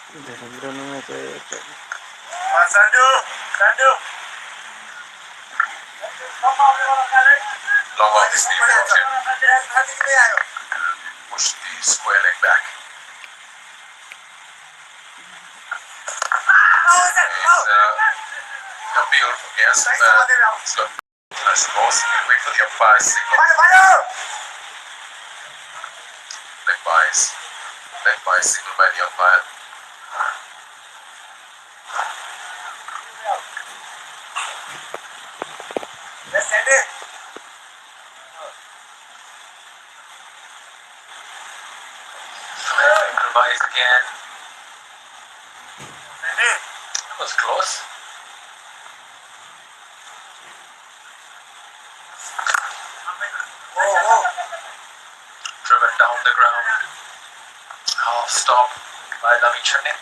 देहरादून में तो Sandu, Sandu. Long on this knee rotation. Push the square leg back. And beautiful, yes. So, I suppose you wait for the umpire signal. Leg by signal by the umpire. Let's send it. Improvise again. That was close. Driven down the ground. Half stop by Lavi Chane.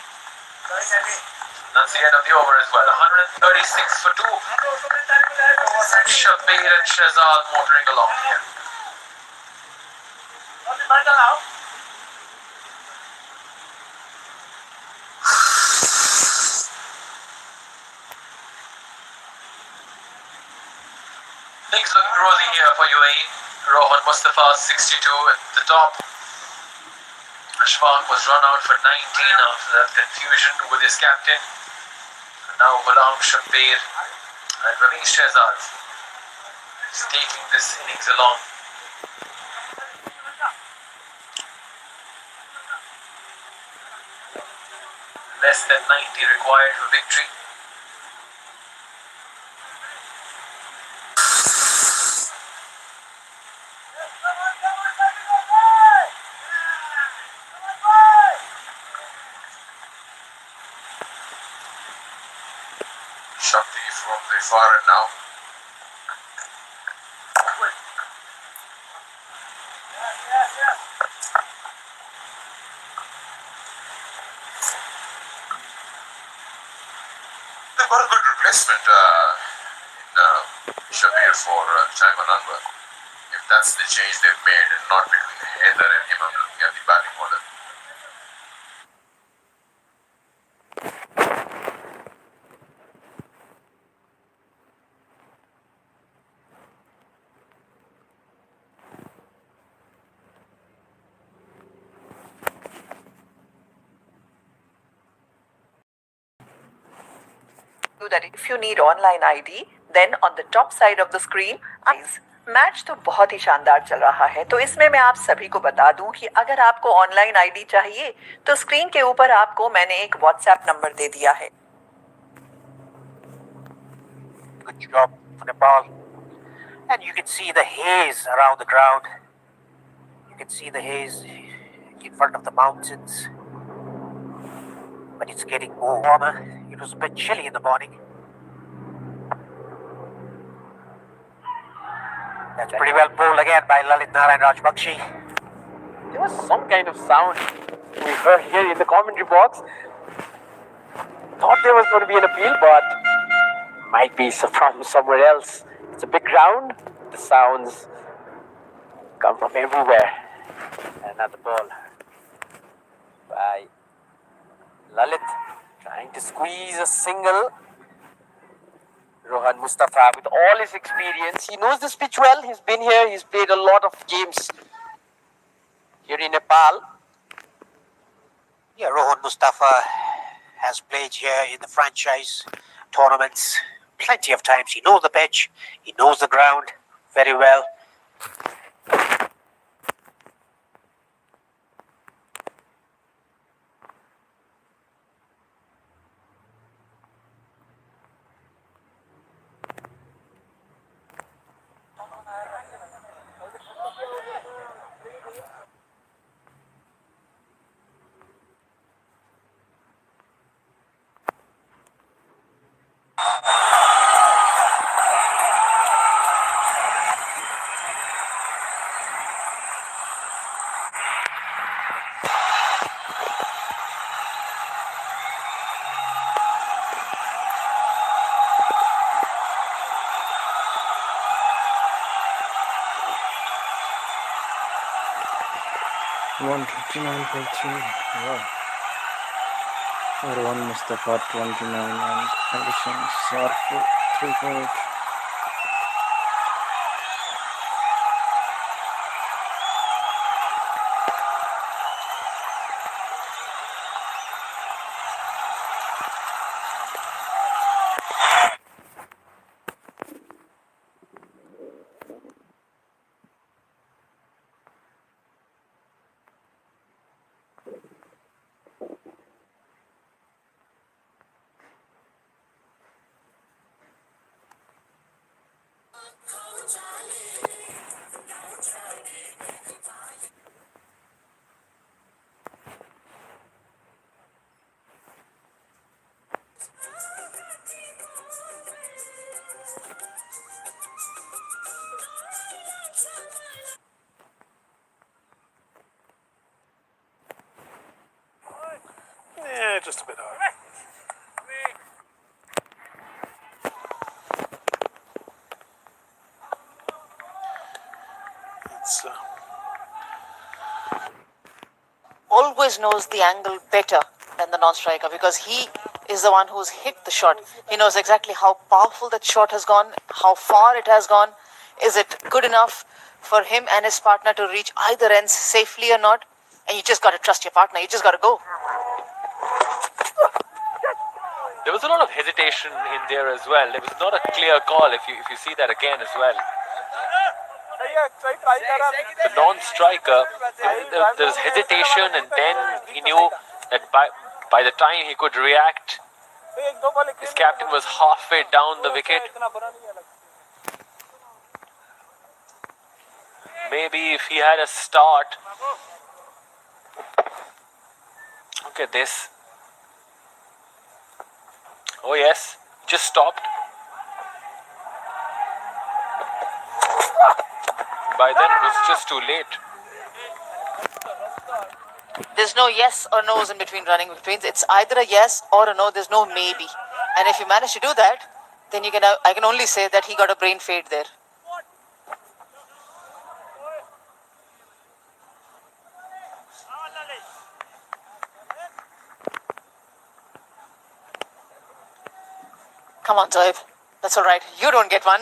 That's the end of the over as well. 136 for 2. Shabir and Shehzad motoring along here. Things looking rosy here for UAE. Rohan Mustafa 62 at the top. Ashfaq was run out for 19 after that confusion with his captain. And now Ghulam Shabir and Ramesh Shehzad is taking this innings along. Less than 90 required for victory. Shakti from the far end now. They've got a good replacement in Shabir for Shaiman Anwar. If that's the change they've made, and not between Haider and him, I'm looking at the batting order. That if you need online ID, then on the top side of the screen, match तो बहुत ही शानदार चल रहा है। तो इसमें मैं आप सभी को बता दूं कि अगर आपको ऑनलाइन आईडी चाहिए तो स्क्रीन के ऊपर आपको मैंने एक व्हाट्सएप नंबर दे दिया है। Good job for Nepal. And you can see the haze around the ground. You can see the haze in front of the mountains. But it's getting more warmer. It was a bit chilly in the morning. That's pretty well bowled again by Lalit Narayan Rajbakshi. There was some kind of sound we heard here in the commentary box. Thought there was going to be an appeal, but might be from somewhere else. It's a big ground. The sounds come from everywhere. Another ball by Lalit, trying to squeeze a single. Rohan Mustafa, with all his experience, he knows this pitch well. He's been here. He's played a lot of games here in Nepal. Yeah, Rohan Mustafa has played here in the franchise tournaments plenty of times. He knows the pitch. He knows the ground very well. One 59 for 3. Wow. Rohan Mustafa 29 and conditions are 3 for 8. Yeah, just a bit hard. It's always knows the angle better than the non-striker because he is the one who's hit the shot. He knows exactly how powerful that shot has gone, how far it has gone. Is it good enough for him and his partner to reach either ends safely or not? And you just got to trust your partner. You just got to go. There was a lot of hesitation in there as well. There was not a clear call if you see that again as well. The non-striker, there was hesitation, and then he knew that by the time he could react, his captain was halfway down the wicket. Maybe if he had a start. Look at this. Oh yes, just stopped. By then it was just too late. There's no yes or no's in between running betweens. It's either a yes or a no. There's no maybe. And if you manage to do that, then I can only say that he got a brain fade there. Come on, Zoeb. That's all right. You don't get one.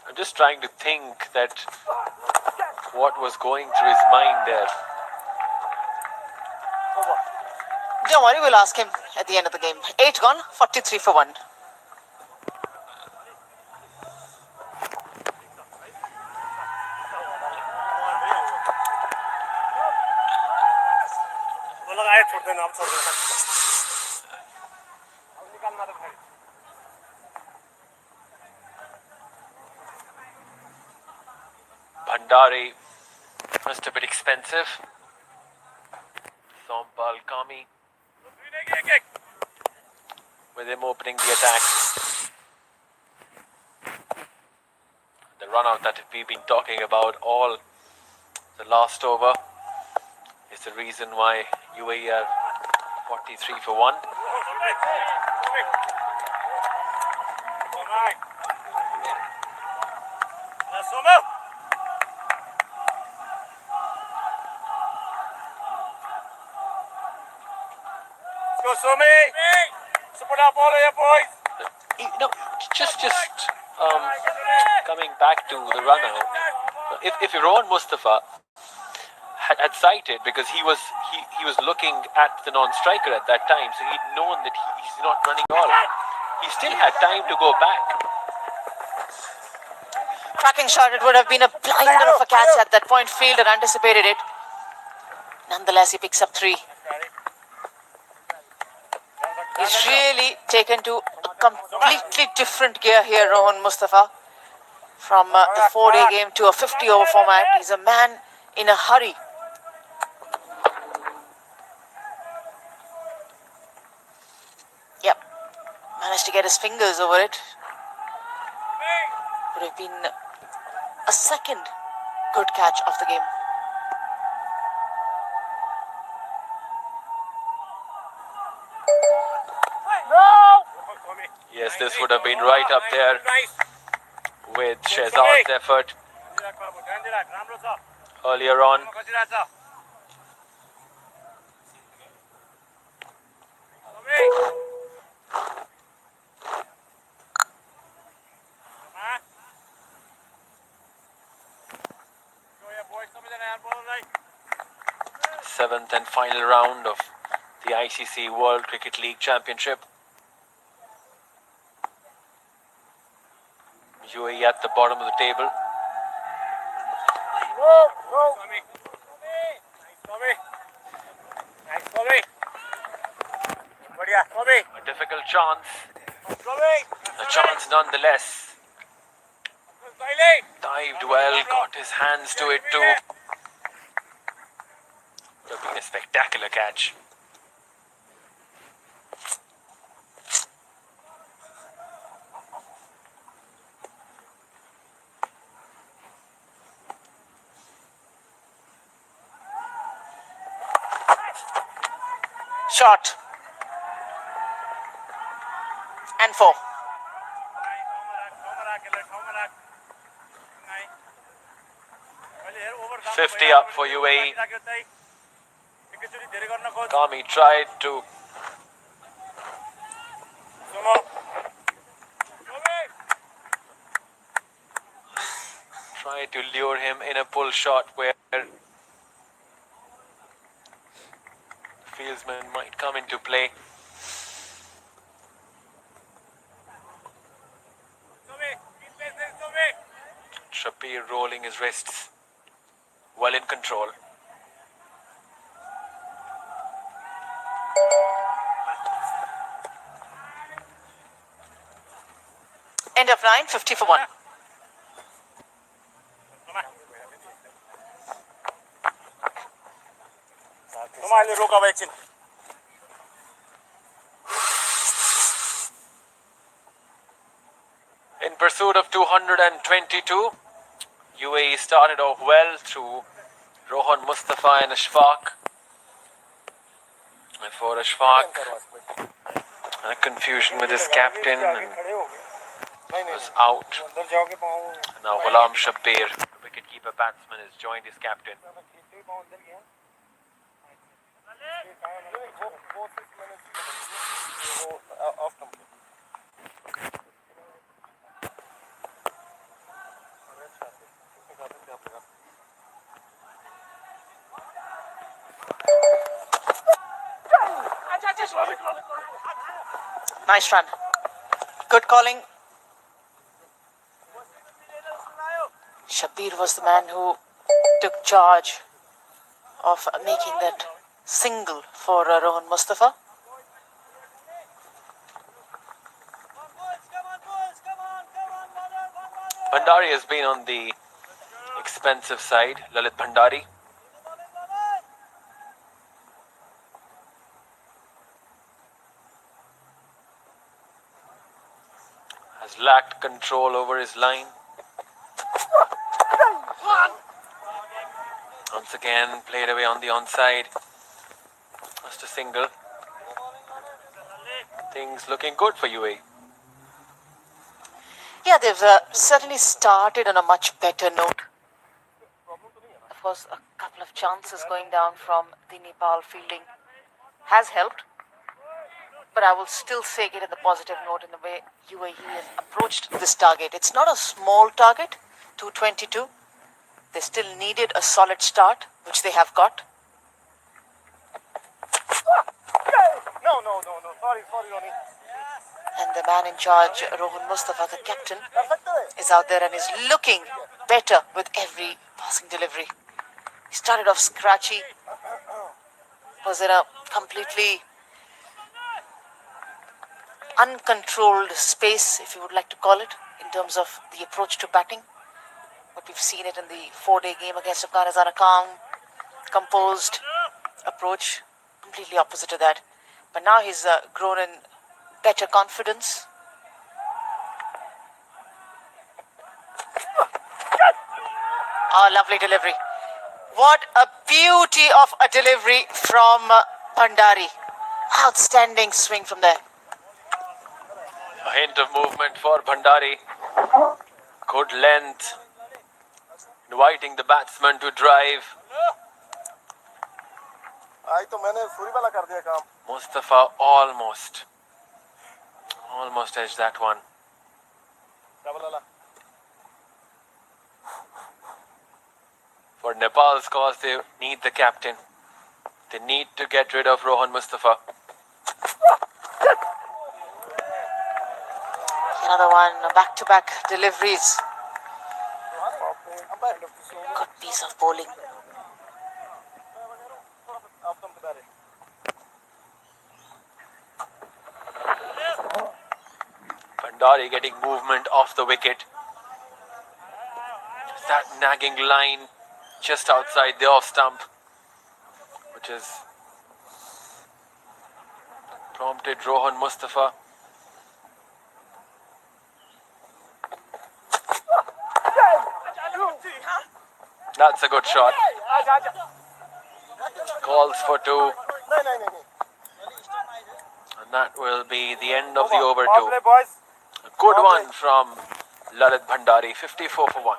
I'm just trying to think that what was going through his mind there. Don't worry, we'll ask him at the end of the game. 8 gone, 43 for 1. Bhandari must have been expensive. Sompal Kami with him opening the attack. The run out that we've been talking about all the last over is the reason why UAE are 43 for 1. go, Sumi! Support up all of you boys! Just coming back to the run out. If Rohan Mustafa had sighted, because he was looking at the non-striker at that time, so he'd known that he's not running all. He still had time to go back. Cracking shot. It would have been a blinder of a catch at that point. Fielder anticipated it. Nonetheless, he picks up 3. He's really taken to a completely different gear here, Rohan Mustafa. From the 4-day game to a 50-over format. He's a man in a hurry. Yep. Managed to get his fingers over it. Would have been a second good catch of the game. Yes, this would have been right up there with Shehzad's effort. earlier on. Seventh and final round of the ICC World Cricket League Championship. UAE at the bottom of the table. A difficult chance. A chance nonetheless. Dived well, got his hands to it too. Would have been a spectacular catch. Shot. And 4. 50 up for UAE. Kami tried to lure him in a pull shot where the fieldsman might come into play. Shabir rolling his wrists, well in control. End of 9, 50 for 1. In pursuit of 222, UAE started off well through Rohan Mustafa and Ashfaq. And for Ashfaq, a confusion with his captain, and was out. Now Ghulam Shabir, the wicketkeeper batsman, has joined his captain. Nice run. Good calling. Shabir was the man who took charge of making that single for Rohan Mustafa. Bhandari has been on the expensive side, Lalit Bhandari. Has lacked control over his line. Once again, played away on the onside. Just a single. Things looking good for UAE. Yeah, they've certainly started on a much better note. Of course, a couple of chances going down from the Nepal fielding has helped. But I will still say it in the positive note in the way UAE has approached this target. It's not a small target, 222. They still needed a solid start, which they have got. No. Sorry, Ronnie. And the man in charge, Rohan Mustafa, the captain, is out there and is looking better with every passing delivery. He started off scratchy, was in a completely uncontrolled space, if you would like to call it, in terms of the approach to batting. But we've seen it in the 4-day game against Afghanistan, a calm, composed approach, completely opposite to that. But now he's grown in better confidence. Oh, lovely delivery. What a beauty of a delivery from Bhandari. Outstanding swing from there. A hint of movement for Bhandari. Good length. inviting the batsman to drive. आज तो मैंने सूरी वाला कर दिया काम. Mustafa almost edged that one. Double वाला. For Nepal's cause, they need the captain. They need to get rid of Rohan Mustafa. Another one, back-to-back deliveries. Good piece of bowling. Bhandari getting movement off the wicket. Just that nagging line just outside the off stump, which has prompted Rohan Mustafa. That's a good shot. Calls for two. And that will be the end of the over two. boys. A good one from Lalit Bhandari, 54 for 1.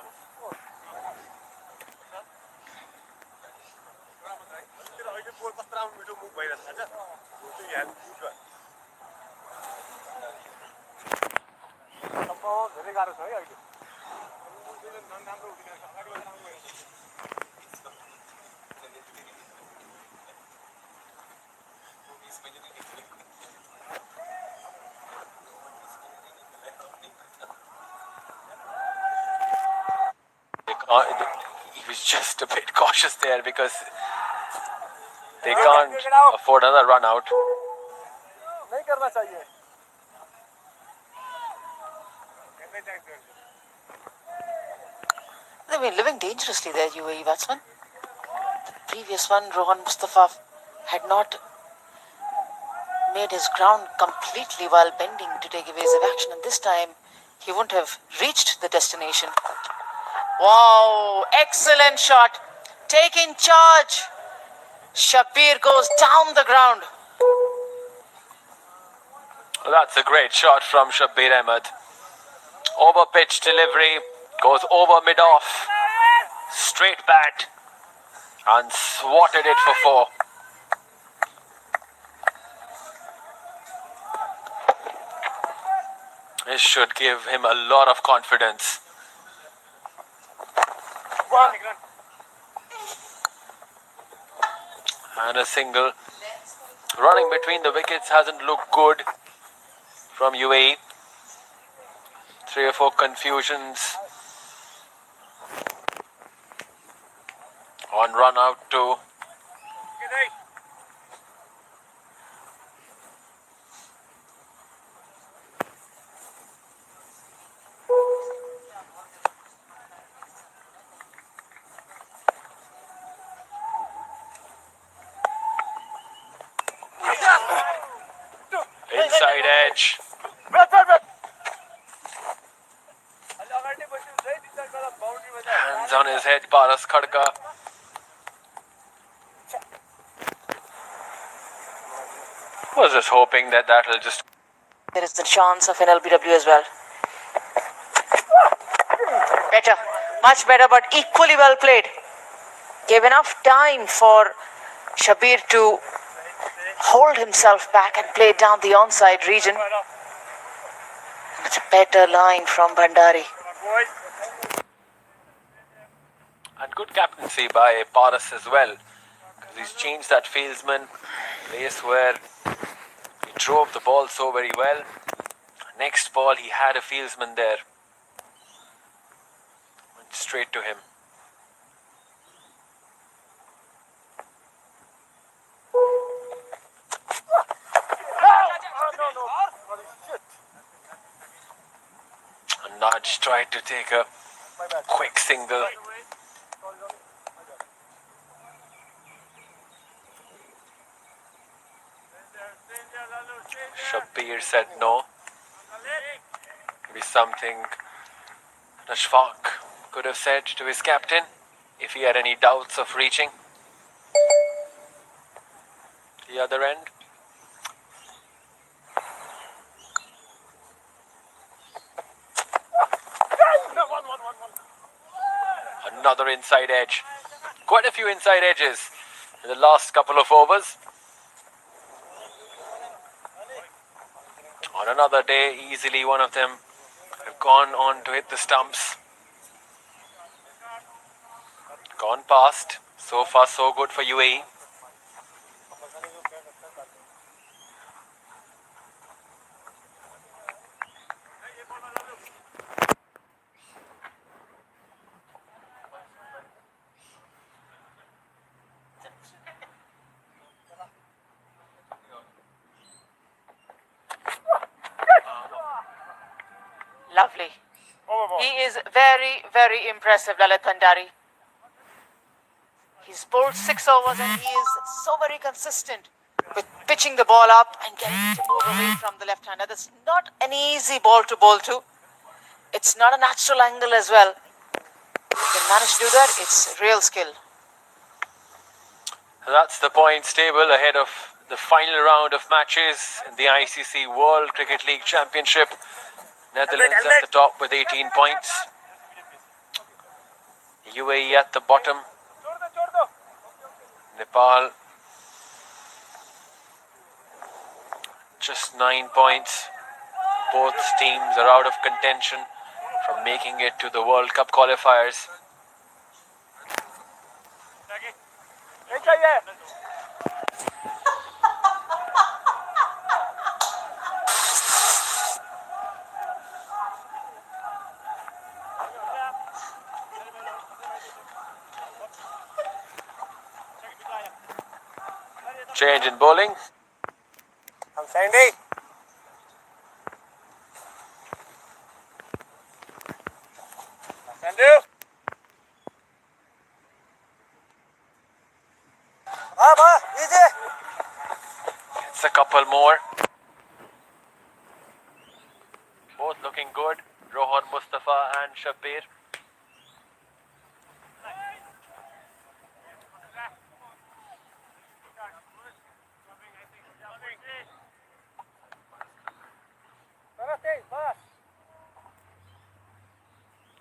He was just a bit cautious there because they can't afford another run out. नहीं करना चाहिए. They've been living dangerously there, UAE batsmen. The previous one, Rohan Mustafa, had not made his ground completely while bending to take evasive action, and this time he wouldn't have reached the destination. Wow, excellent shot. Taking charge. Shabir goes down the ground. That's a great shot from Shabir Ahmed. Over pitch delivery, goes over mid off, straight bat, and swatted it for 4. This should give him a lot of confidence. And a single. Running between the wickets hasn't looked good from UAE. 3 or 4 confusions on run out too. Inside edge. Hands on his head, Paras Khadka. Was just hoping that that'll just. There is the chance of an LBW as well. Better, much better, but equally well played. Gave enough time for Shabir to hold himself back and play down the onside region. It's a better line from Bhandari. And good captaincy by Paras as well. Because he's changed that fieldsman. Place where he drove the ball so very well. Next ball, he had a fieldsman there. Went straight to him. And Nudge tried to take a quick single. Shabir said no. Maybe something Ashfaq could have said to his captain if he had any doubts of reaching the other end. another inside edge. Quite a few inside edges in the last couple of overs. On another day, easily one of them have gone on to hit the stumps. Gone past. So far, so good for UAE. Lovely. He is very, very impressive, Lalit Bhandari. He's bowled 6 overs and he is so very consistent with pitching the ball up and getting it to move away from the left hander. That's not an easy ball to bowl to. It's not a natural angle as well. If you can manage to do that, it's real skill. That's the points table ahead of the final round of matches in the ICC World Cricket League Championship. Netherlands at the top with 18 points. UAE at the bottom. Nepal just 9 points. Both teams are out of contention from making it to the World Cup qualifiers. Change in bowling. I'm Sandy. Sandu. Easy. It's a couple more. Both looking good. Rohan Mustafa and Shabir.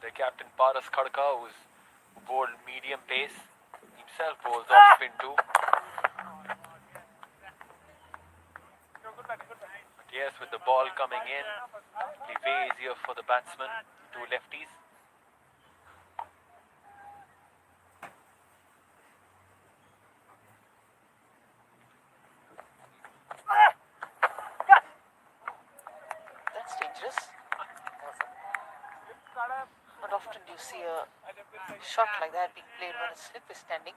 The captain Paras Khadka, who's bowled medium pace, himself bowls off spin too. But yes, with the ball coming in, it'll be way easier for the batsman, two lefties. That's dangerous. Not often do you see a shot like that being played when a slip is standing.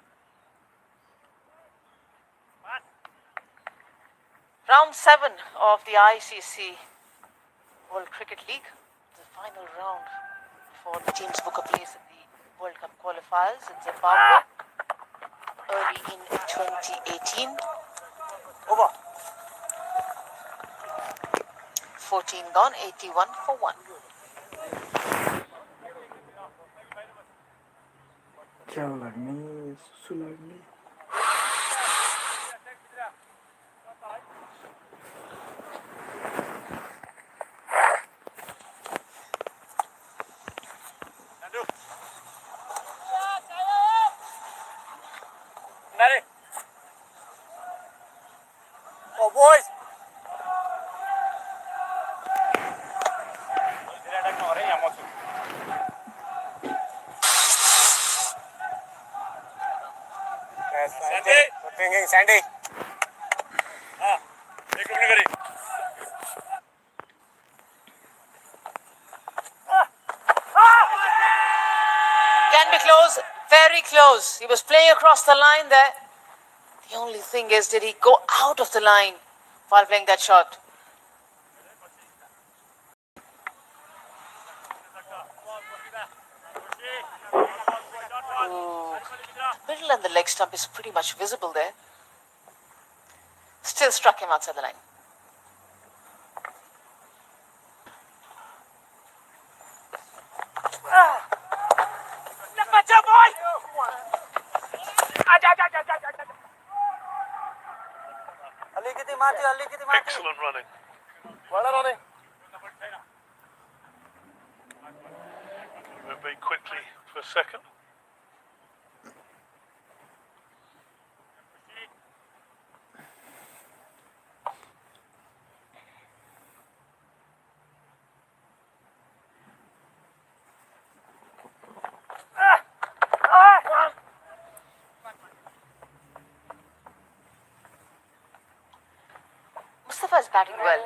Round 7 of the ICC World Cricket League, the final round for the teams book a place in the World Cup qualifiers in Zimbabwe early in 2018. Over. 14 gone, 81 for 1. क्या लड़नी सुसु लड़नी Nari. Oh, boys. Sandy. Thinking Sandy. एक minute करी. Can be close, very close. He was playing across the line there. The only thing is, did he go out of the line while playing that shot? Ooh. The middle and the leg stump is pretty much visible there. Still struck him outside the line. Excellent running. Went very quickly for a second. batting well.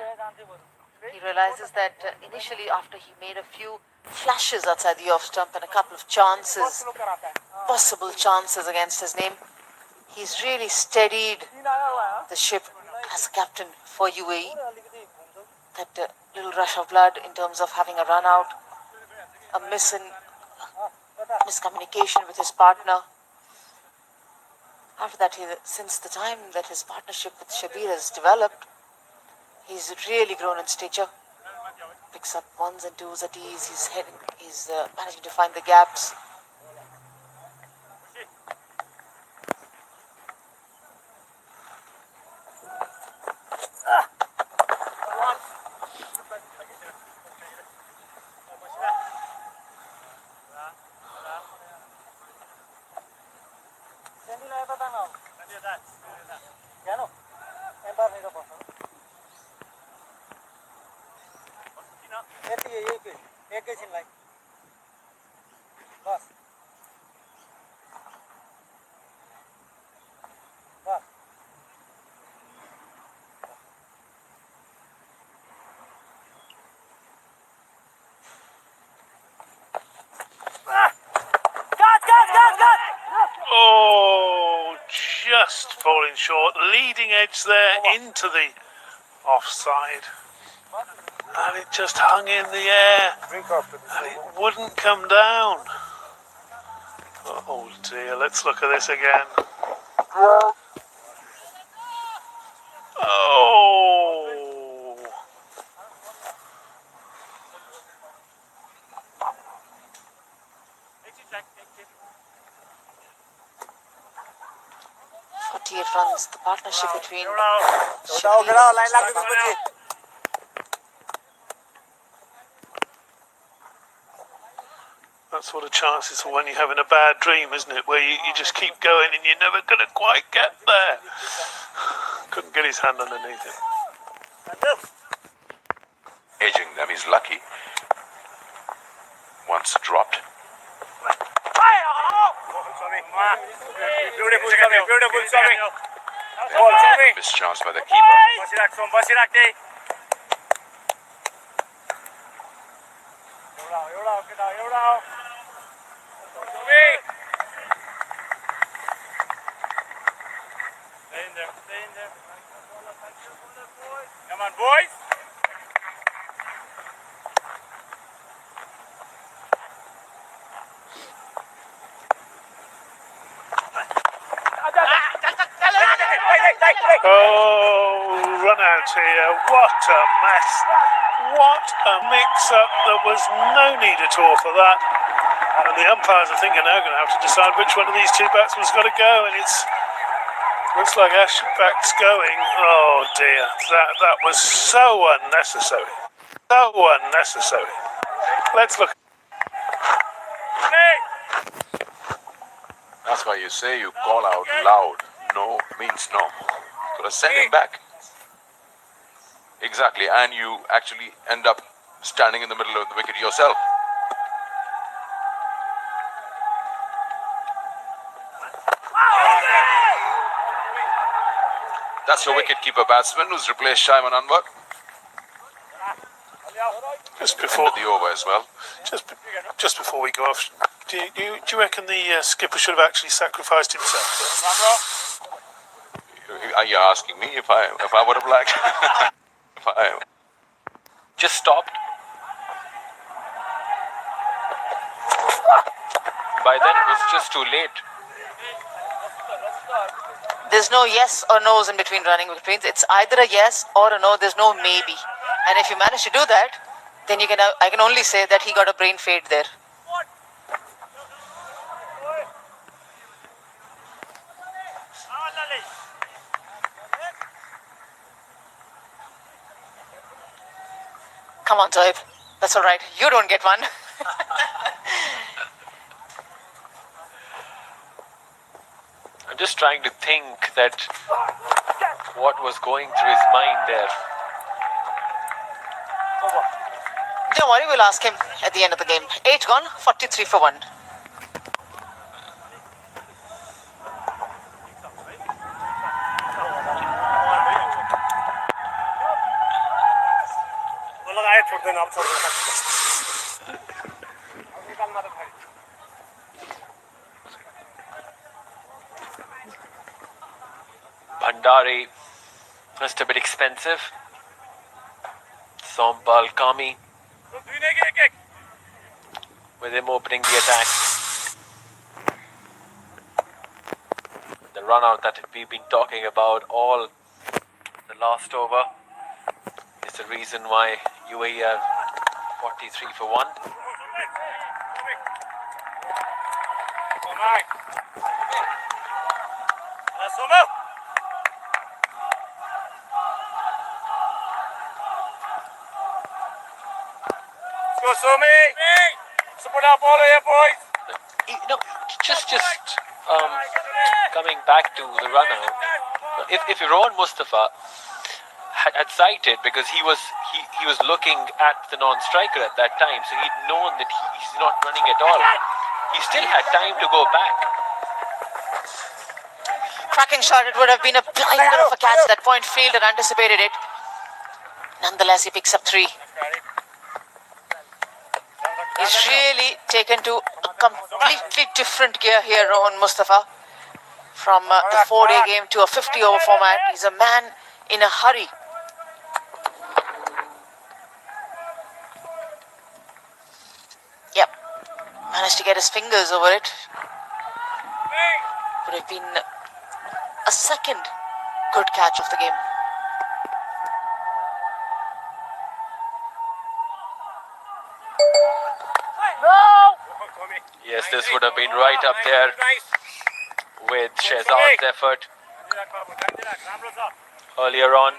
He realizes that initially, after he made a few flashes outside the off stump and a couple of chances, possible chances against his name, he's really steadied the ship as a captain for UAE. That little rush of blood in terms of having a run out, a miscommunication with his partner. After that, since the time that his partnership with Shabir has developed, he's really grown in stature. Picks up ones and twos at ease. He's managing to find the gaps. Oh, just falling short. Leading edge there into the offside. And it just hung in the air. And it wouldn't come down. Oh dear, let's look at this again. Oh. 48 runs, the partnership between That's what a chance is for when you're having a bad dream, isn't it? Where you just keep going and you're never going to quite get there. Couldn't get his hand underneath it. Edging them is lucky. Once dropped. Beautiful, beautiful, Missed chance by the keeper. Come on, boys. Oh, run out here. What a mess. What a mix-up. There was no need at all for that. And the umpires, I think, are now going to have to decide which one of these two batsmen's got to go. And looks like Ashback's going. Oh, dear. That was so unnecessary. So unnecessary. Let's look. That's why you say you call out loud. No means no. So send him back. Exactly, and you actually end up standing in the middle of the wicket yourself. That's your wicket-keeper batsman who's replaced Shaiman Anwar. Just before End of the over as well. Just before we go off, do you reckon the skipper should have actually sacrificed himself? Are you asking me if I would have liked? If I Just stopped. By then it was just too late. there's no yes or no's in between running betweens. It's either a yes or a no. There's no maybe. And if you manage to do that, then I can only say that he got a brain fade there. Come on, Zoeb. That's all right. You don't get one. I'm just trying to think that what was going through his mind there. Don't worry, we'll ask him at the end of the game. 8 gone, 43 for 1. Bhandari, just a bit expensive. Sompal Kami with him opening the attack. The run out that we've been talking about all the last over is the reason why UAE are 43 for 1. Um, Coming back to the run out, if Rohan Mustafa had sighted, because he was looking at the non-striker at that time, so he'd known that he's not running at all. He still had time to go back. Cracking shot. It would have been a blinder of a catch. That point fielder anticipated it. Nonetheless, he picks up 3. He's really taken to a completely different gear here, Rohan Mustafa. From the 4-day game to a 50-over format. He's a man in a hurry. Yep. Managed to get his fingers over it. Would have been a second good catch of the game. Yes, this would have been right up there with Shehzad's effort earlier on.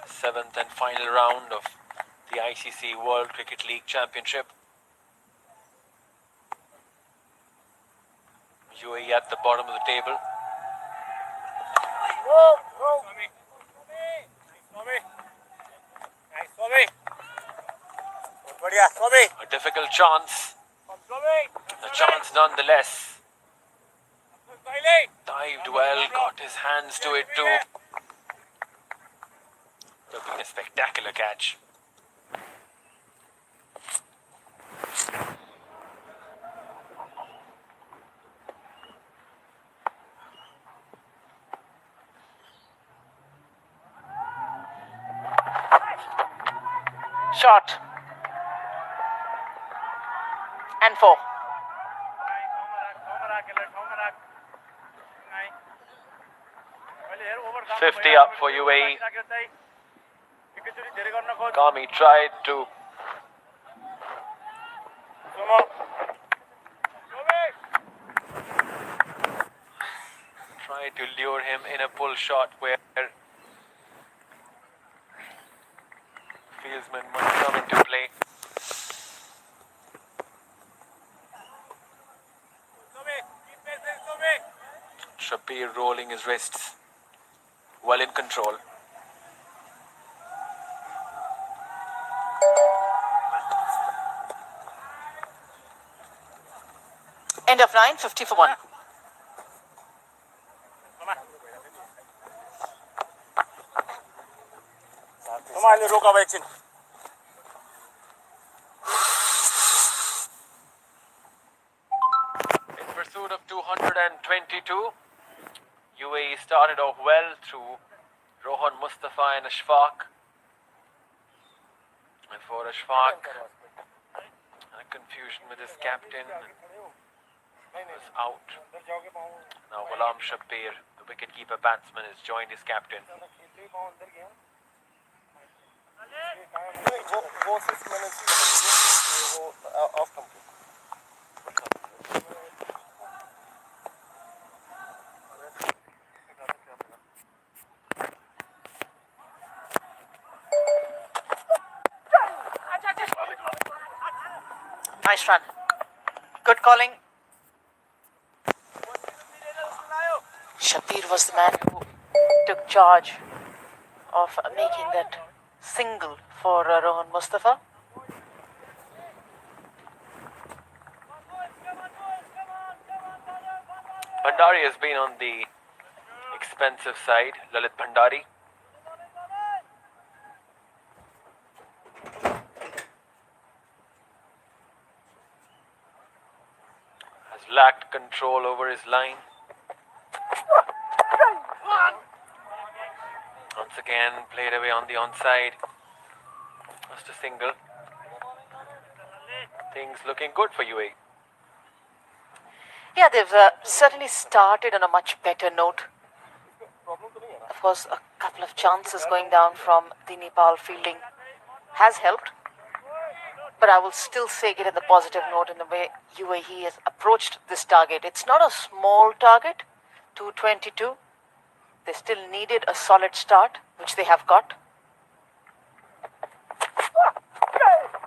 Seventh and final round of the ICC World Cricket League Championship. UAE at the bottom of the table. A difficult chance. A chance nonetheless. Dived well, got his hands to it too. Would have been a spectacular catch. Shot. And 4. $50 up for UAE. Kami tried to lure him in a pull shot where fieldsman might come into play. Shabir rolling his wrists, well in control. End of 9, 50 for 1. In pursuit of 222, UAE started off well through Rohan Mustafa and Ashfaq. And for Ashfaq, a confusion with his captain, was out. Now Ghulam Shabir, the wicketkeeper batsman, has joined his captain. Nice run. Good calling. Shabir was the man who took charge of making that single for Rohan Mustafa. Bhandari has been on the expensive side, Lalit Bhandari. Has lacked control over his line. Once again, played away on the onside. Just a single. Things looking good for UAE. Yeah, they've certainly started on a much better note. Of course, a couple of chances going down from the Nepal fielding has helped. But I will still say it in the positive note in the way UAE has approached this target. It's not a small target, 222. They still needed a solid start, which they have got.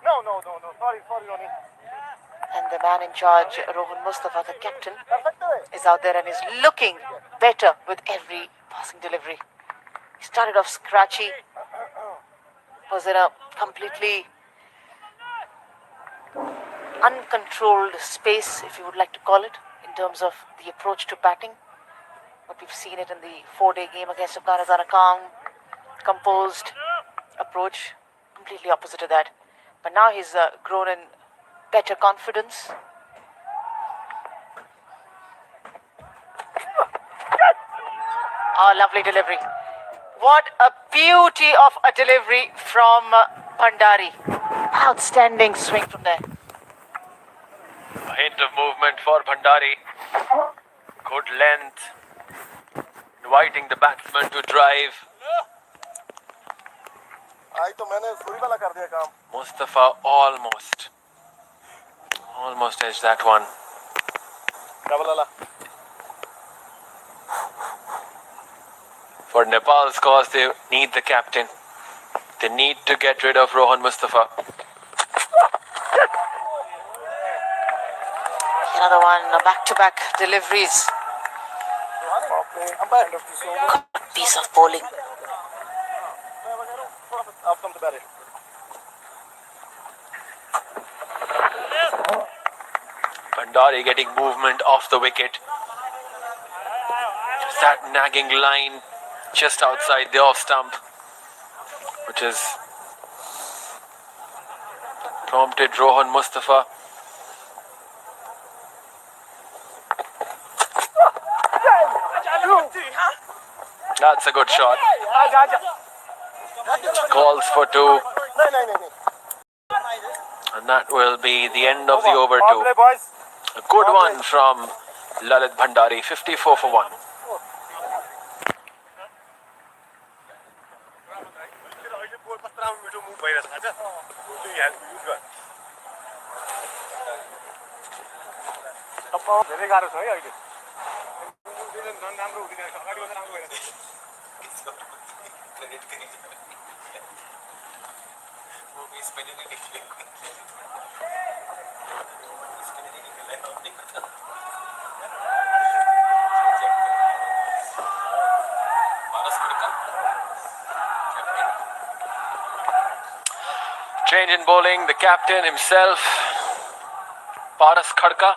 No. Sorry, Ronnie. And the man in charge, Rohan Mustafa, the captain, is out there and is looking better with every passing delivery. He started off scratchy, was in a completely uncontrolled space, if you would like to call it, in terms of the approach to batting. But we've seen it in the 4-day game against Afghanistan, a calm, composed approach, completely opposite to that. But now he's grown in better confidence. Oh, lovely delivery. What a beauty of a delivery from Bhandari. Outstanding swing from there. A hint of movement for Bhandari. Good length. Inviting the batsman to drive. Mustafa almost edged that one. For Nepal's cause, they need the captain. They need to get rid of Rohan Mustafa. Another one, back-to-back deliveries. Good piece of bowling. Bhandari getting movement off the wicket. That nagging line just outside the off stump, which has prompted Rohan Mustafa. That's a good shot. Calls for two. And that will be the end of the over two. A good one from Lalit Bhandari, 54 for 1. Change in bowling, the captain himself, Paras Khadka.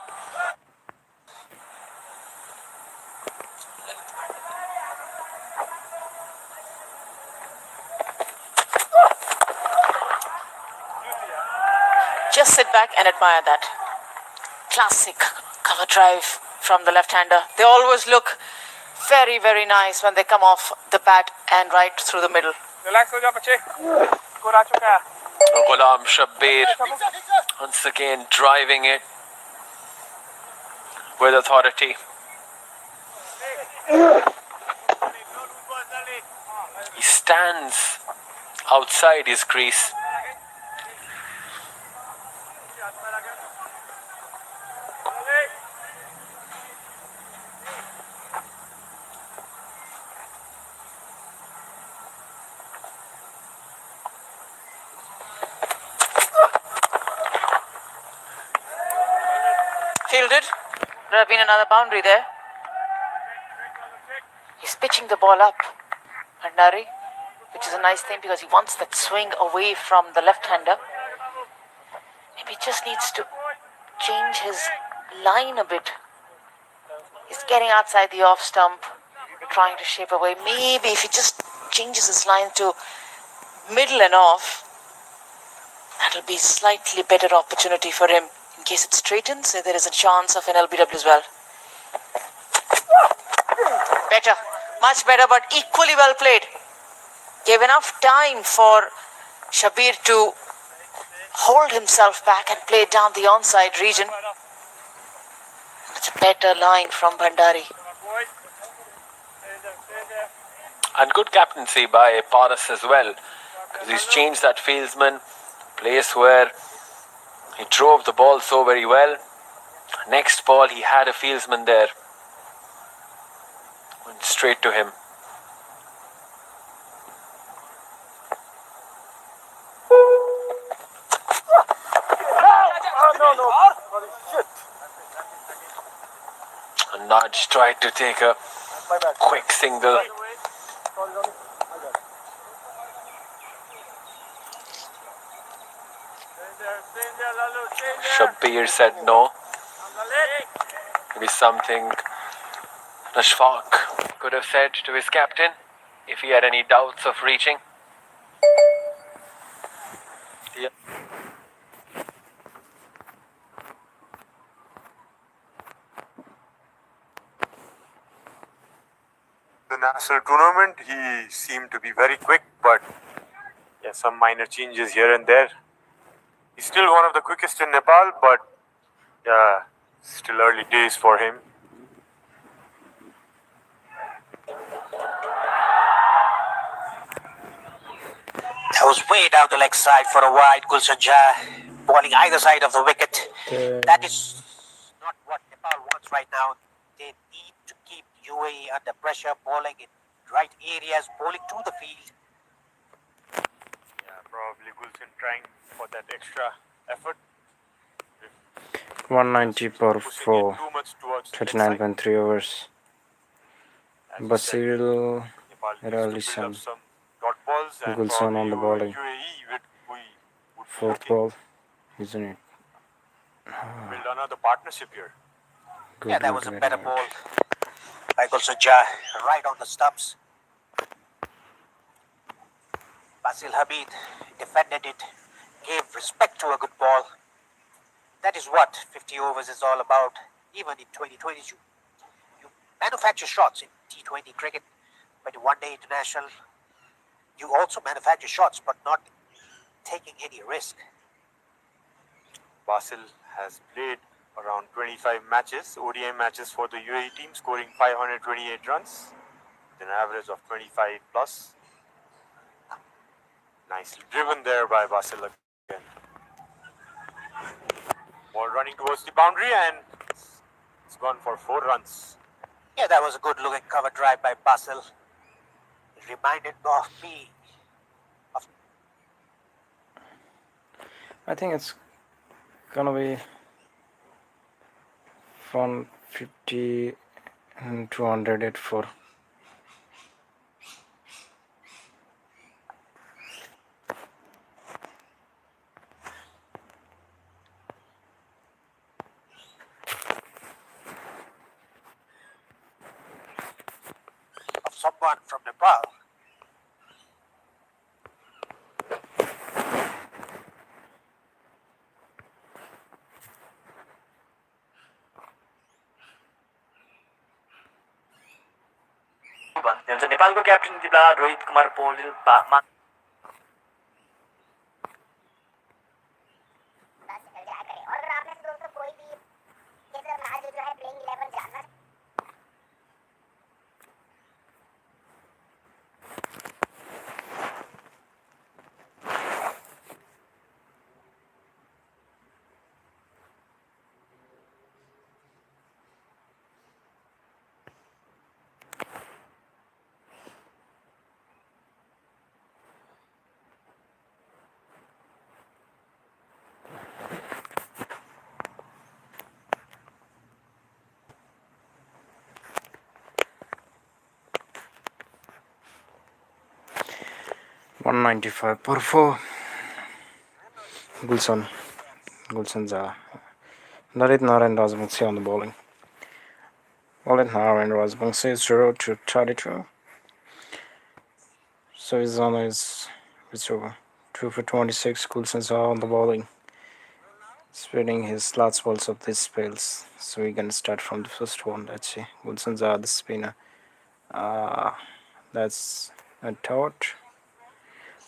Just sit back and admire that. Classic cover drive from the left-hander. They always look very, very nice when they come off the bat and right through the middle. Ghulam Shabbir once again driving it with authority. He stands outside his crease. Fielded. There have been another boundary there. He's pitching the ball up, Bhandari, which is a nice thing because he wants that swing away from the left-hander. Maybe he just needs to change his line a bit. He's getting outside the off stump. trying to shape away. Maybe if he just changes his line to middle and off, that'll be slightly better opportunity for him. In case it straightens, there is a chance of an LBW as well. Better, much better, but equally well played. Gave enough time for Shabir to hold himself back and play down the onside region. It's a better line from Bhandari. And good captaincy by Paras as well, because he's changed that fieldsman, place where he drove the ball so very well. Next ball, he had a fieldsman there. Went straight to him. And Naj tried to take a quick single. Shabir said no. Maybe something Ashfaq could have said to his captain if he had any doubts of reaching. Yeah. The national tournament, he seemed to be very quick, but yeah, some minor changes here and there. He's still one of the quickest in Nepal, but yeah, still early days for him. That was way down the leg side for a wide. Gulshan Jah bowling either side of the wicket. That is not what Nepal wants right now. They need to keep UAE under pressure, bowling in right areas, bowling to the field. Yeah, probably Gulshan trying for that extra effort. 190 per Pushing 4, it too much towards the 39.3 overs. As you Basil Nepal needs to Ralishan, build up some dot balls, and Gulshan probably on the bowling. UAE would be Fourth looking ball, isn't it? build another partnership here. Good, Yeah, that good, was a very better good. ball by Gulshan Jah, right on the stumps. Basil Hamid defended it, gave respect to a good ball. That is what 50 overs is all about, even in 2022. You manufacture shots in T20 cricket, but in one-day international, you also manufacture shots, but not taking any risk. Basil has played around 25 matches, ODI matches for the UAE team, scoring 528 runs with an average of 25 plus. Nicely driven there by Basil again. Ball running towards the boundary, and it's gone for 4 runs. Yeah, that was a good-looking cover drive by Basil. It reminded me of I think it's gonna be 150 and 200 at 4. someone from Nepal. नेपालको captain Bela Rohit Kumar Paudel $195 per 4. Gulshan Jah. Narit Narayan Rajamukhi on the bowling. Colin Harvin was Bungsay 0 to 32. So he's on his over 2 for 26. Coulson's on the bowling. Spinning his last balls of these spells. So we're gonna start from the first one. Let's see. Coulson's the spinner. That's a torch.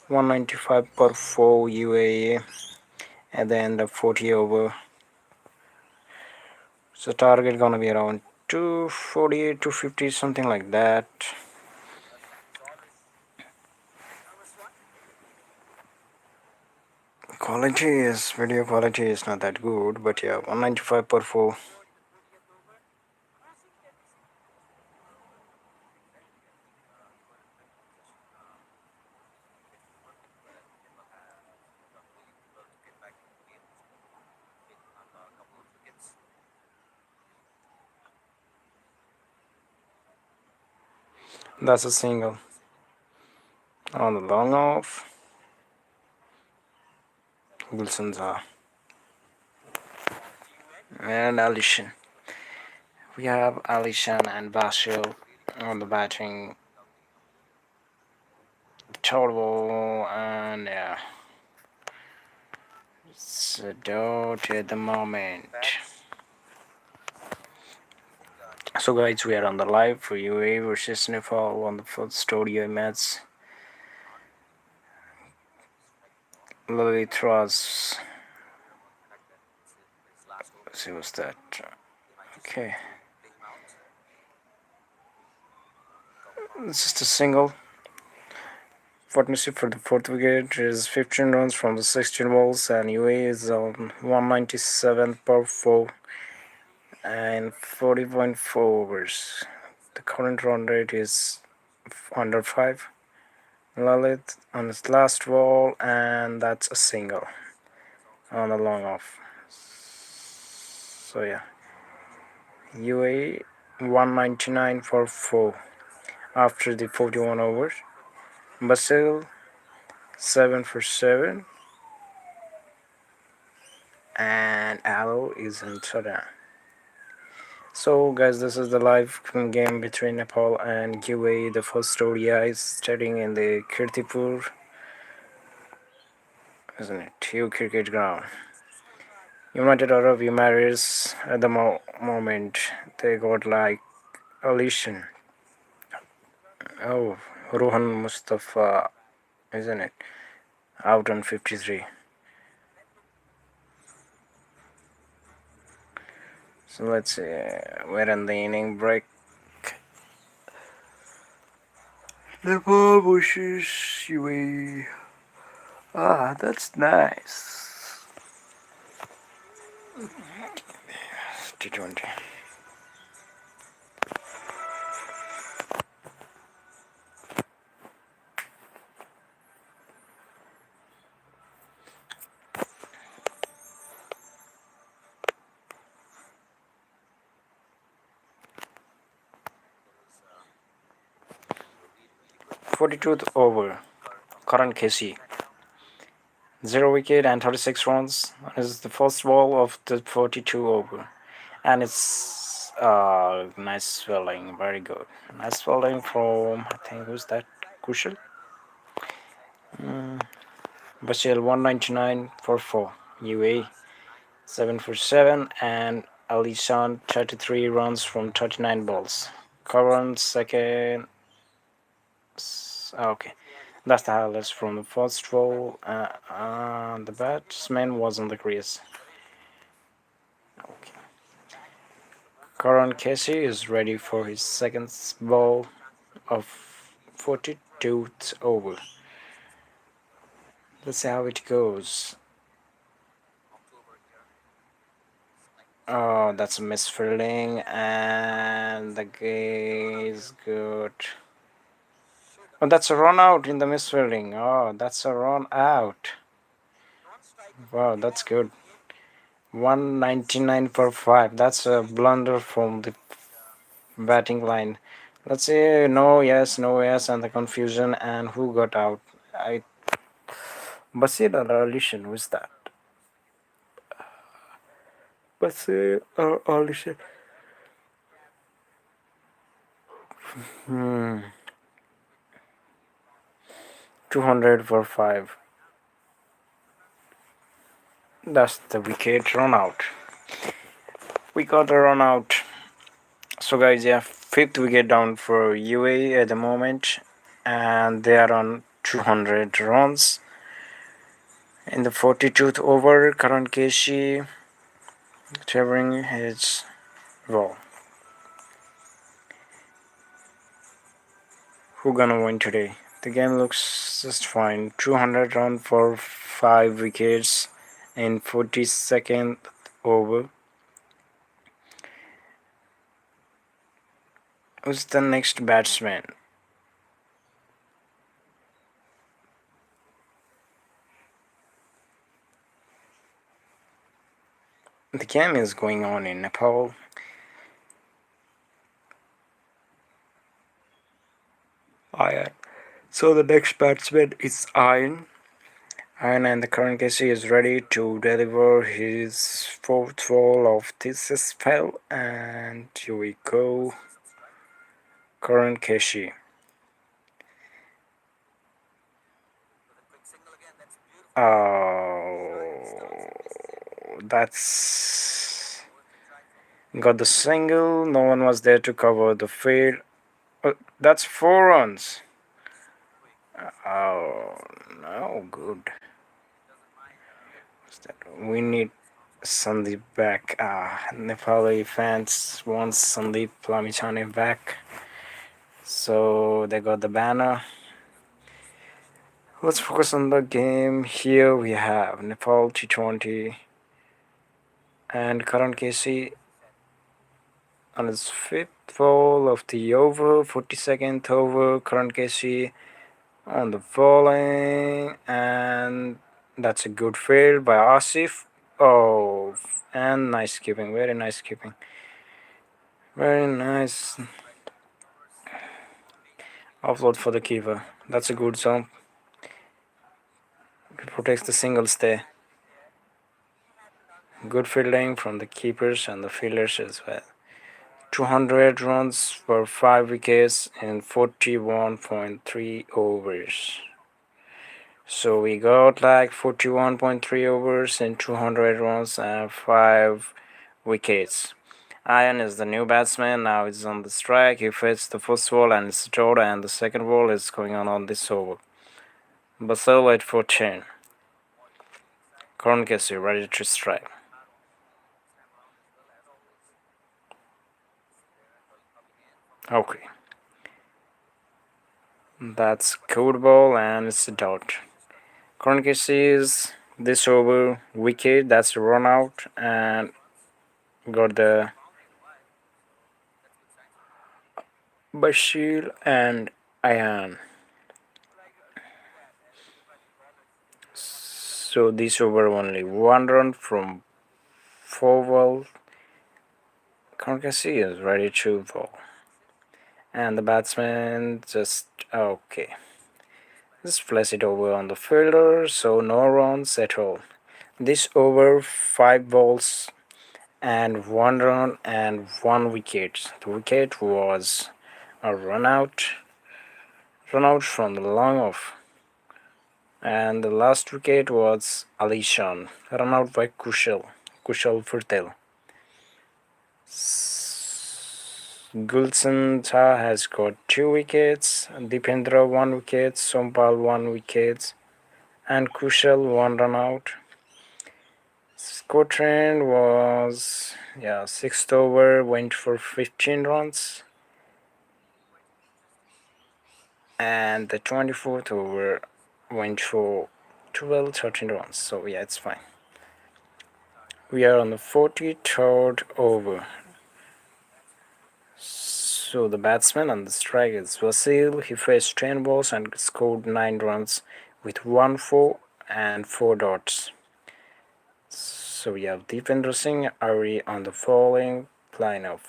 195 per 4 UAE. And then the 40 over. So target gonna be around 248, 250, something like that. Video quality is not that good, but yeah, 195 per 4. That's a single. On the long off, Wilson's and Alishan. We have Alishan and Basil on the batting. Total and yeah, it's a dot at the moment. So guys, we are on the live for UAE versus Nepal on the first studio match. Lily Ross. Let's see what's that. Okay. It's just a single. Partnership for the fourth wicket is 15 runs from the 16 balls, and UAE is on 197 per 4 and 40.4 overs. The current run rate is under 5. Lalit on his last ball, and that's a single on the long off. So yeah, UAE 199 for 4 after the 41 overs. Basil 7 for 7, and Alo is in shutdown. So guys, this is the live game between Nepal and UAE. The first ODI is starting in the Kirtipur, isn't it? New cricket ground. United Arab Emirates at the moment, they got like Alishan. Oh, Rohan Mustafa, isn't it? Out on 53. So let's see, we're in the inning break. Nepal versus UAE. Ah, that's nice. T20. 42th over. Current KC. 0 wicket and 36 runs. This is the first ball of the 42 over. And it's nice swelling. Very good. Nice swelling from, I think, who's that? Kushal? Bashir 199 for 4. UA 7 for 7. And Alishan 33 runs from 39 balls. Current second. Okay. That's the highlights from the first ball. The batsman was on the crease. Okay. Karan Casey is ready for his second ball of 42th over. Let's see how it goes. Oh, that's a misfielding, and the game is good. Oh, that's a run out in the misfielding. Oh, that's a run out. Wow, that's good. 199 for 5. That's a blunder from the batting line. Let's say no, yes, and the confusion, and who got out. Basir or Alishan, who's that? Basir or Alishan? Hmm. 200 for 5. That's the wicket run out. We got a run out. So guys, yeah, fifth wicket down for UAE at the moment, and they are on 200 runs. In the 42th over, Karan Keshi covering his ball. Who gonna win today? The game looks just fine. 200 run for 5 wickets in 42nd over. Who's the next batsman? The game is going on in Nepal. Iron. So the next batsman is Iron. Iron, and the current Casey is ready to deliver his fourth ball of this spell. And here we go. Current Casey. That's got the single. No one was there to cover the field. That's 4 runs. Oh, no good. We need Sandeep back. Nepali fans want Sandeep Lamichhane back. So they got the banner. Let's focus on the game. Here we have Nepal T20 and Karan Casey on his fifth ball of the over, 42nd over. Karan Casey on the bowling, and that's a good field by Asif. Oh, and nice keeping, very nice keeping, very nice offload for the keeper. That's a good zone. It protects the singles there. Good fielding from the keepers and the fielders as well. 200 runs for 5 wickets in 41.3 overs. So we got like 41.3 overs in 200 runs and 5 wickets. Ian is the new batsman. Now he's on the strike. He fits the first ball and it's short, and the second ball is going on this over. Basil at 14. Karan Casey ready to strike. Okay. That's code ball and it's a dot. Karan Casey is this over wicket. That's a run out, and got the Bashir and Ayan. So this over only 1 run from 4 balls. Karan Casey is ready to bowl. And the batsman just okay. Just flash it over on the fielder, so no runs at all. This over 5 balls and 1 run and 1 wicket. The wicket was a run out from the long off. And the last wicket was Alishan, run out by Kushal Furtel. Gulsen Jha has got 2 wickets, Dipendra 1 wicket, Sompal 1 wicket, and Kushal 1 run out. Score trend was 6th over went for 15 runs, and the 24th over went for 13 runs. So yeah, it's fine. We are on the 43rd over. So the batsman on the strike is Vasil. He faced 10 balls and scored 9 runs with 1 4 and 4 dots. So we have Deependra Singh Ari on the following lineup.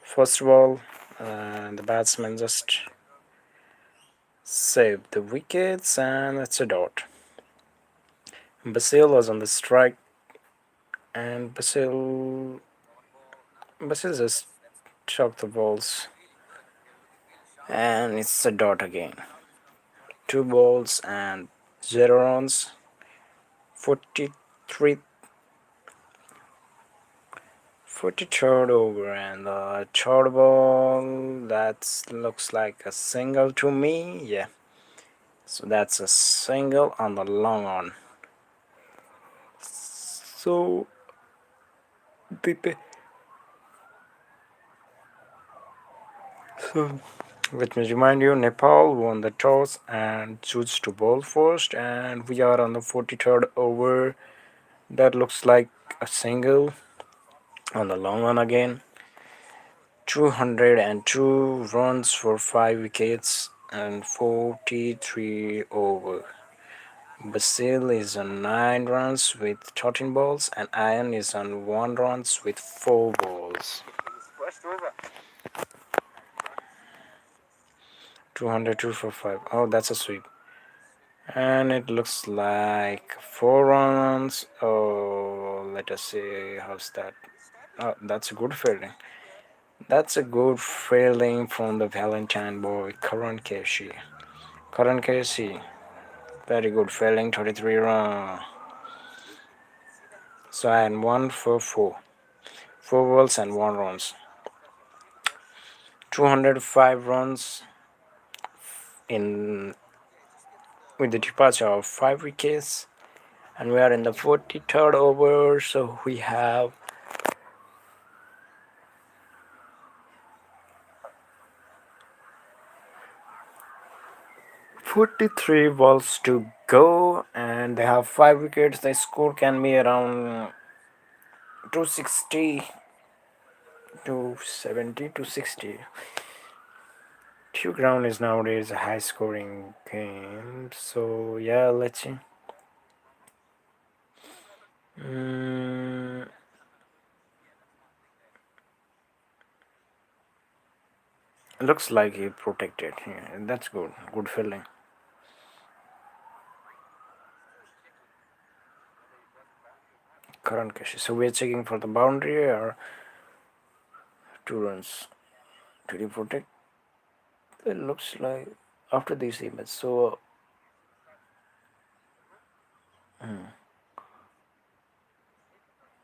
First of all, the batsman just saved the wickets, and it's a dot. Basil was on the strike, and Basil just chucked the balls and it's a dot again. 2 balls and 0 runs. 43 43rd over, and the third ball, that looks like a single to me. Yeah, so that's a single on the long on. So the so let me remind you, Nepal won the toss and choose to bowl first, and we are on the 43rd over. That looks like a single on the long on again. 202 runs for 5 wickets and 43 over. Basil is on 9 runs with 13 balls, and Ian is on 1 runs with 4 balls. 202 for 5. Oh, that's a sweep. And it looks like 4 runs. Oh, let us see. How's that? Oh, that's a good fielding. That's a good fielding from the Valentine boy, Karan Keshi. Karan Keshi. Very good fielding, 33 runs. So I had 1 for 4. 4 balls and 1 runs. 205 runs in with the departure of 5 wickets, and we are in the 43rd over, so we have 43 balls to go, and they have 5 wickets. The score can be around 260 to 70 to 60. Two ground is nowadays a high scoring game, so yeah, let's see. Looks like he protected. Yeah, that's good. Good fielding. Current cash. So we're checking for the boundary or 2 runs. Did he protect? It looks like after this image. So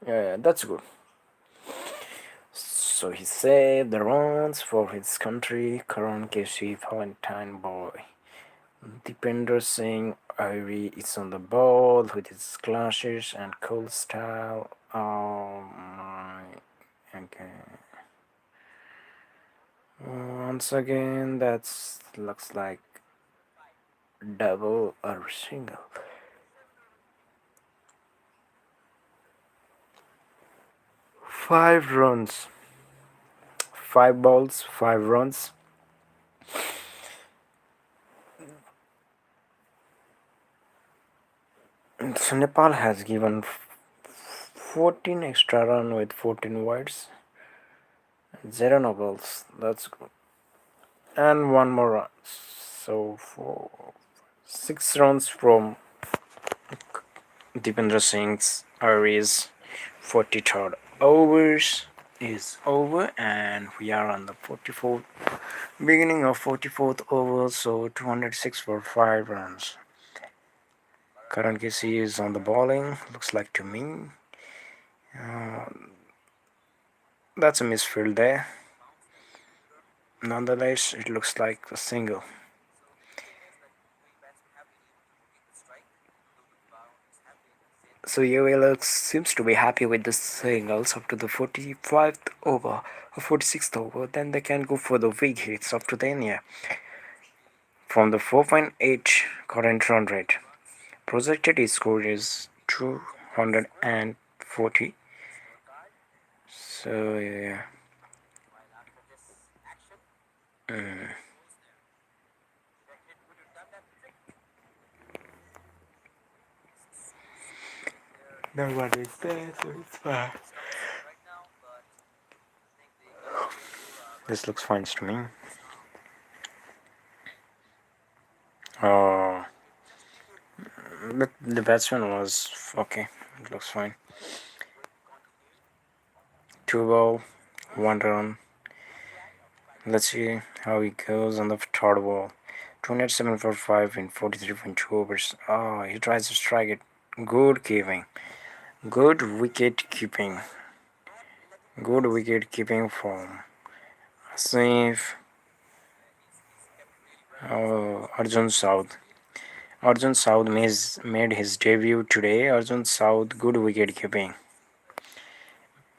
yeah, that's good. So he saved the runs for his country. Karan Keshi, Valentine boy. Dipender Singh Irie is on the ball with his clashes and cool style. Oh my. Okay. Once again, that looks like double or single. 5 runs. 5 balls, 5 runs. So Nepal has given 14 extra run with 14 wides. 0 no balls. That's good. And 1 more run. So 6 runs from Dipendra Singh's Aries 43rd overs is over, and we are on the 44th beginning of 44th over, so 206 for 5 runs. Karan Kisi is on the bowling, looks like to me. That's a misfield there. Nonetheless, it looks like a single. So UAE seems to be happy with the singles up to the 45th over or 46th over. Then they can go for the big hits up to then, yeah. From the 4.8 current run rate, projected score is 240. So yeah. Nobody's there, so it's fine. This looks fine to me. Oh, but the batsman was okay. It looks fine. 2 ball, 1 run. Let's see how he goes on the third ball. 207 for 5 in 43.2 overs. Oh, he tries to strike it. Good keeping. Good wicket keeping. Good wicket keeping from Asif. Arjun South. Arjun South made his debut today. Arjun South, good wicket keeping.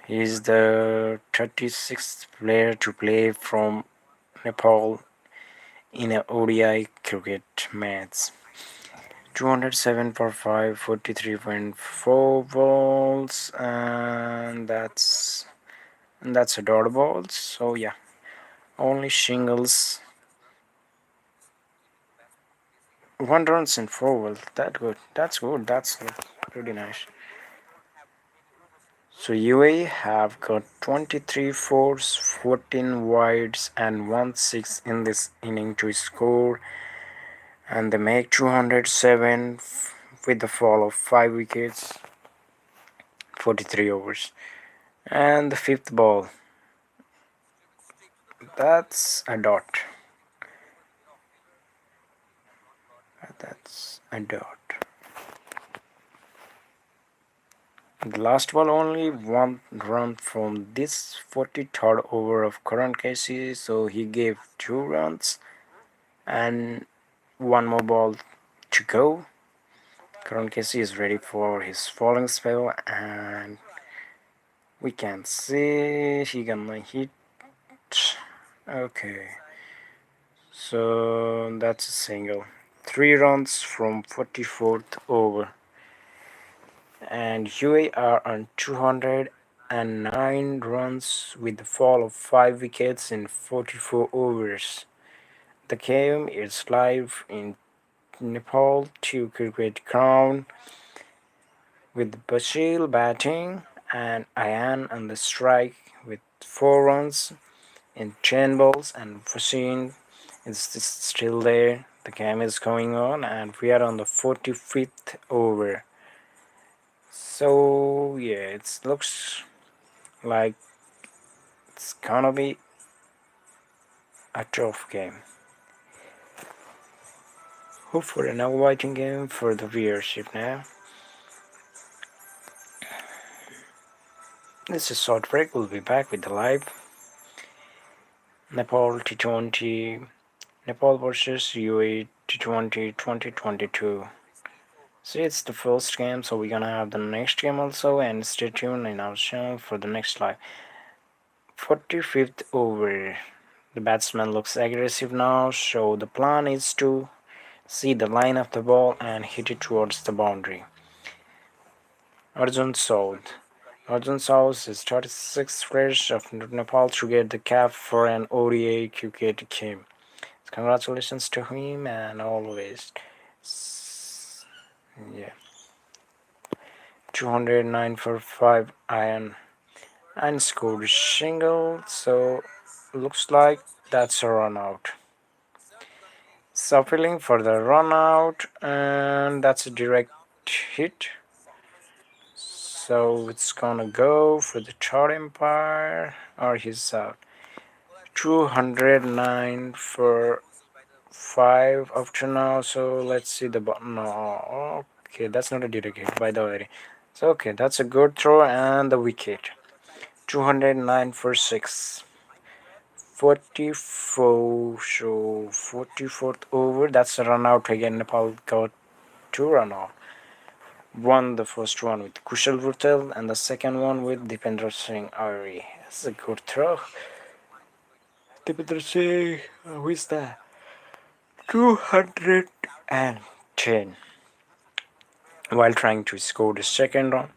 He is the 36th player to play from Nepal in a ODI cricket match. 207 for 5, 43.4 balls, and that's a dot balls. So yeah, only singles. 1 runs in 4 balls. That good. That's good. That's good. Pretty nice. So UAE have got 23 fours, 14 wides, and 1 6 in this inning to score, and they make 207 with the fall of 5 wickets, 43 overs. And the fifth ball, that's a dot. That's a dot. The last ball, only 1 run from this 43rd over of current Casey, so he gave 2 runs and 1 more ball to go. Karan Casey is ready for his falling spell, and we can see he gonna hit. Okay, so that's a single. 3 runs from 44th over, and UAE are on 209 runs with the fall of 5 wickets in 44 overs. The game is live in Nepal to cricket ground, with Bashir batting and Ayan on the strike with 4 runs in 10 balls, and Fasin is still there. The game is going on, and we are on the 45th over. So yeah, it looks like it's gonna be a tough game. Hope for an exciting game for the viewership now. This is short break. We'll be back with the live Nepal T20, Nepal versus UAE T20 2022. See, it's the first game, so we're gonna have the next game also, and stay tuned in our channel for the next live. 45th over. The batsman looks aggressive now, so the plan is to see the line of the ball and hit it towards the boundary. Arjun Saud. Arjun Saud is 36th fresh of Nepal to get the cap for an ODI cricket game. Congratulations to him, and always, yeah. 209 for 5 iron and scored a single, so looks like that's a run out. Suffering for the run out, and that's a direct hit. So it's gonna go for the third umpire, or he's out. 209 for 5 up to now, so let's see the button. No, okay, that's not a direct hit by the way. So okay, that's a good throw and the wicket. 209 for 6. 44, so 44th over, that's a run out again. Nepal got 2 run out. Won the first one with Kushal Bhutel and the second one with Dipendra Singh Ari. That's a good throw. Dipendra Singh, who is that? 210. While trying to score the second run,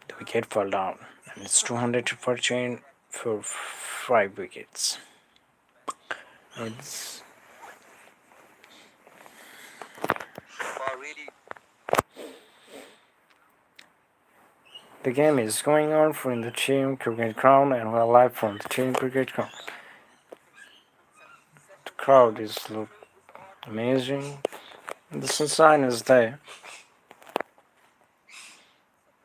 the wicket fell down, and it's 200 for chain for 5 wickets. It's the game is going on from the team cricket ground, and we're live from the team cricket ground. The crowd is look amazing. The sunshine is there.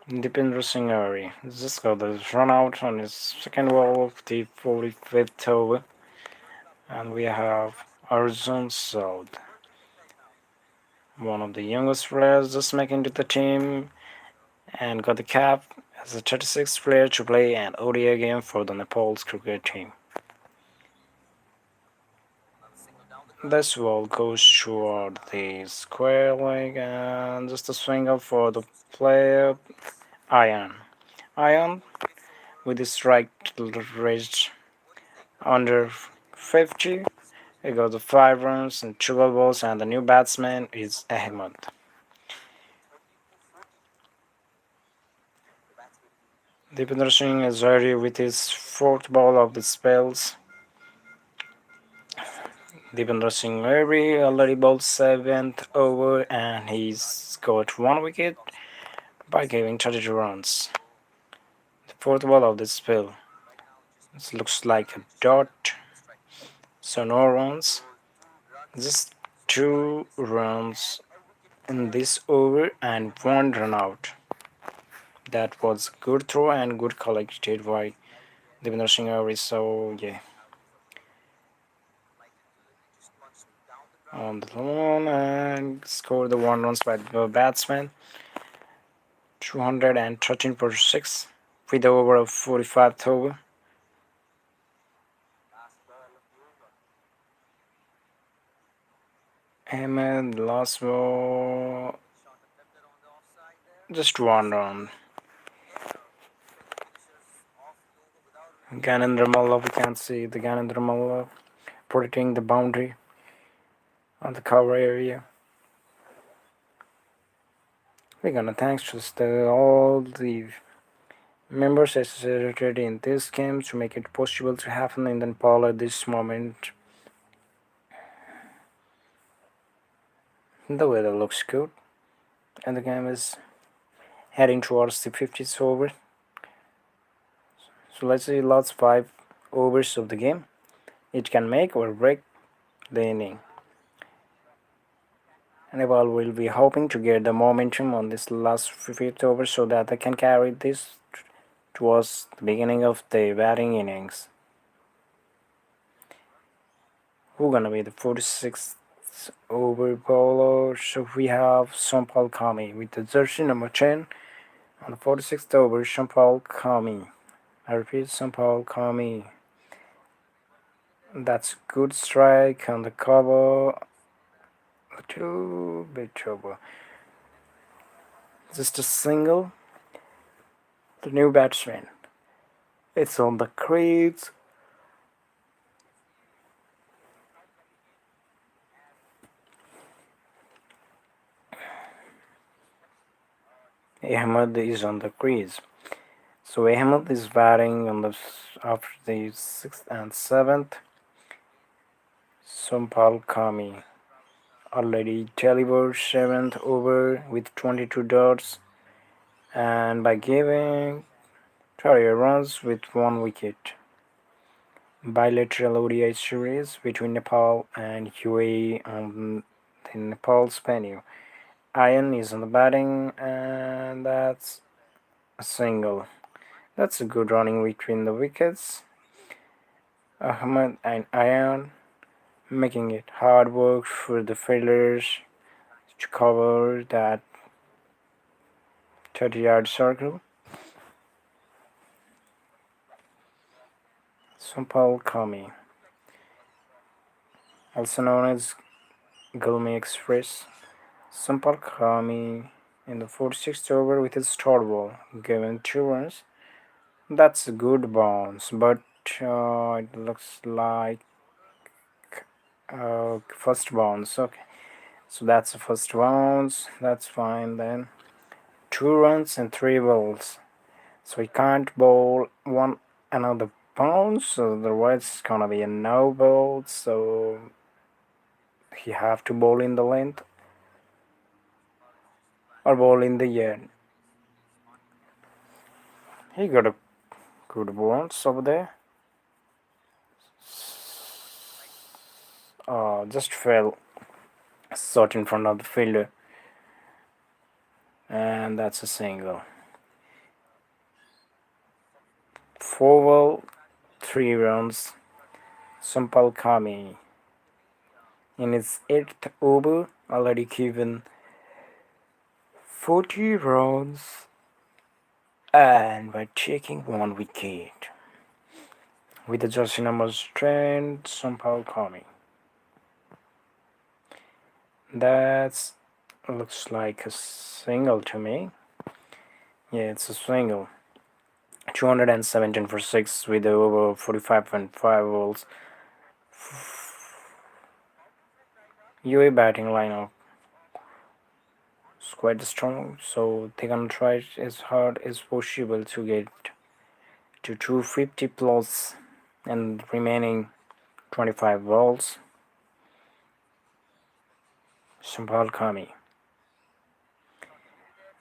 Dipendra Singh Ari just got the run out on his second ball of the 45th over. And we have Arjun Saud, one of the youngest players just making to the team and got the cap as the 36th player to play an ODI game for the Nepal's cricket team. This ball goes toward the square leg and just a swing up for the player Iron. Iron with his strike rate under 50. He got the 5 runs and 12 balls, and the new batsman is Ahmed. Deepinder Singh is ready with his 4th ball of the spells. Deepinder Singh already bowled 7th over and he's got 1 wicket by giving 32 runs. The 4th ball of the spell. This looks like a dot, so no runs. Just 2 runs in this over and 1 run out. That was good throw and good collected by Deepinder Singh. So yeah, on the lawn and scored the 1 runs by the batsman. 213 per 6 with the over of 45th over. Ahmed last ball just 1 run. Ganendra Malla, we can see the Ganendra Malla protecting the boundary on the cover area. We're gonna thanks to all the members associated in this game to make it possible to happen in Nepal at this moment. The weather looks good and the game is heading towards the 50th over. So let's see last 5 overs of the game. It can make or break the inning. Nepal will be hoping to get the momentum on this last 5th over so that they can carry this towards the beginning of the batting innings. Who gonna be the 46th over bowler? So we have Sampal Kami with the jersey number 10 on the 46th over. Sampal Kami. I repeat, Sampal Kami. That's good strike on the cover. A little bit over. Just a single. The new batsman. It's on the crease. Ahmed is on the crease. So Ahmed is batting on the after the 6th and 7th. Sampal Kami already delivered 7th over with 22 dots and by giving 30 runs with 1 wicket. Bilateral ODI series between Nepal and UAE on the Nepal's venue. Iron is on the batting and that's a single. That's a good running between the wickets. Ahmed and Iron making it hard work for the fielders to cover that 30-yard circle. Sampal Kami, also known as Gulmi Express. Sampal Kami in the 46th over with his third ball, given 2 runs. That's a good bounce, but it looks like first bounce. Okay, so that's the first bounce. That's fine then. 2 runs and 3 balls. So he can't bowl one another bounce, so otherwise it's gonna be a no ball. So he have to bowl in the length or bowl in the air. He got a good bounce over there. Just fell short in front of the fielder, and that's a single. 4 ball, 3 runs. Sampal Kami in his 8th over already given 40 runs and by taking 1 wicket with the jersey numbers 10 Sampal Kami. That looks like a single to me. Yeah, it's a single. 217 for 6 with over 45.5 balls. UAE batting lineup is quite strong, so they're gonna try as hard as possible to get to 250 plus and remaining 25 balls. Sampal Kami.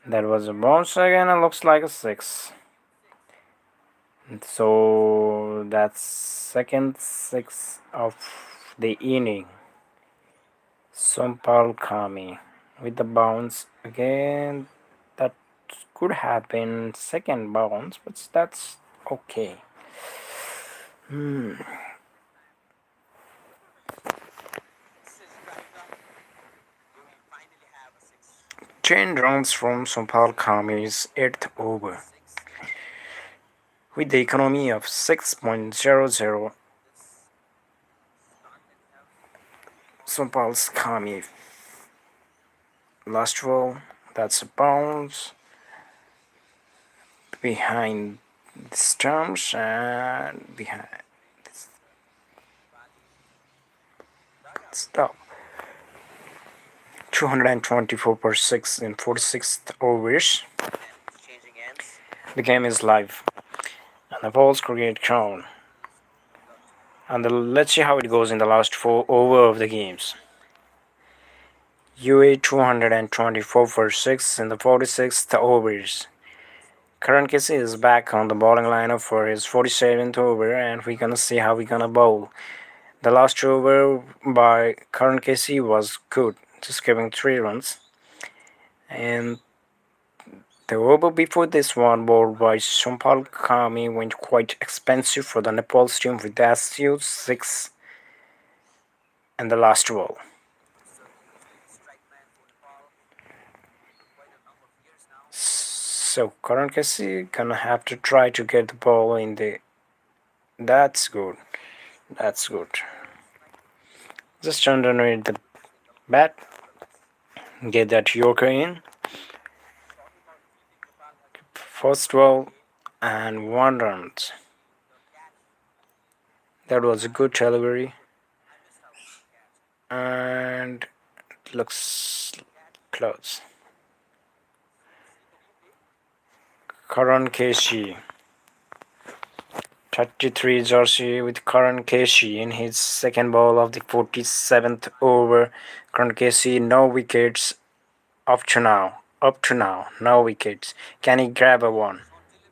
That was a bounce again and looks like a 6. So that's second 6 of the inning. Sampal Kami with the bounce again. That could have been second bounce, but that's okay. 10 runs from Sampal Kami's 8th over. With the economy of 6.00, Sampal Kami last ball, that's a bounce behind the stumps and behind stop. 224 per 6 in 46th overs. The game is live and the balls create crown. And let's see how it goes in the last 4 over of the games. UAE 224 for 6 in the 46th overs. Karan Casey is back on the bowling lineup for his 47th over, and we're gonna see how we're gonna bowl. The last over by Karan Casey was good, just giving 3 runs. And the over before this one, bowled by Sampal Kami, went quite expensive for the Nepal's team with Astute 6 and the last ball. So Karan Casey gonna have to try to get the ball in the. That's good. That's good. Just underneath the bat. Get that Yorker in. First ball and 1 run. That was a good delivery. And it looks close. Karan Casey. 33 jersey with Karan Casey in his second ball of the 47th over. Karan Casey, no wickets up to now. No wickets. Can he grab a one?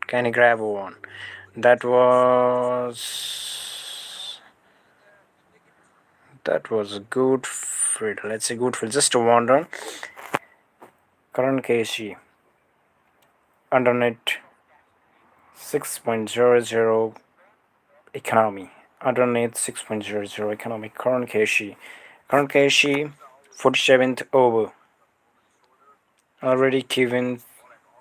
That was a good field. Let's say good field. Just a 1 run. Karan Casey. Underneath 6.00 economy. Underneath 6.00 economy. Karan Casey. 47th over. Already given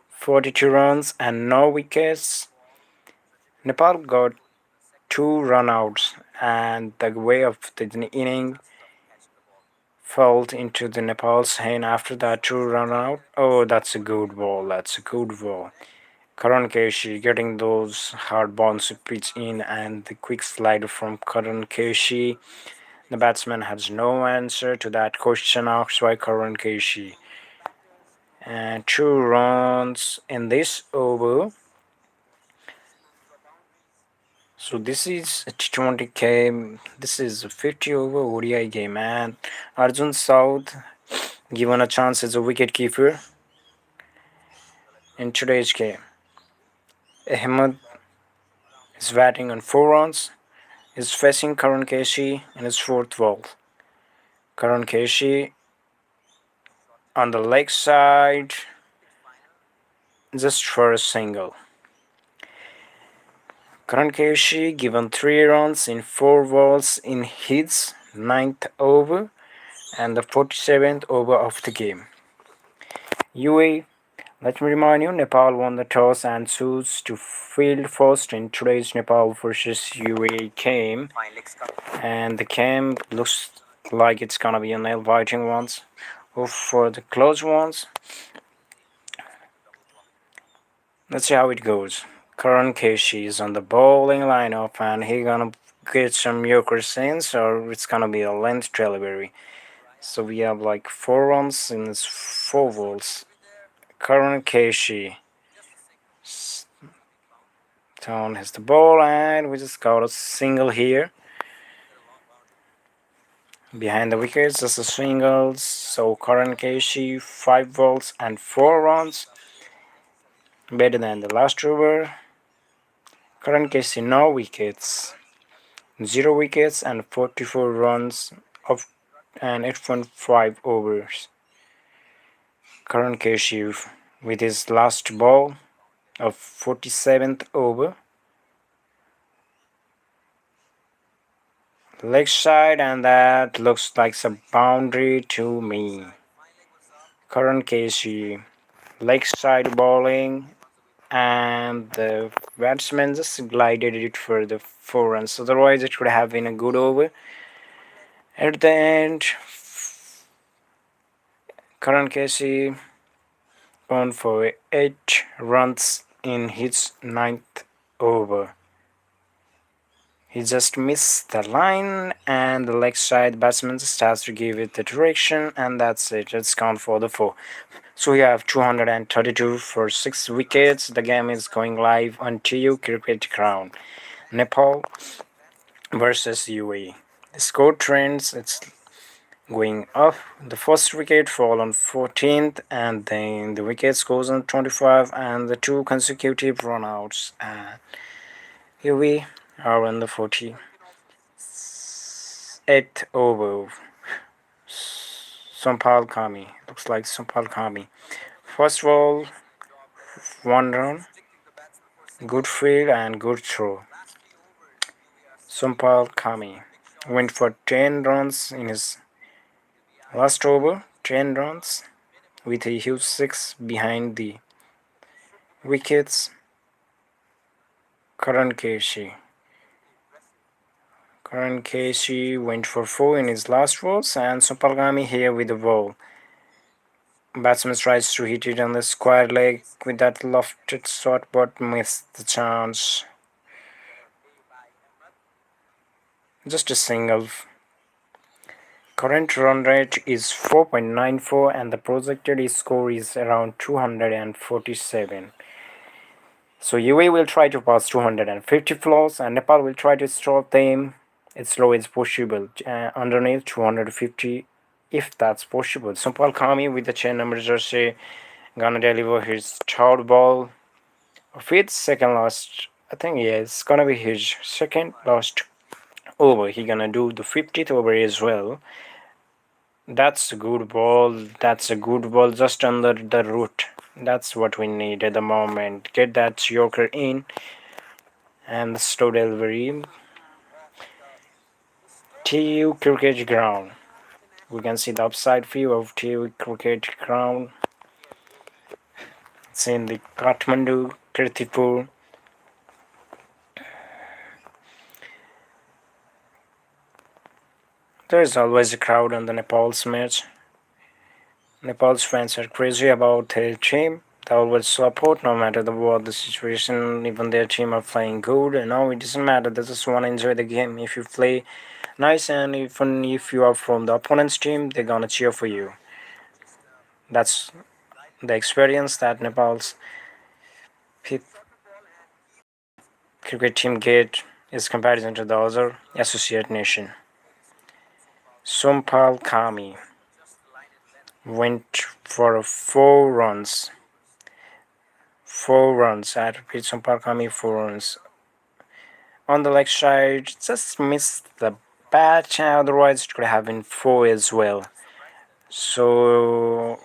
42 runs and no wickets. Nepal got 2 run-outs, and the way of the inning fell into the Nepal's hand after that 2 run-out. Oh, that's a good ball. Karan Casey getting those hard bouncy pitch in and the quick slider from Karan Casey. The batsman has no answer to that question asked by Karan Casey. And 2 runs in this over. So this is a T20 game. This is a 50 over ODI game, and Arjun South given a chance as a wicketkeeper in today's game. Ahmed is batting on 4 runs. Is facing Karan Casey in his 4th ball. Karan Casey on the leg side, just for a single. Karan Keishi given 3 runs in 4 balls in his 9th over and the 47th over of the game. UAE, let me remind you, Nepal won the toss and chose to field first in today's Nepal versus UAE game. And the game looks like it's gonna be a nail-biting ones. For the close ones, let's see how it goes. Karan Keishi is on the bowling lineup and he gonna get some Yorkers in, or it's gonna be a length delivery. So we have like 4 runs in his 4 balls. Karan Keishi down has the ball and we just got a single here. Behind the wickets, just a single. So Karan Keishi 5 balls and 4 runs. Better than the last over. Karan Keishi no wickets. 0 wickets and 44 runs of and 8.5 overs. Karan Keishi with his last ball of 47th over. Leg side, and that looks like a boundary to me. Karan Keishi leg side bowling, and the batsman just glided it for the 4 runs. Otherwise, it could have been a good over. At the end, Karan Keishi gone for 8 runs in his 9th over. He just missed the line, and the leg side batsman just has to give it the direction, and that's it. It's gone for the 4. So we have 232 for 6 wickets. The game is going live on TU Cricket Ground. Nepal versus UAE. The score trends, it's going up. The first wicket fall on 14th, and then the wickets goes on 25, and the 2 consecutive runouts. And here we are on the 48th over. Sampal Kami. Looks like Sampal Kami. First ball, 1 run. Good field and good throw. Sampal Kami went for 10 runs in his last over. 10 runs with a huge 6 behind the wickets. Karan Keishi went for 4 in his last balls, and Sampal Kami here with the ball. Batsman tries to hit it on the square leg with that lofted shot, but missed the chance. Just a single. Current run rate is 4.94 and the projected score is around 247. So UAE will try to pass 250 floors and Nepal will try to stop them as slow as possible underneath 250 if that's possible. Sampal Kami with the 10 number jersey gonna deliver his third ball of its second last. I think yeah, it's gonna be his second last over. He gonna do the 50th over as well. That's a good ball. That's a good ball just under the root. That's what we need at the moment. Get that Yorker in and the slow delivery. TU Cricket Ground. We can see the upside view of TU Cricket Ground. It's in the Kathmandu, Kirtipur. There is always a crowd on the Nepal's match. Nepal's fans are crazy about their team. They always support no matter what the situation. Even their team are playing good. And now it doesn't matter. They just want to enjoy the game. If you play nice and even if you are from the opponent's team, they're gonna cheer for you. That's the experience that Nepal's cricket team get is comparison to the other associate nation. Sampal Kami went for 4 runs. 4 runs. I repeat, Sampal Kami 4 runs. On the leg side, just missed the bat. Otherwise, it could have been 4 as well. So,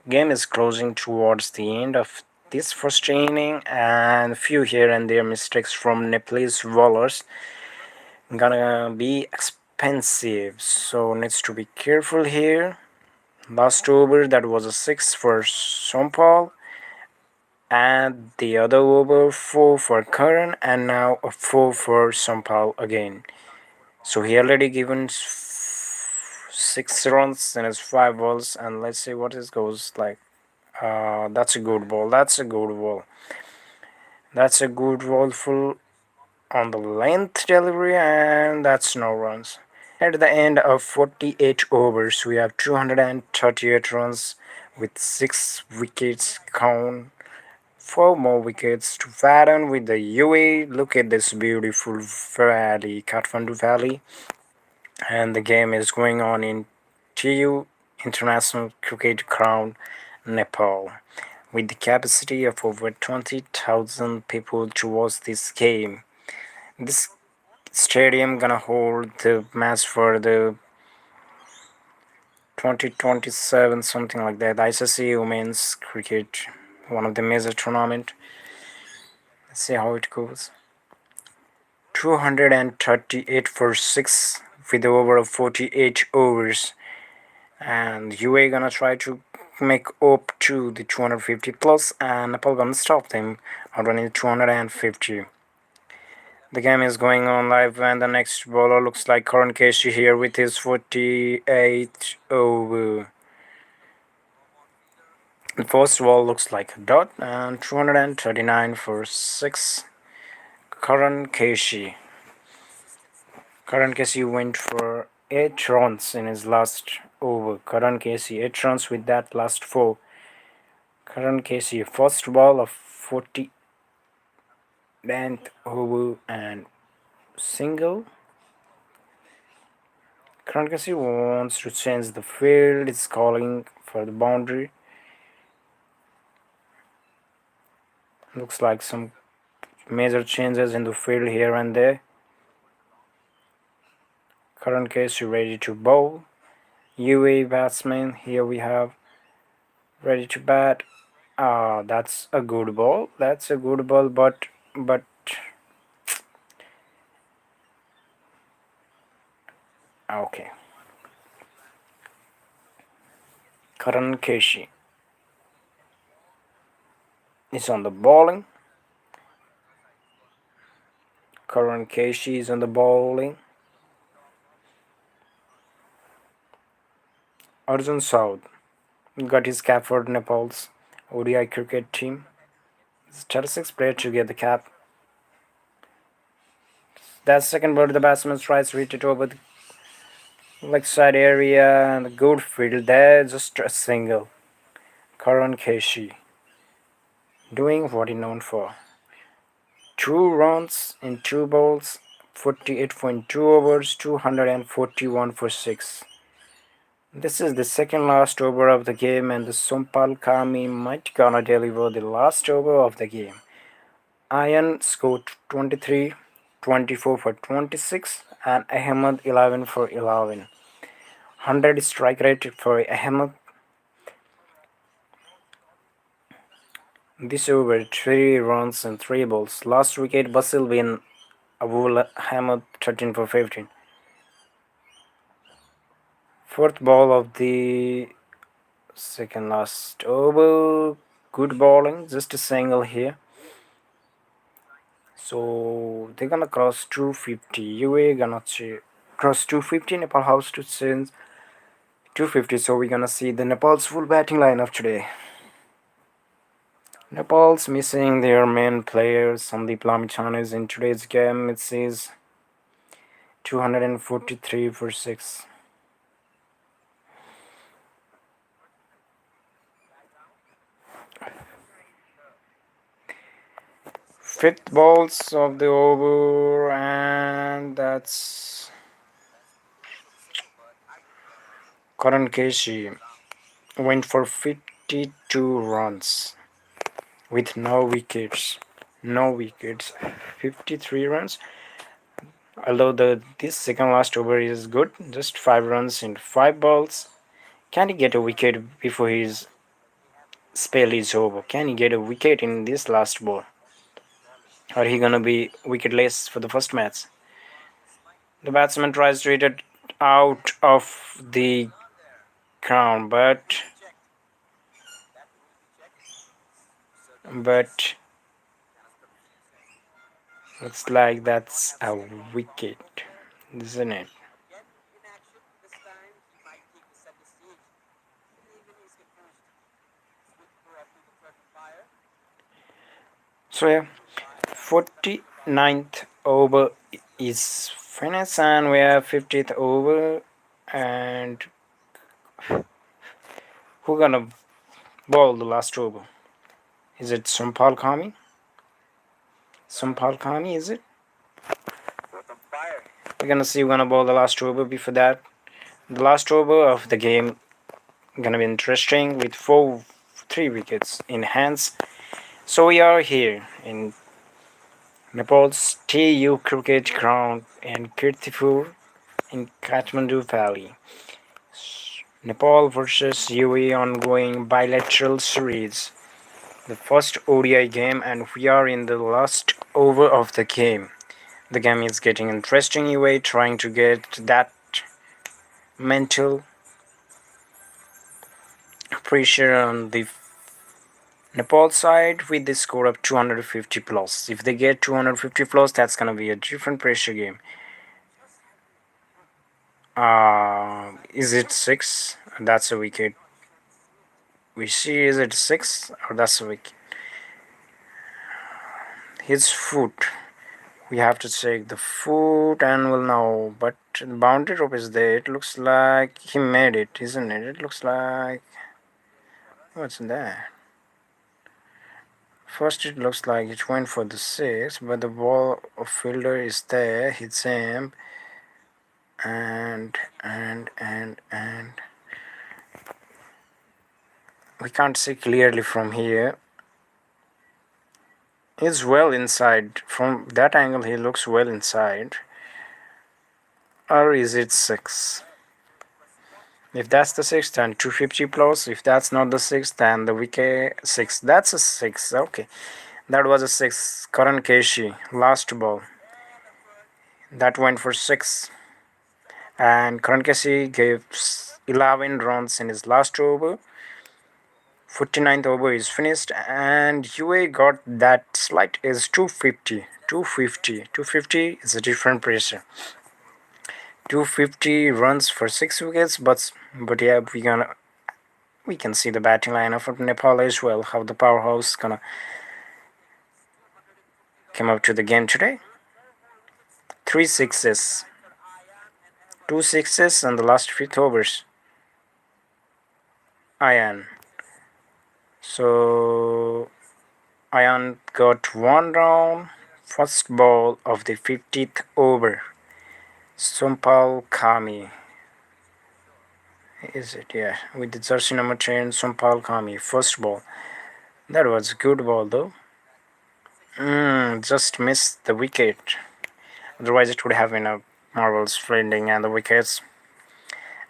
game is closing towards the end of this first inning, and few here and there mistakes from Nepalese bowlers gonna be expensive, so needs to be careful here. Last over that was a 6 for Sompal, and the other over 4 for Karan, and now a 4 for Sompal again. So he already given 6 runs in his 5 balls, and let's see what it goes like. That's a good ball. That's a good ball. That's a good ball full on the length delivery, and that's no runs. At the end of 48 overs, we have 238 runs with 6 wickets count. 4 more wickets to fatten with the UAE. Look at this beautiful valley, Kathmandu Valley. And the game is going on in TU International Cricket Ground, Nepal, with the capacity of over 20,000 people to watch this game. This stadium gonna hold the match for the 2027, something like that. ICC Women's Cricket, one of the major tournament. Let's see how it goes. 238 for 6 with over of 48 overs, and UAE gonna try to make up to the 250 plus, and Nepal gonna stop them on running 250. The game is going on live, and the next bowler looks like Karan Keshi here with his 48 over. The first ball looks like a dot, and 239 for 6. Karan Keshi. Karan Keshi went for 8 runs in his last over. Karan Keshi 8 runs with that last 4. Karan Keshi first ball of 49th over and single. Karan Keshi wants to change the field. It's calling for the boundary. Looks like some major changes in the field here and there. Karan Keshi ready to bowl. UAE batsman here we have ready to bat. That's a good ball. That's a good ball, but okay. Karan Keshi is on the bowling. Karan Keshi is on the bowling. Arjun Saud got his cap for Nepal's ODI cricket team. It's 36 player to get the cap. That second ball, the batsman tries to hit it over the leg side area, and the good field there, just a single. Karan Keshi doing what he's known for. 2 runs in 2 balls, 48.2 overs, 241 for 6. This is the second last over of the game, and the Sompal Kami might gonna deliver the last over of the game. Ayan scored 23, 24 for 26, and Ahmed 11 for 11. 100 strike rate for Ahmed. This over 3 runs and 3 balls. Last wicket Basil win Abul Ahmed 13 for 15. Fourth ball of the second last over. Good bowling, just a single here. So they're gonna cross 250. UAE gonna cross 250. Nepal house to change 250. So we're gonna see the Nepal's full batting lineup today. Nepal's missing their main players. Sandeep Lamichan is in today's game. It says 243 for 6. Fifth balls of the over, and that's Karan Keshi went for 52 runs with no wickets. 53 runs. Although this second last over is good, just 5 runs in 5 balls. Can he get a wicket before he's spell is over. Can he get a wicket in this last ball? Or he gonna be wicketless for the first match? The batsman tries to hit it out of the ground, but looks like that's a wicket, isn't it? So yeah, 49th over is finished and we have 50th over, and who gonna bowl the last over? Is it Sumpal Kami? Sumpal Kami, is it? We're gonna see who's gonna bowl the last over. Before that, the last over of the game gonna be interesting with 3 wickets in hands. So we are here in Nepal's TU cricket ground in Kirtipur in Kathmandu Valley. Nepal versus UAE ongoing bilateral series. The first ODI game, and we are in the last over of the game. The game is getting interesting. UAE trying to get that mental pressure on the Nepal side with the score of 250 plus. If they get 250 plus, that's gonna be a different pressure game. Is it 6? That's a wicket. We see, is it 6 or that's a wicket? His foot. We have to check the foot and we'll know. But the boundary rope is there. It looks like he made it, isn't it? It looks like. What's that? First, it looks like it went for the 6, but the ball of fielder is there. Hits him. And we can't see clearly from here. He's well inside. From that angle, he looks well inside. Or is it 6? If that's the 6, then 250 plus. If that's not the 6, then the wicket 6. That's a 6. Okay. That was a 6. Karan Keshi, last ball. That went for 6. And Karan Keshi gave 11 runs in his last over. 49th over is finished, and UA got that slight is 250. 250 is a different pressure. 250 runs for 6 wickets, but yeah, we can see the batting lineup of Nepal as well, how the powerhouse gonna come up to the game today. 3 sixes, 2 sixes and the last 5 overs. Ayan. So Ayan got 1 round, first ball of the 50th over. Sumpal Kami. Is it? Yeah, with the jersey number 10, Sumpal Kami, first ball. That was a good ball though. Just missed the wicket. Otherwise, it would have been a marvelous fielding and the wickets.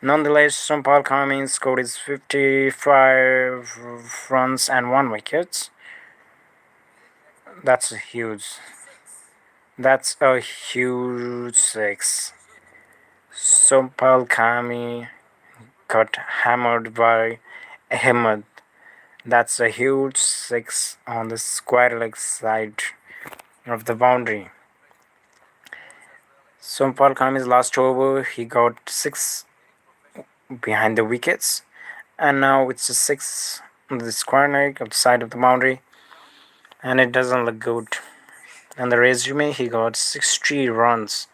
Nonetheless, Sumpal Kami scored his 55 runs and 1 wicket. That's a huge 6. Sumpal Kami got hammered by Ahmed. That's a huge 6 on the square leg side of the boundary. Sumpal Kami's last over, he got 6 behind the wickets, and now it's a 6 on the square leg of the side of the boundary, and it doesn't look good. And the resume, he got 60 runs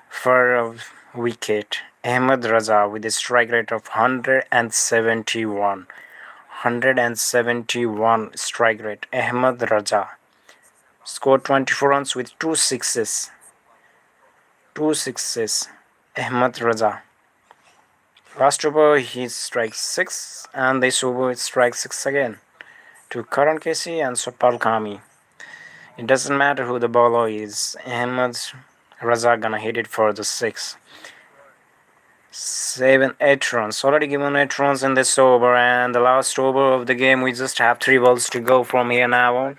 for a wicket. Ahmed Raza with a strike rate of 171. 171 strike rate. Ahmed Raza scored 24 runs with 2 sixes. 2 sixes. Ahmed Raza. Last over he strikes 6, and this over it strikes 6 again to Karan Keshi and Sumpal Kami. It doesn't matter who the bowler is. Ahmed Raza gonna hit it for the 6. 8 runs. Already given 8 runs in this over, and the last over of the game, we just have 3 balls to go from here now on.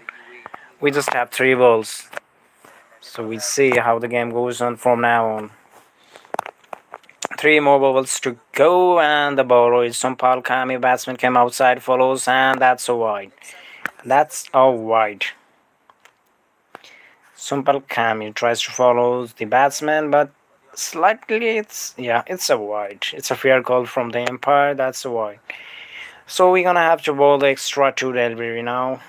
We just have 3 balls. So we see how the game goes on from now on. 3 more balls to go, and the bowler is Sampal Kami. Batsman came outside, follows, and that's a wide. That's a wide. Sampal Kami tries to follow the batsman, but slightly it's a wide. It's a fair call from the umpire. That's a wide. So we're gonna have to bowl the extra 2 delivery now.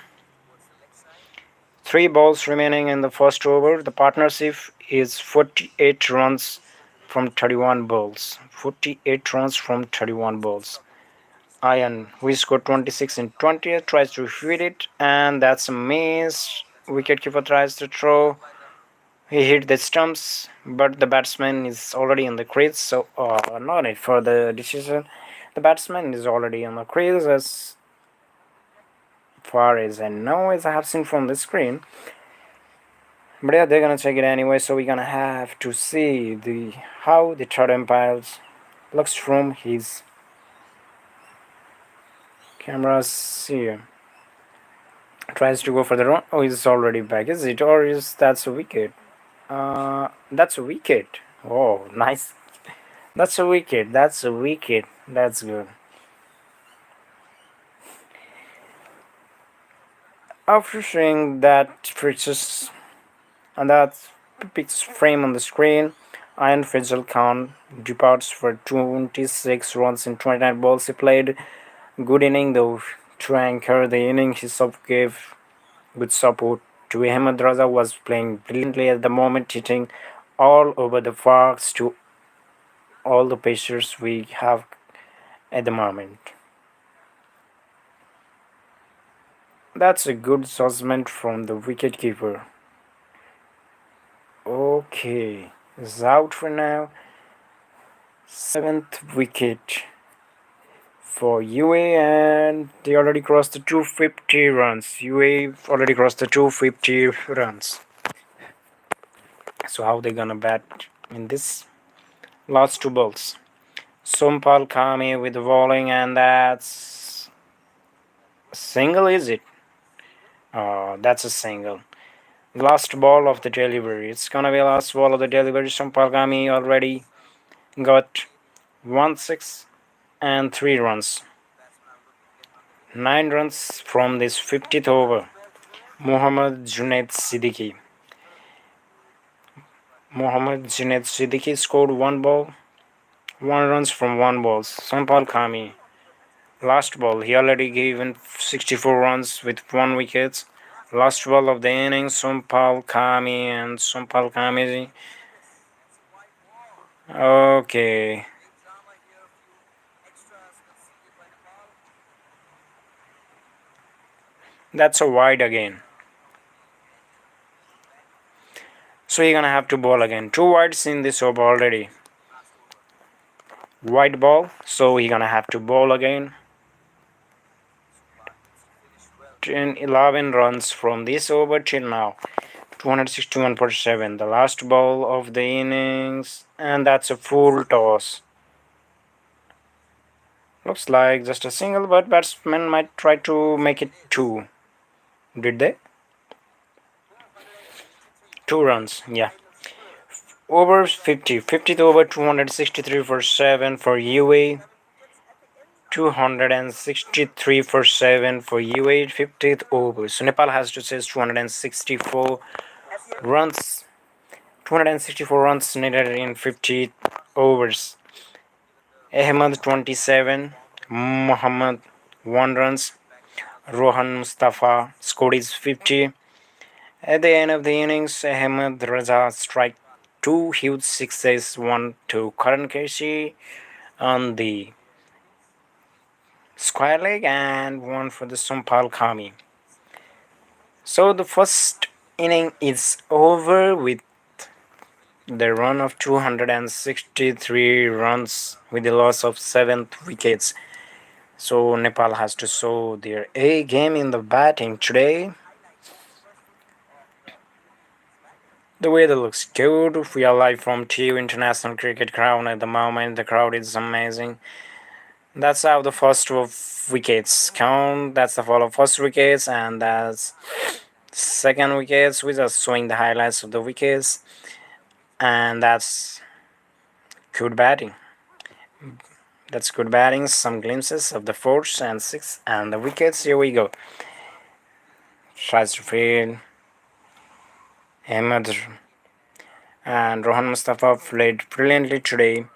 3 balls remaining in the first over. The partnership is 48 runs from 31 balls. 48 runs from 31 balls. Ian, we scored 26 in 20th, tries to feed it, and that's a miss. Wicketkeeper tries to throw. He hit the stumps, but the batsman is already in the crease, so no need for the decision. The batsman is already on the crease as far as I know, as I have seen from the screen. But yeah, they're gonna check it anyway, so we're gonna have to see how the third umpire looks from his cameras here. Tries to go for the run. Oh, he's already back. Is it, or is that's a wicket? That's a wicket. Oh, nice. That's a wicket. That's a wicket. That's good. After seeing that pictures and that picture frame on the screen, Ian Fazal Khan departs for 26 runs in 29 balls. He played good inning though to anchor the inning. He gave good support to Ahmed Raza, was playing brilliantly at the moment, hitting all over the parks to all the pitchers we have at the moment. That's a good judgment from the wicketkeeper. Okay, is out for now. 7th wicket for UA, and they already crossed the 250 runs. UA already crossed the 250 runs. So how they gonna bat in this last 2 balls? Sompal Kami with the bowling, and that's single, is it? That's a single. Last ball of the delivery. It's gonna be last ball of the delivery. Sompal Kami already got 1-6 and 3 runs. 9 runs from this 50th over. Mohammad Junaid Siddiqui. Mohammad Junaid Siddiqui scored 1 ball, 1 runs from 1 ball. Sampal Kami. Last ball, he already given 64 runs with 1 wicket. Last ball of the innings, Sampal Kami and Sampal Kami. Okay. That's a wide again. So you're gonna have to bowl again. 2 wides in this over already. Wide ball, so you're gonna have to bowl again. 11 runs from this over till now. 261 per 7. The last ball of the innings, and that's a full toss. Looks like just a single, but batsmen might try to make it 2. Did they? 2 runs, yeah. Over 50. 50th over, 263 for 7 for UA. 263 for 7 for UA. 50th over. So Nepal has to chase 264 runs. 264 runs needed in 50 overs. Ahmed 27, Muhammad 1 runs, Rohan Mustafa scored his 50. At the end of the innings, Ahmed Raza struck 2 huge sixes, 1 to Karan Kershi on the square leg and 1 for the Sampal Kami. So the first inning is over with the run of 263 runs with the loss of 7 wickets. So Nepal has to show their A game in the batting today. The weather looks good. We are live from TU International Cricket Ground at the moment. The crowd is amazing. That's how the first of wickets count. That's the fall of first wickets, and that's second wickets. We're just showing the highlights of the wickets, and that's good batting. That's good batting. Some glimpses of the fourth and sixth and the wickets. Here we go. Tries to field. Ahmed and Rohan Mustafa played brilliantly today.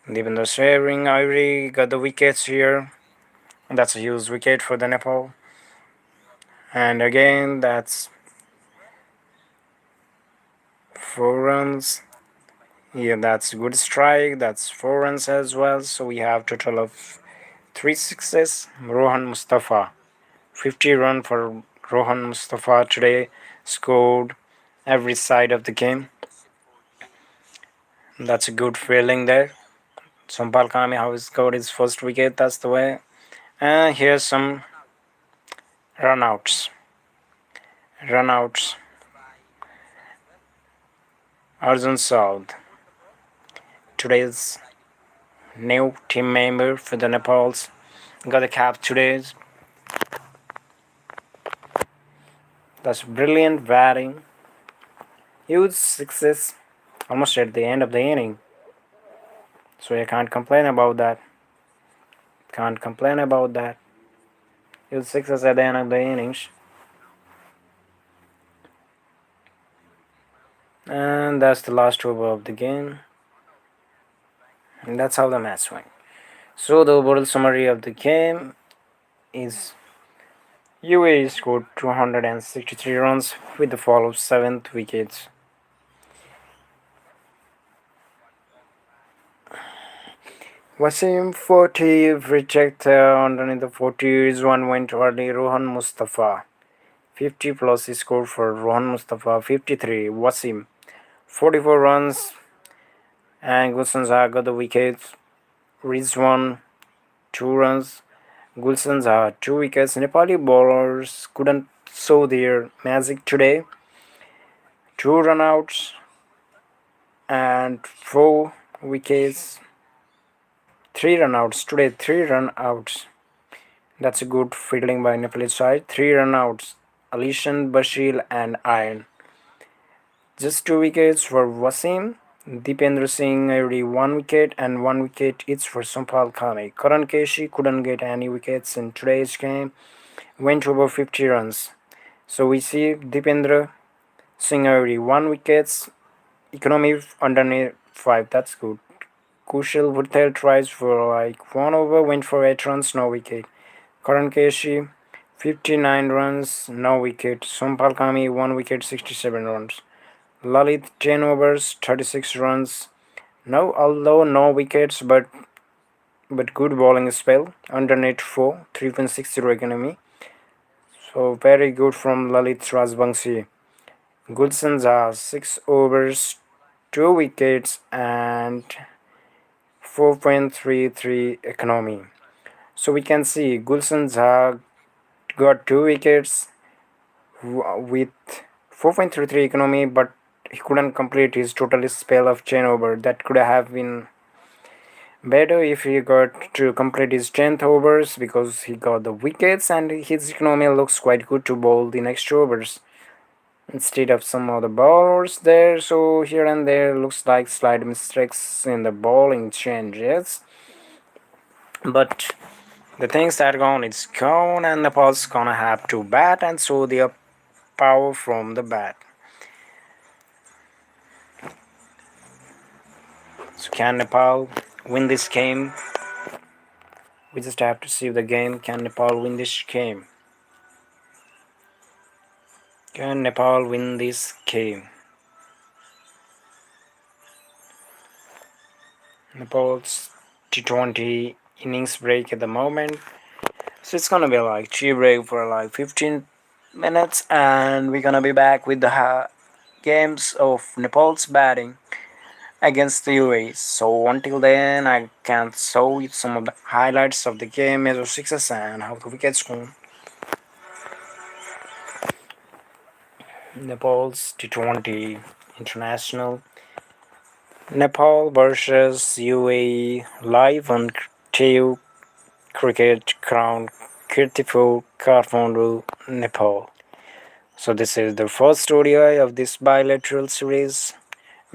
Even though Swearing Ivory got the wickets here. That's a huge wicket for the Nepal. And again, that's 4 runs. Yeah, that's a good strike. That's 4 runs as well. So we have total of 3 6s. Rohan Mustafa, 50 run for Rohan Mustafa today. Scored every side of the game. That's a good feeling there. Sompal Kami how he scored his first wicket. That's the way. And here's some runouts. Runouts. Arjun Saud, today's new team member for the Nepals, got a cap today. That's brilliant batting. Huge success almost at the end of the inning. So you can't complain about that. Can't complain about that. Huge success at the end of the innings. And that's the last over of the game. And that's how the match went. So the overall summary of the game is UAE scored 263 runs with the fall of 7th wickets. Wasim 40 rejected underneath the 40s. One went early. Rohan Mustafa 50 plus score for Rohan Mustafa 53. Wasim 44 runs and Gulshan Zaha got the wickets. Rizwan 2 runs. Gulshan Zaha 2 wickets. Nepali bowlers couldn't show their magic today. 2 runouts and 4 wickets. 3 runouts today. 3 runouts. That's a good fielding by Nepalese side. 3 runouts. Alishan, Bashir and Iron. Just 2 wickets for Wasim. Deependra Singh already 1 wicket and 1 wicket each for Sampal Kame. Karan Keshi couldn't get any wickets in today's game. Went over 50 runs. So we see Deependra Singh already 1 wickets. Economy underneath 5. That's good. Kushal Bhuttel tries for like 1 over. Went for 8 runs. No wicket. Karan Keshi 59 runs, no wicket. Sompal Kami 1 wicket, 67 runs. Lalit 10 overs, 36 runs. No, although no wickets, but good bowling spell. Undernet 4, 3.60 economy. So very good from Lalit Rajbangshi. Gulshan Zaha 6 overs, 2 wickets and 4.33 economy. So we can see Gulshan Zaha got 2 wickets with 4.33 economy, but he couldn't complete his total spell of 10 over. That could have been better if he got to complete his 10th overs because he got the wickets and his economy looks quite good to bowl the next overs instead of some other bowlers there. So here and there looks like slight mistakes in the bowling changes, but the things that gone it's gone, and Nepal's gonna have to bat and show their power from the bat. So can Nepal win this game? We just have to see the game. Can Nepal win this game? Can Nepal win this game? Nepal's T20 innings break at the moment. So it's gonna be like tea break for like 15 minutes, and we're gonna be back with the games of Nepal's batting against the UAE. So until then, I can show you some of the highlights of the game, as of sixes and how the wickets go. Nepal's T20 International. Nepal versus UAE live on TU Cricket Ground, Kirtipur, Kathmandu, Nepal. So this is the first ODI of this bilateral series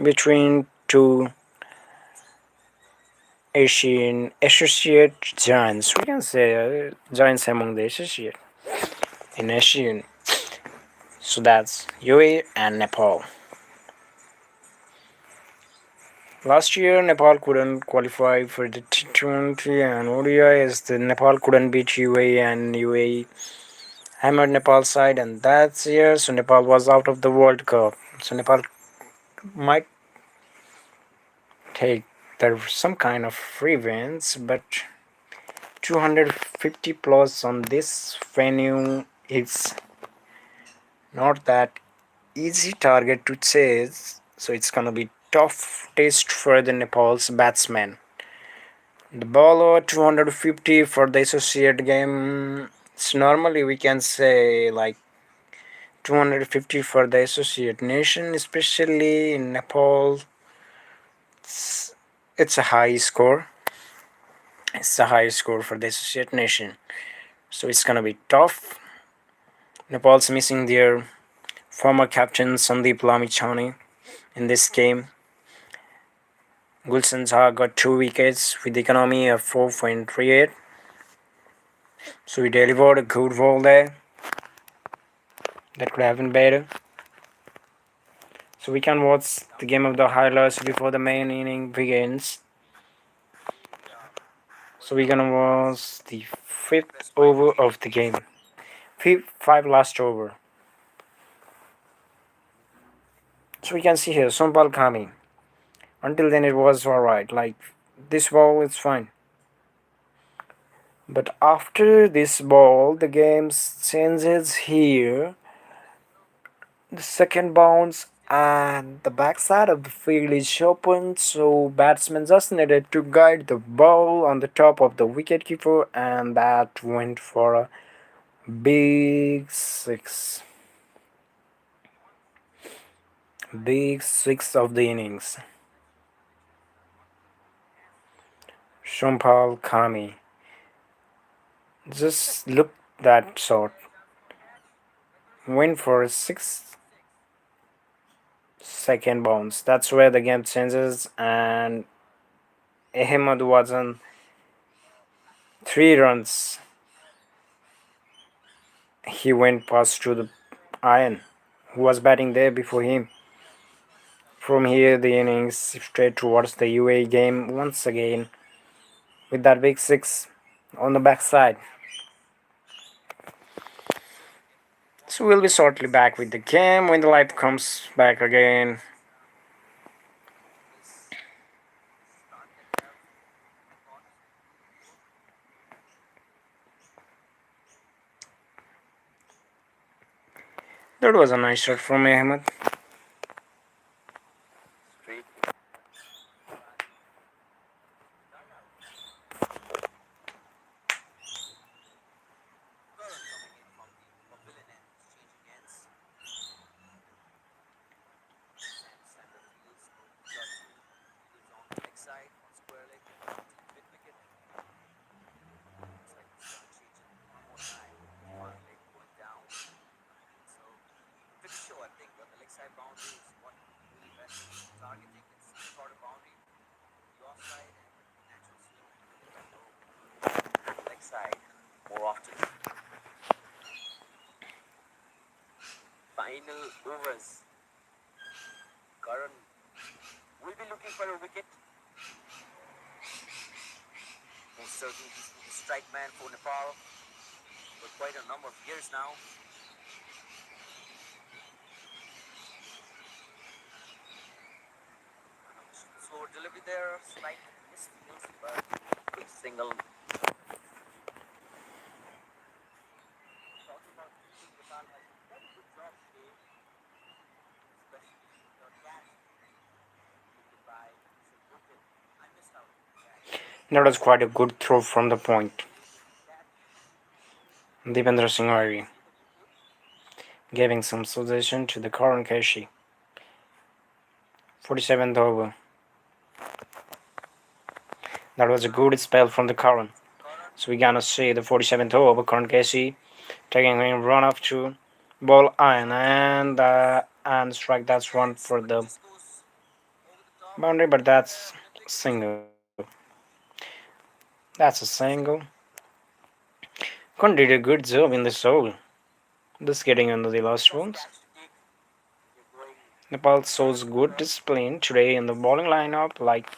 between two Asian associate giants. We can say giants among the associate in Asian. So that's UAE and Nepal. Last year, Nepal couldn't qualify for the T20 and ODI as the Nepal couldn't beat UAE and UAE hammered Nepal side, and that year, so Nepal was out of the World Cup. So Nepal might take there some kind of revenge, but 250 plus on this venue is not that easy target to chase. So it's gonna be tough test for the Nepal's batsmen. The ball over 250 for the associate game. So normally we can say like 250 for the associate nation, especially in Nepal. It's a high score. It's a high score for the associate nation. So it's gonna be tough. Nepal's missing their former captain Sandeep Lamichhane in this game. Gulshan Jha got 2 wickets with the economy of 4.38. So he delivered a good ball there. That could have been better. So we can watch the game of the highlights before the main inning begins. So we're gonna watch the 5th over of the game. 5 last over. So we can see here Sompal Kami. Until then it was alright. Like this ball is fine. But after this ball the game changes here. The second bounce and the backside of the field is open, so batsman just needed to guide the ball on the top of the wicketkeeper, and that went for a big six. Big six of the innings. Shumpal Kami. Just look that shot. Went for a 6-second bounce. That's where the game changes, and Ahmed was on 3 runs. He went past to the iron, who was batting there before him. From here, the innings straight towards the UAE game once again with that big six on the backside. So we'll be shortly back with the game when the light comes back again. That was a nice shot from Ahmed. Final overs. Karan will be looking for a wicket. Most certainly he's been a strike man for Nepal for quite a number of years now. Slow delivery there, slight misfields, but big single. Talking about Nepal has done a good job today, especially the catch by Silverton. I missed out. That was quite a good throw from the point. Devendra Singh Airi. giving some suggestion to the current Kashi. 47th over. That was a good spell from the current. So we're gonna see the 47th over. Current Kashi taking a run up to ball iron and strike. That's one for the boundary, but that's single. That's a single. Current did a good job in this over. Just getting under the last ones. Nepal shows good discipline today in the bowling lineup, like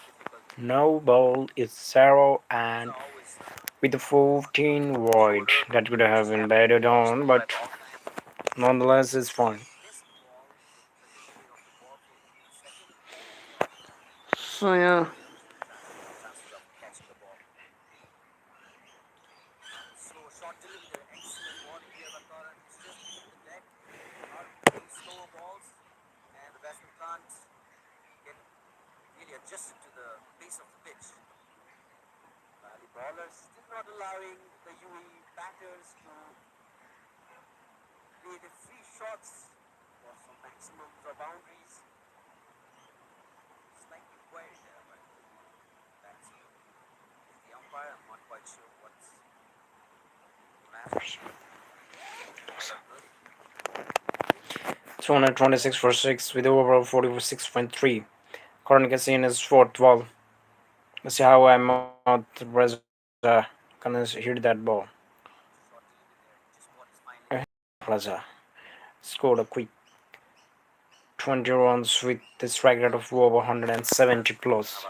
no ball is zero and with the 14 wide. That could have been batted on, but nonetheless it's fine. So yeah. Two hundred 26 for 6 with overall 46.3. Current casino is 4th ball. Let's see how I'm out Reza gonna hit that ball. Reza scored a quick 20 runs with the strike rate of over 170 plus.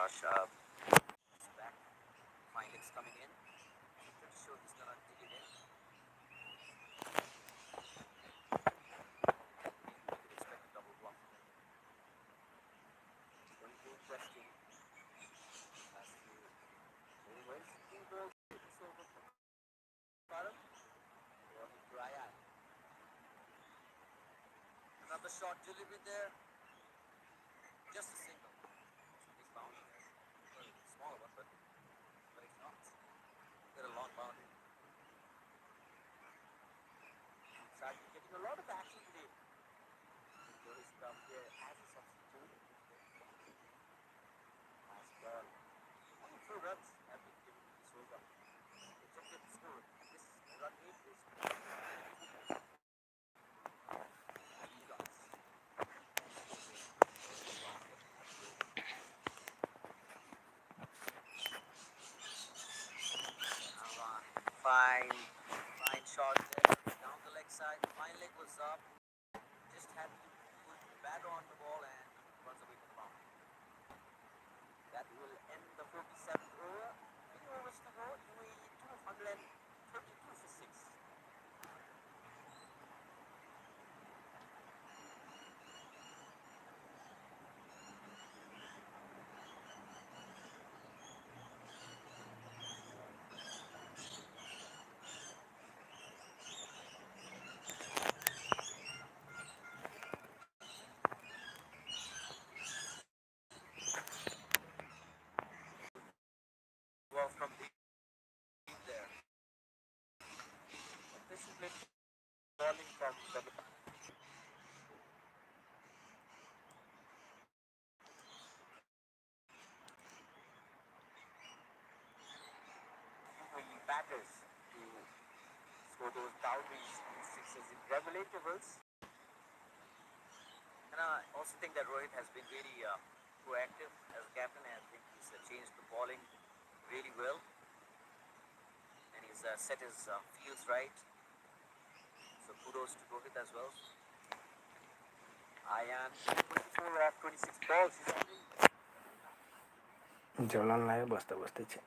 Jalan lah basta છે.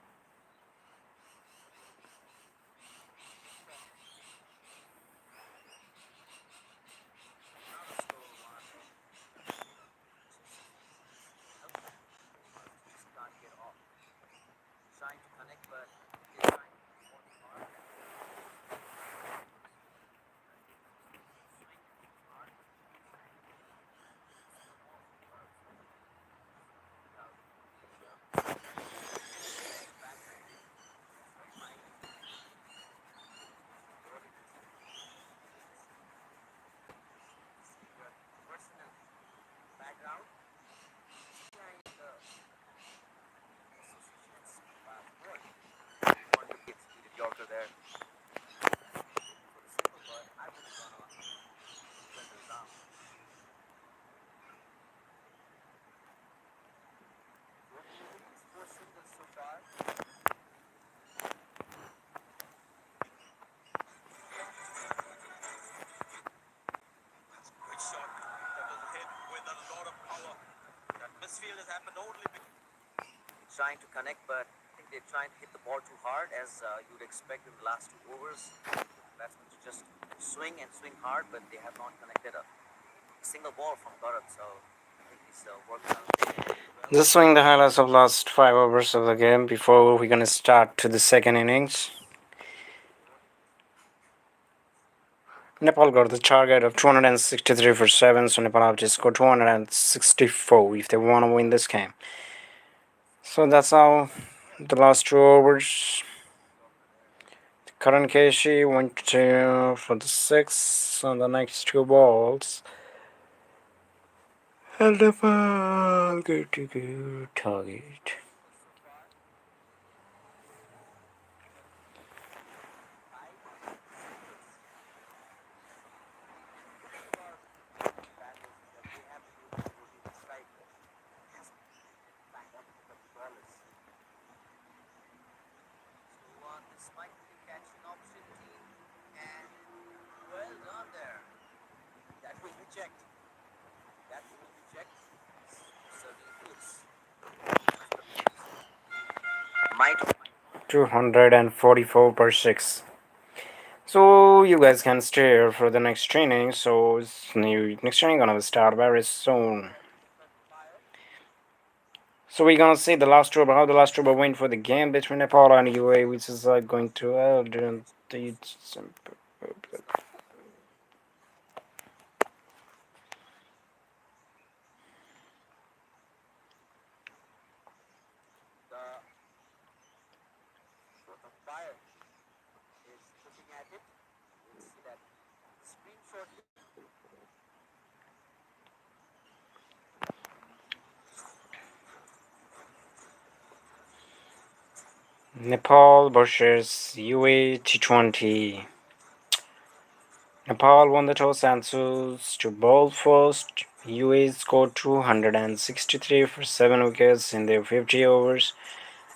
trying to connect, but I think they're trying to hit the ball too hard, as you'd expect in the last 2 overs. Batsmen to just swing and swing hard, but they have not connected a single ball from Bharat. So I think he's working on it. Just showing the highlights of last 5 overs of the game before we're gonna start to the second innings. Nepal got the target of 263 for 7, so Nepal have to score 264 if they want to win this game. So that's how the last 2 overs. Karan Keshi went for the 6 on the next 2 balls. And Nepal good to go target. This might be the catching opportunity, and well done there. That will be checked. That will be checked. Certainly feels. Might 244 per 6. So you guys can stay here for the next training. So next training gonna start very soon. So we're gonna see the last over, how the last over went for the game between Nepal and UAE, which is going to the umpire is looking at it. We'll see that screen shortly. Nepal versus UAE T20. Nepal won the toss and chose to bowl first. UAE scored 263 for 7 wickets in their 50 overs.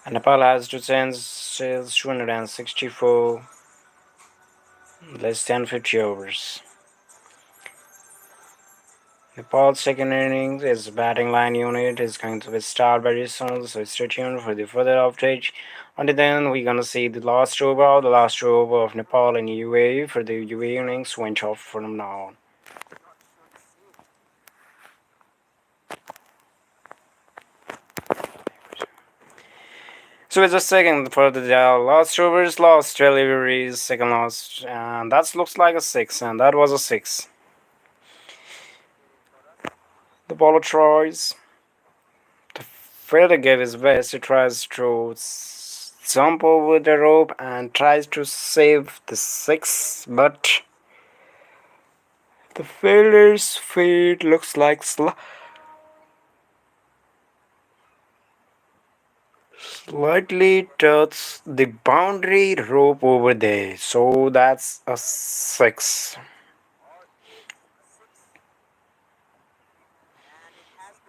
And Nepal has to change 264 less than 50 overs. Nepal's second innings is batting line unit is going to be start very soon, so stay tuned for the further update. Until then, we're gonna see the last over of Nepal and UAE for the UAE innings went off from now on. So it's just second for the last overs, last deliveries, second last, and that looks like a 6, and that was a 6. The bowler tries. The fielder gave his best. He tries to jump over the rope and tries to save the 6, but the fielder's feet looks like slightly touch the boundary rope over there. So that's a 6.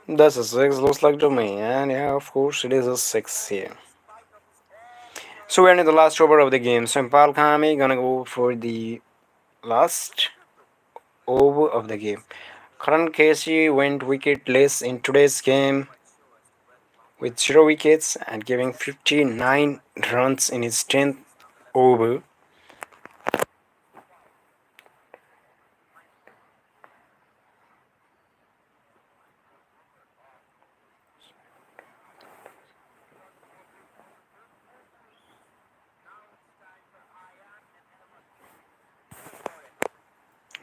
That's a 6, looks like to me, and yeah, of course, it is a 6 here. So we're in the last over of the game. So Impal Kami gonna go for the last over of the game. Karan Casey went wicketless in today's game with 0 wickets and giving 59 runs in his 10th over.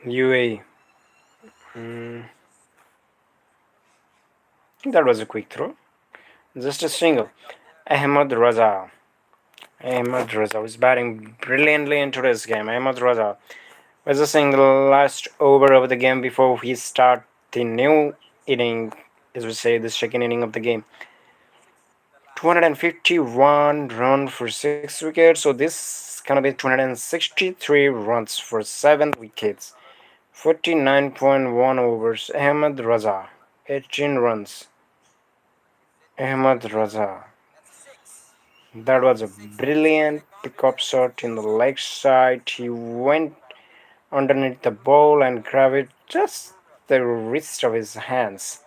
UAE. That was a quick throw. Just a single. Ahmed Raza. Ahmed Raza was batting brilliantly in today's game. Ahmed Raza was just saying the last over of the game before we start the new inning, as we say, the second inning of the game. 251 run for 6 wickets, so this gonna be 263 runs for 7 wickets. 49.1 overs. Ahmed Raza, 18 runs. Ahmed Raza. That was a brilliant pickup shot in the leg side. He went underneath the ball and grabbed it just the wrist of his hands.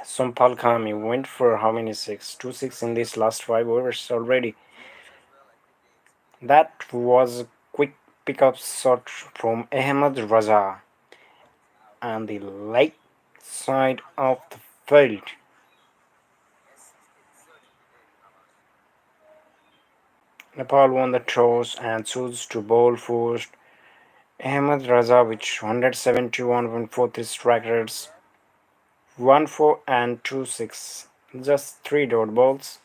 Sompal Kami went for how many six? 2-6 in these last 5 overs already. That was a quick pickup shot from Ahmed Raza on the left side of the field. Nepal won the toss and chose to bowl first. Ahmed Raza with 171.43 strike rates, 1-4 and 2-6. Just 3 dot balls,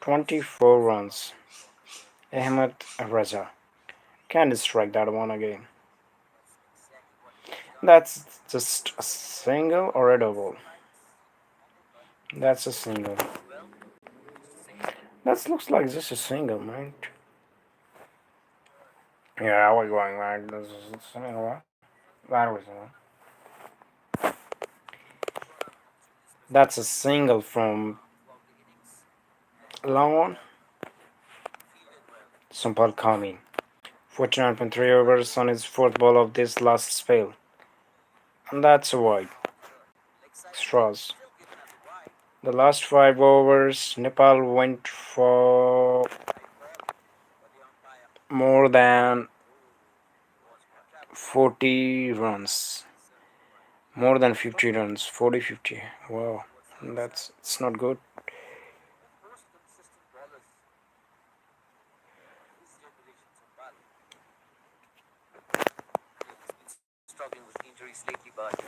24 runs. Ahmed Raza can strike that one again. That's just a single or a double? That's a single. That looks like just a single, mate. Yeah, we're going right. This is a single. That was one. That's a single from Lawan Sampal Kami. 49.3 overs on his fourth ball of this last spell. And that's a wide. Straws. The last 5 overs, Nepal went for more than 40 runs. More than 50 runs. 40-50. Wow. It's not good.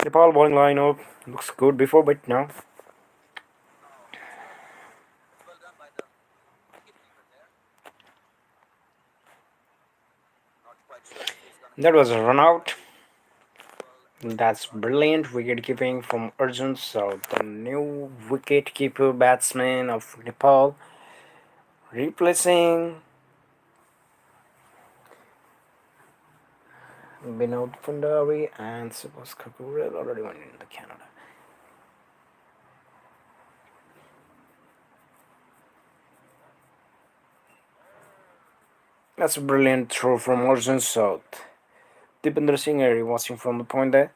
Nepal bowling lineup looks good before, but now that was a run out. That's brilliant wicket keeping from Arjun South, the new wicket keeper batsman of Nepal, replacing Binod Fundari and Subhas Kapoor already went into Canada. That's a brilliant throw from Arjun South. Deepinder Singh Airy watching from the point there.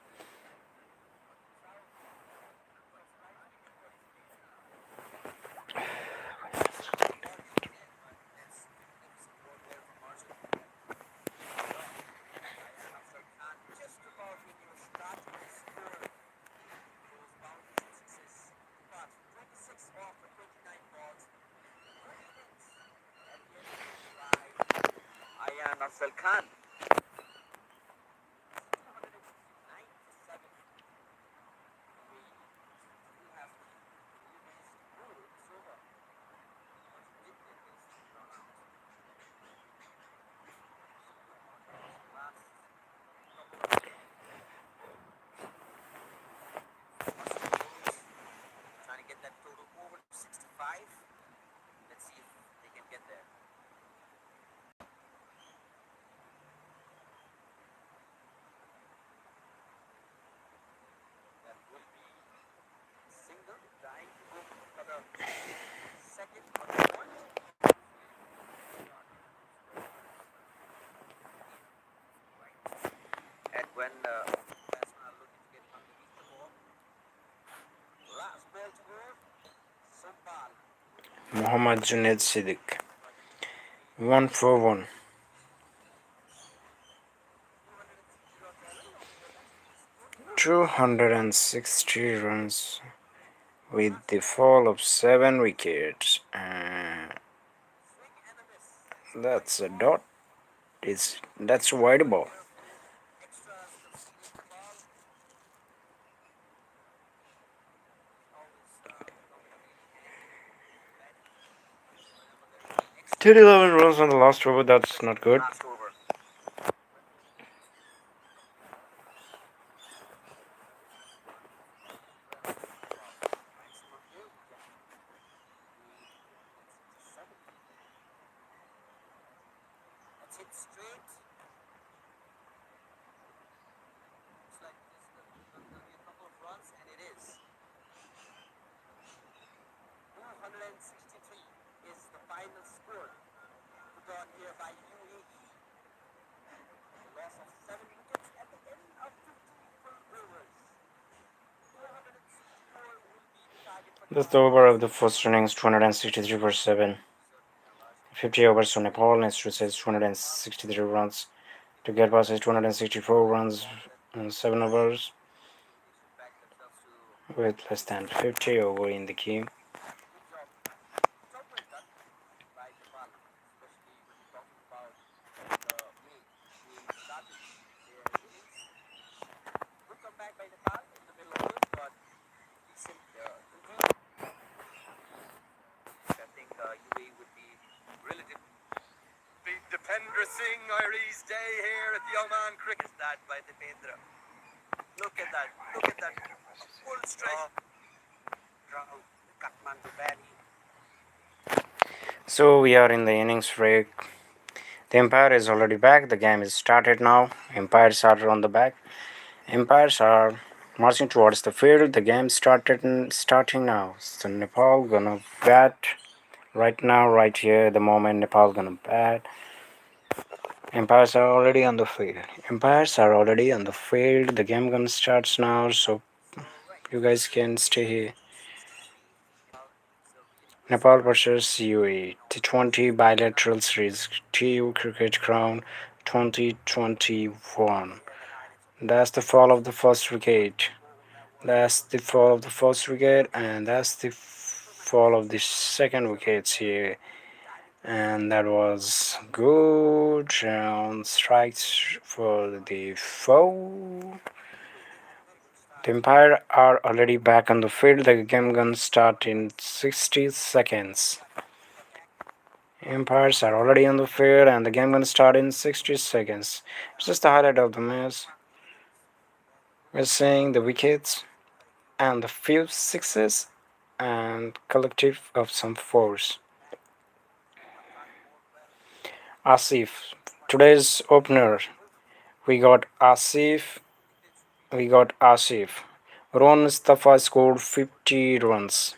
Mohammad Junaid Siddiq. 1 for 1. 260 runs with the fall of 7 wickets. That's a dot. That's a wide ball. Still 11 runs on the last over. That's not good. That's the over of the first innings, 263 for 7. 50 overs to Nepal needs to say 263 runs. To get past is 264 runs in 7 overs with less than 50 over in the game. Dipendra Singh Iri's day here at the Oman Cricket. That by Dipendra. Look at that. Look at that. Full straight. Kathmandu Valley. So we are in the innings break. The umpire is already back. The game is started now. Umpires are on the back. Umpires are marching towards the field. The game starting now. So Nepal gonna bat right now, right here. The moment Nepal gonna bat. Umpires are already on the field. Umpires are already on the field. The game gonna starts now. So you guys can stay here. Nepal versus UAE T20 bilateral series TU Cricket Crown 2021. That's the fall of the first wicket. That's the fall of the first wicket, and that's the fall of the second wickets here. And that was good round strikes for the foe. The Empire are already back on the field. The game gonna start in 60 seconds. Empires are already on the field, and the game gonna start in 60 seconds. It's just the highlight of the match. We're seeing the wickets and the few sixes and collective of some fours. Asif, today's opener. We got Asif. Ron Mustafa scored 50 runs.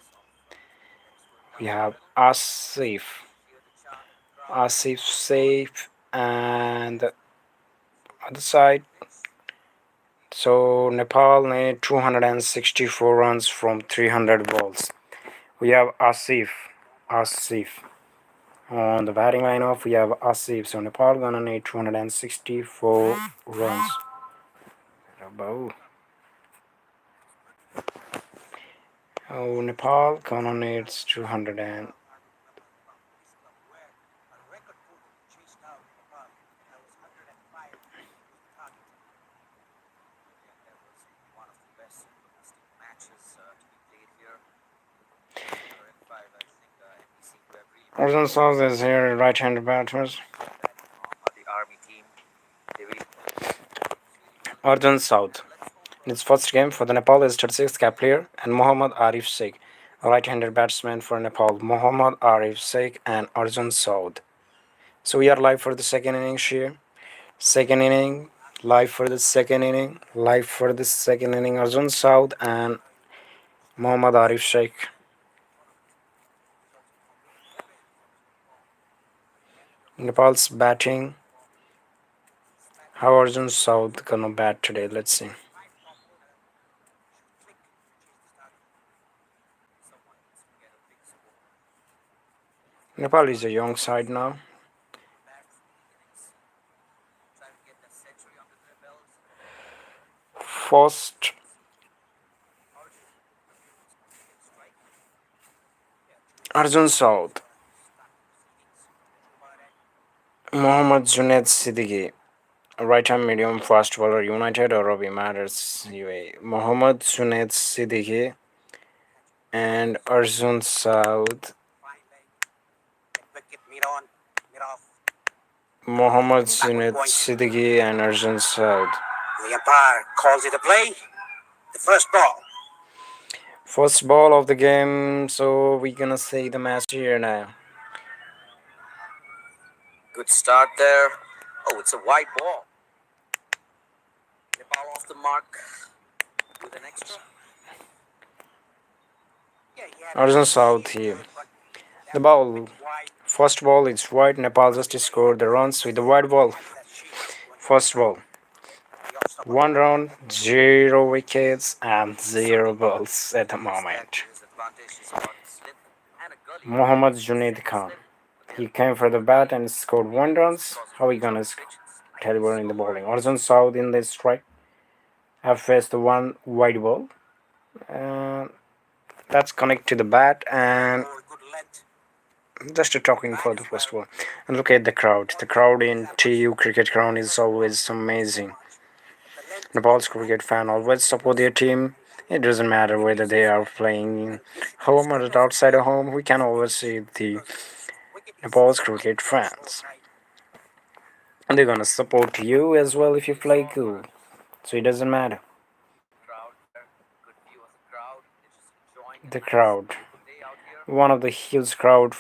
We have Asif safe, and the other side. So Nepal need 264 runs from 300 balls. We have Asif. On the batting lineup, we have Asif. So Nepal gonna need 264 runs. Oh, Nepal gonna needs 200 and. Arjun South is here, right-handed batters. The army team. Arjun South. In his first game for the Nepal is 36th cap player, and Mohammad Arif Sheikh, a right-handed batsman for Nepal. Mohammad Arif Sheikh and Arjun South. So we are live for the second innings here. Second inning, live for the second inning. Arjun South and Mohammad Arif Sheikh. Nepal's batting. How Arjun South gonna bat today? Let's see. Nepal is a young side now. First, Arjun South. Mohammad Junaid Siddiqui, right-hand medium fast bowler, United Arab Emirates UAE. Mohammad Junaid Siddiqui and Arjun South. Mohammad Junaid Siddiqui and Arjun South. The umpire calls it a play. The first ball. First ball of the game, so we're gonna see the match here now. Good start there. Oh, it's a wide ball. Nepal off the mark with an extra. Arjun South here. The ball. First ball is wide. Nepal just scored the runs with the wide ball. First ball. 1 round, 0 wickets and 0 balls at the moment. Mohammad Junaid Khan. He came for the bat and scored 1 runs. How he gonna deliver in the bowling? Arjun Saud in the strike have faced one wide ball. Uh, that's connect to the bat and just a talking for the first one. And look at the crowd. The crowd in TU cricket ground is always amazing. Nepal's cricket fan always support their team. It doesn't matter whether they are playing in home or outside of home. We can always see the Nepal's cricket fans. And they're gonna support you as well if you play good. So it doesn't matter. The crowd. One of the huge crowd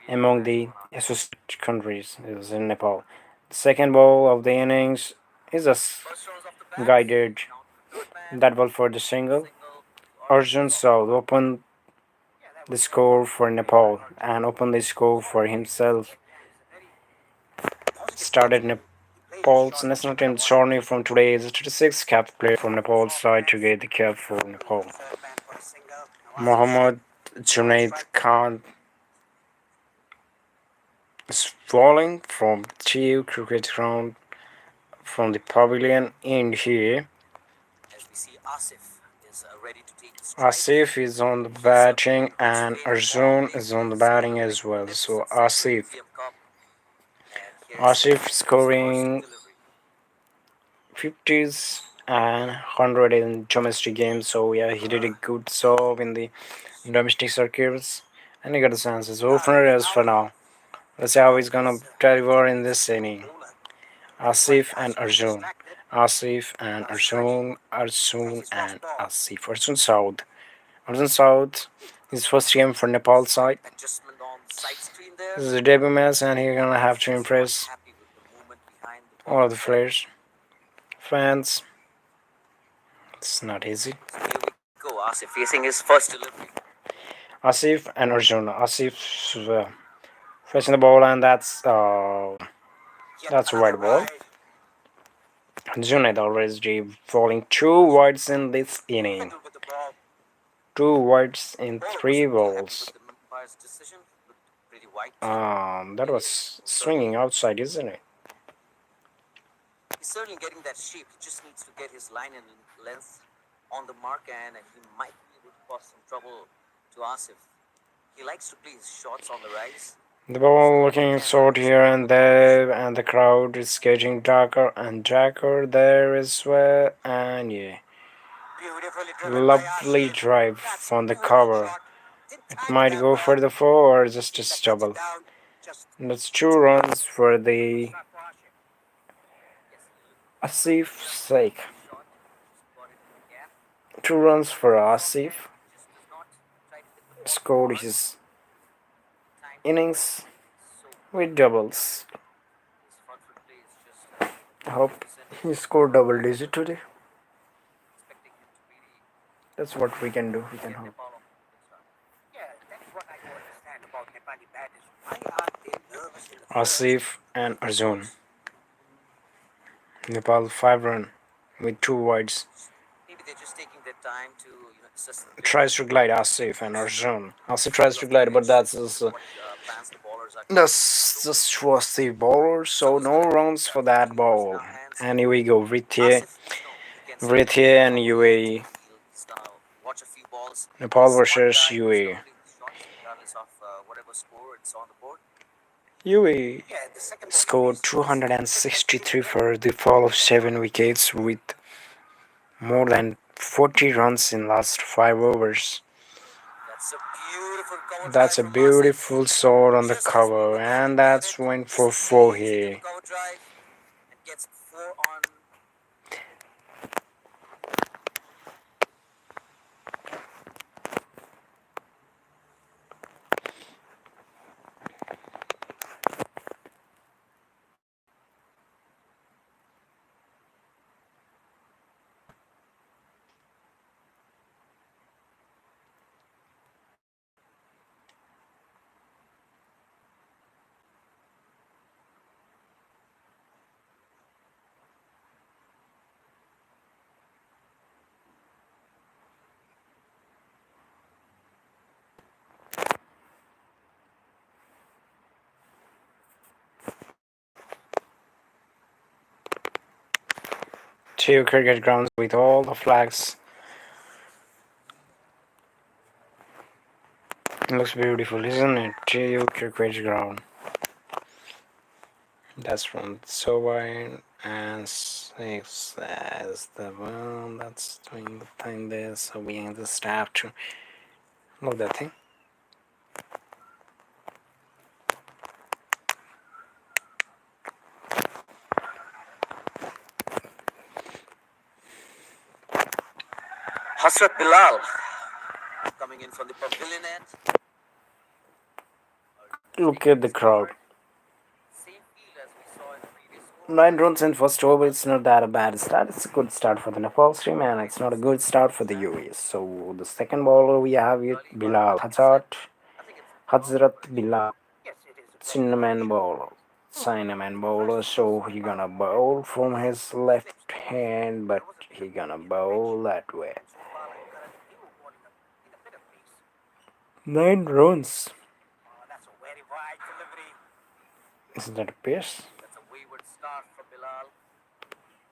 among the associated countries is in Nepal. The second ball of the innings is a guided that ball for the single. Arjun Saud opened the score for Nepal and opened the score for himself. Started Nepal's national team journey from today is a 36 cap player from Nepal's side to get the cap for Nepal. Mohammad Junaid Khan is falling from TU cricket ground from the pavilion in here. Asif is on the batting and Arjun is on the batting as well. So Asif scoring 50s and 100 in domestic games. So yeah, he did a good job in the domestic circuits and he got the chances. Opener as for now. Let's see how he's gonna deliver in this inning. Asif and Arjun. Asif and Arjun. Arjun and Asif. Arjun Saud. Arjun Saud. His first game for Nepal side. This is a debut match and he's gonna have to impress all of the players. Fans. It's not easy. Asif facing his first delivery. Asif and Arjun. Asif facing the ball and that's a wide ball. Junaid always falling 2 wides in this inning. 2 wides in 3 balls. That was swinging outside, isn't it? He's certainly getting that shape. He just needs to get his line and length on the mark, and he might be able to cause some trouble to Asif. He likes to play his shots on the rise. The ball looking short here and there, and the crowd is getting darker and darker there as well. And yeah, lovely drive on the cover. It might go for the 4 or just a stubble. That's 2 runs for the Asif's sake. 2 runs for Asif. Scored his innings with doubles. I hope he scored double digit today. That's what we can do. We can hope. Asif and Arjun. Nepal 5 run with 2 wides. Maybe they're just taking their time to assess the Tries to glide Asif and Arjun. Asif tries to glide, but that's just was the bowler, so no runs for that ball. And here we go, Vrithye and UAE. Nepal versus UAE. UAE scored 263 for the fall of 7 wickets with more than 40 runs in last 5 overs. That's a beautiful shot on the cover, and that's went for 4 here. Two cricket grounds with all the flags. It looks beautiful, isn't it? Two cricket ground. That's from Sovine and 6 as the one that's doing the thing there. So we just have to look that thing. Hasrat Bilal coming in from the pavilion end. Look at the crowd. Same field as we saw in the previous over. 9 runs in first over. It's not that a bad start. It's a good start for the Nepal team, and it's not a good start for the UAE. So the second bowler we have it Bilal Hazrat Bilal, Yes, it is a very cinnamon bowler. Cinnamon bowler. So he gonna bowl from his left hand, but he gonna bowl that way. Nepal and Karan, they were bowling up in a better pace. 9 runs. Oh, that's a very wide delivery. Is that a pace? That's a wayward start for Bilal.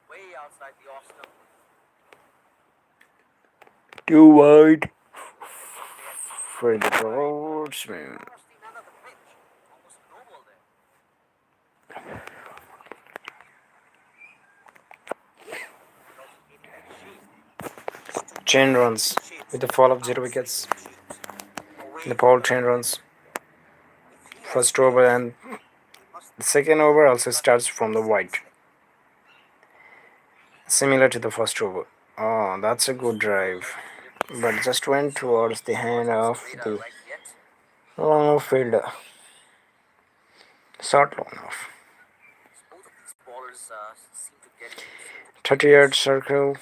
Way outside the off stump. Too wide for the batsman. Crossed the man of the pitch. Almost no ball there. 10 runs with the fall of 0 wickets. Nepal 10 runs. First over and the second over also starts from the wide. Similar to the first over. Oh, that's a good drive. But just went towards the hand of the Right yet. long fielder. Short long off. Both of these bowlers seem to get into certain 30-yard circle. they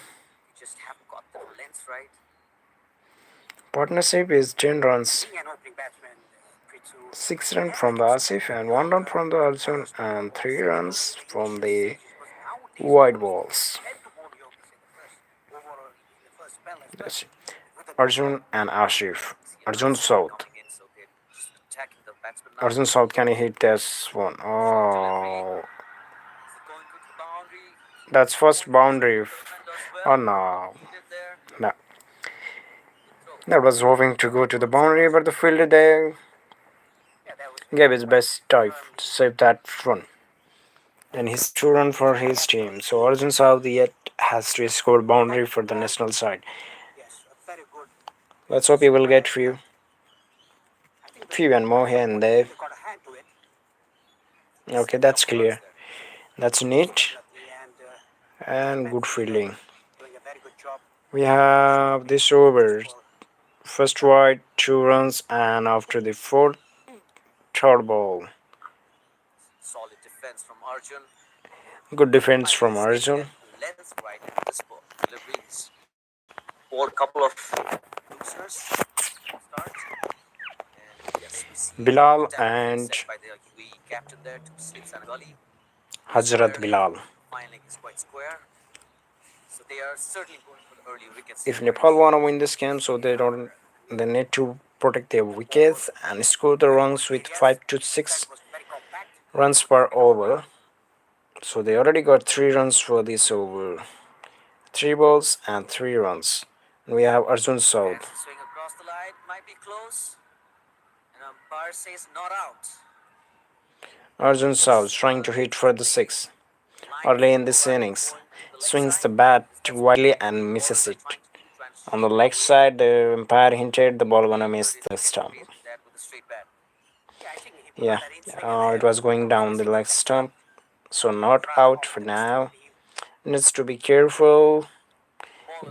just haven't got the length right. Partnership is 10 runs. Being an opening batsman, Prithu, 6 runs from the Asif and 1 run from the Arjun and 3 runs from the wide balls. tend to bowl yokers in the first over or in the first spell as well. That's it. Arjun and Asif. Arjun South. Coming in, so they're just attacking the batsman now. Arjun South, can he hit this one? Oh, Is it going good to the boundary? that's first boundary. Defender as well. Oh no. Fielded there. No. That was hoping to go to the boundary, but the fielder there gave his best dive to save that run. And his 2 run for his team. So Arjun South yet has to score boundary for the national side. Yes, a very good. Let's hope he will get few I think and more here and there. they got a hand to it Okay, that's clear. That's neat and and good fielding. doing a very good job. We have this over. First wide, 2 runs, and after the fourth, third ball. Solid defense from Arjun. Good defense from Arjun. Length right into this ball. Deliveries. Bowled a couple of losers. Start. And yes, we see Bilal attack being and set by the UAE captain there to slips and gully. Hazrat Bilal. Finding is quite square. So they are certainly going for the early wickets. If Nepal want to win this game, so they need to protect their wickets and score the runs with 5 to 6 Was very compact. runs per over. So they already got 3 runs for this over. 3 balls and 3 runs. And we have Arjun South. Swing across the line might be close. And umpire says not out. Arjun South trying to hit for the 6 early in this innings. Swings the bat widely and misses it. On the leg side, the umpire hinted the ball gonna miss the stump. That with a straight bat. Yeah, it was going down the leg stump. So not out for now. Needs to be careful.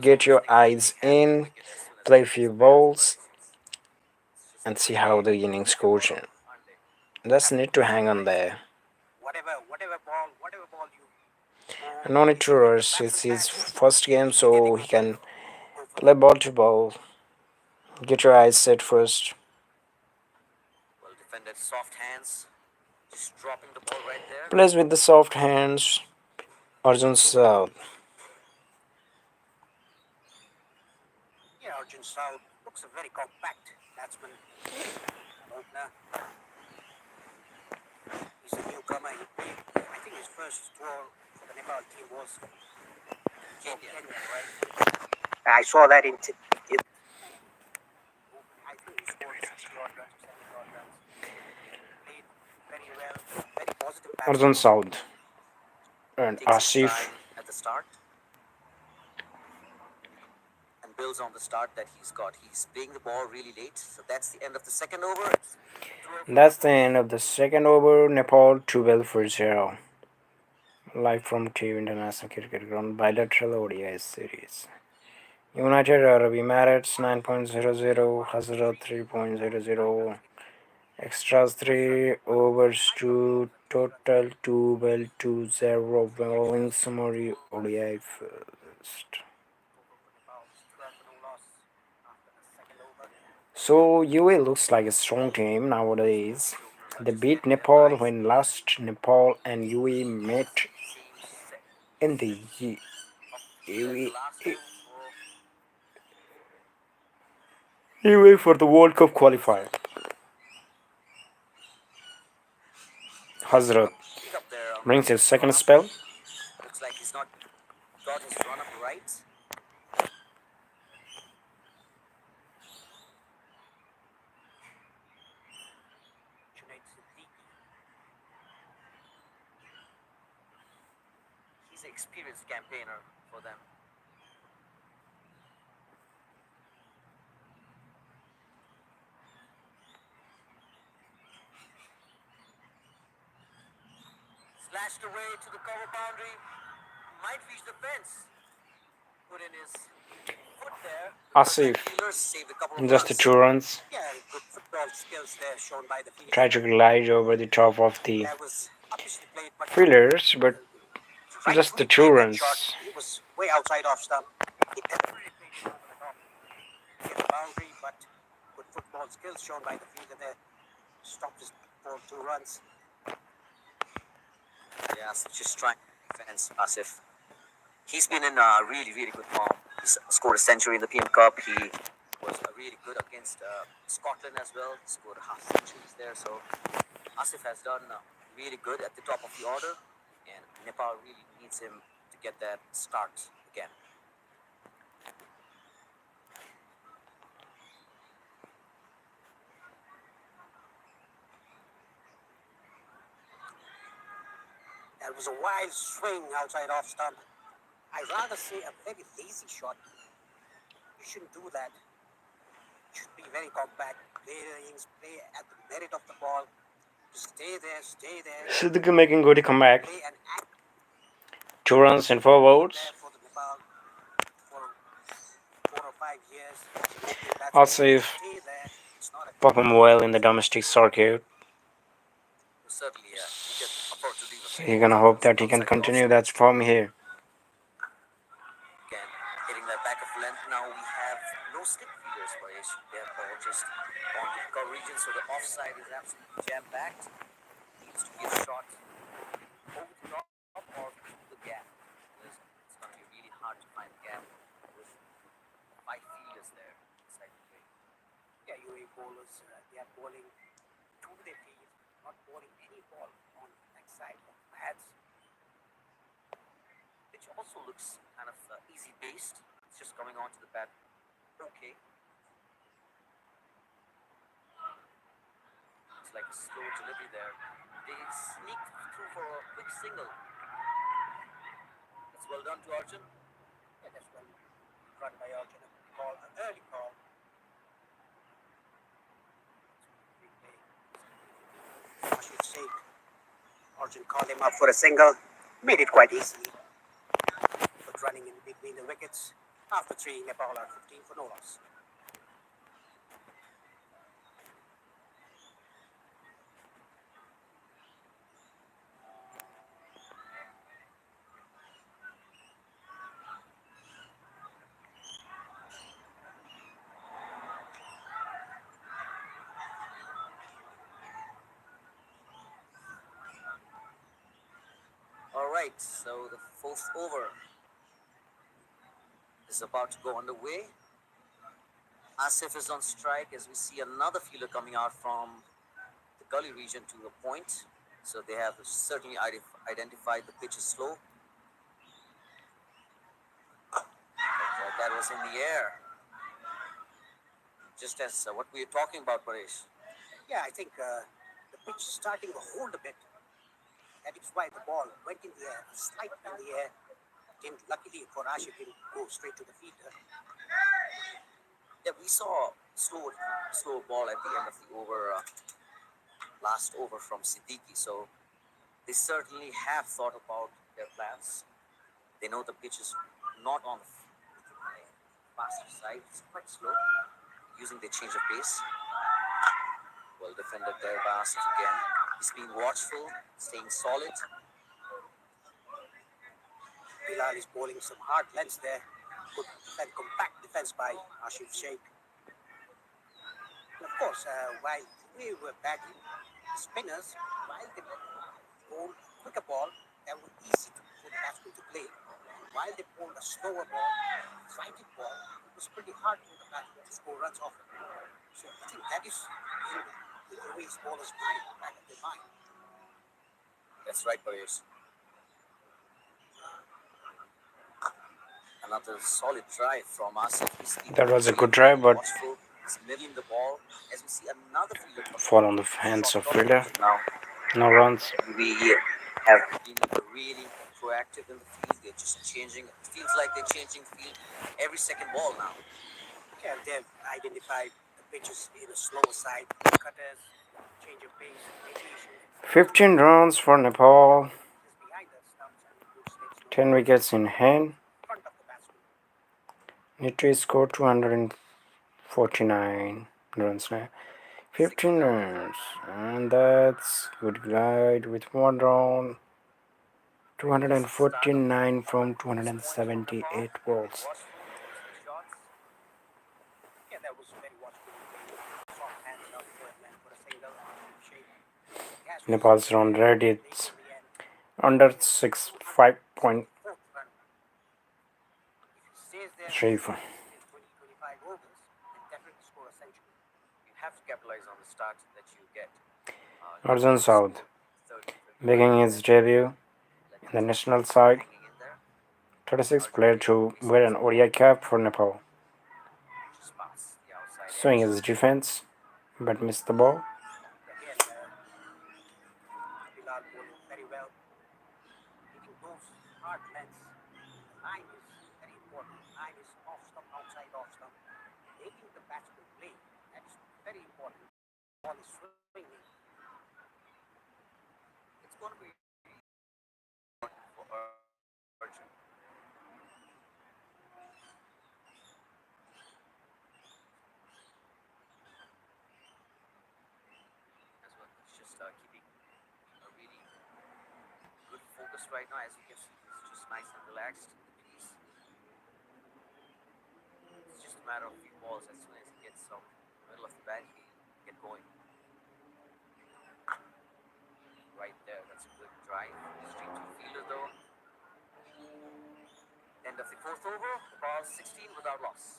Get your eyes in. Play few balls. And see how the innings goes in. Just need to hang on there. Whatever ball you No need to rush. It's his first game, so he can play ball to ball. Get your eyes set first. Well defended, soft hands. Just dropping the ball right there. Plays with the soft hands. Arjun South. Yeah, Arjun South looks a very compact batsman. Opener. He's a newcomer. I think his first tour for the Nepal team was I saw that in. I think he scored 60 odd runs, 70 odd runs. Played very well, very positive. Arjun Saud and Takes his Asif. time at the start and builds on the start that he's got. He's playing the ball really late, so that's the end of the second over. That's the end of the second over. Nepal 12 for 0. Live from TV International Cricket Ground bilateral ODI series. United Arab Emirates 9.00, Hazrat 3.00, extras 3 overs to total 2-0 bowling summary ODI first. So UAE looks like a strong team nowadays. They beat Nepal when last Nepal and UAE met in the UAE for the World Cup qualifier. Hazrat brings his second spell. Looks like he's not got his run up right. He's an experienced campaigner for them. Slashed away to the cover boundary. Might reach the fence. Put in his foot there. Asif, Saved a couple of just the runs. 2 runs. Yeah, good football skills there shown by the fielder. Try to glide over the top of the That was obviously played, but fielders, but just the 2 runs. It was way outside off stump. He definitely played it over the top. Hit the boundary, but good football skills shown by the fielder there. Stopped his for 2 runs. Yeah, just trying defense, Asif. He's been in really, really good form. He's scored a century in the PM Cup. He was really good against Scotland as well. He scored half centuries there. So Asif has done really good at the top of the order, and Nepal really needs him to get that start again. That was a wild swing outside off stump. I'd rather say a very lazy shot. You shouldn't do that. You should be very compact. Play the innings, play at the merit of the ball. Just stay there, stay there. Siddiqui making good comeback. Play and act 2 runs and 4 votes. there for the Nepal for 4 or 5 years. Asif Stay there. It's not a performed well in the domestic circuit. Certainly, yeah. He can afford to leave a So few you're gonna balls hope that he can outside the continue off that form here. Again, hitting that back of length. Now we have no stick fielders for Ish. They are all just on the cover region, so the offside is absolutely jam-packed. Needs to be a shot over the top or through the gap. It's going to be really hard to find the gap with 5 fielders there inside the plate. Yeah, UAE bowlers, they are bowling to the field, not bowling any ball on the next side of the pads. Which also looks kind of easy based. It's just coming onto the pad. Okay. It's like a slow delivery there. They sneak through for a quick single. That's well done to Arjun. Yeah, that's well run by Arjun. Call, an early call. I should say, Arjun called him up for a single. Made it quite easily. But running in between the wickets. After 3, Nepal are 15 for no loss. All right, so the 4th over is about to go underway. Asif is on strike as we see another fielder coming out from the gully region to the point. So they have certainly identified the pitch is slow. That was in the air. Just as what we were talking about, Paresh. Yeah, I think the pitch is starting to hold a bit. That is why the ball went in the air, slight in the air. Didn't, luckily for Ashif, didn't go straight to the fielder. Yeah, we saw slow ball at the end of the over, last over from Siddiqui. So they certainly have thought about their plans. They know the pitch is not on the faster side. It's quite slow, using the change of pace. Well defended there by Asif again. He's being watchful, staying solid. Bilal is bowling some hard lengths there. Good and compact defense by Ashif Sheikh. And of course, while we were batting, the spinners, while they bowled a quicker ball, that was easy for the batsman to play. While they bowled a slower ball, flighted ball, it was pretty hard for the batsman to score runs off it. So I think that is in the UAE's bowlers' mind, back of their mind. That's right, Paresh. Another solid drive from Asif. That was a good drive, but Watchful. He's middling the ball. As we see another fielder fall on the hands of fielder. now. No runs. We have been really proactive in the field. They're just changing. It feels like they're changing field every second ball now. Yeah, they've identified the pitches in a slower side, cutters, change of pace, variation. 15 runs for Nepal. Is behind the stumps and good slips 10 wickets in hand. front of the batsman. Need to score 249 runs now. 15 runs. And that's good glide with 1 run. 249 from 278 balls. Yeah, that was very watchful. Soft hands up for a single shape. Nepal's run rate is under 6, 5.34. You have to capitalize on the start that you get. Arjun South, making his debut in the national side, 36th player to wear an ODI cap for Nepal, showing his defense, but missed the ball. Again, Bilal bowling very well. Hitting those hard lengths. Line is very important. Line is off stump, outside off stump. Making the batsman play. That is very important. Ball is swinging. It's going to be for Arjun. As well, it's just keeping a really good focus right now. As you can see, he's just nice and relaxed. It's just a matter of few balls. As soon as he gets some middle of the bat, he'll get going. Right there, that's a good drive. Straight to the fielder though. End of the fourth over, the ball 16 without loss.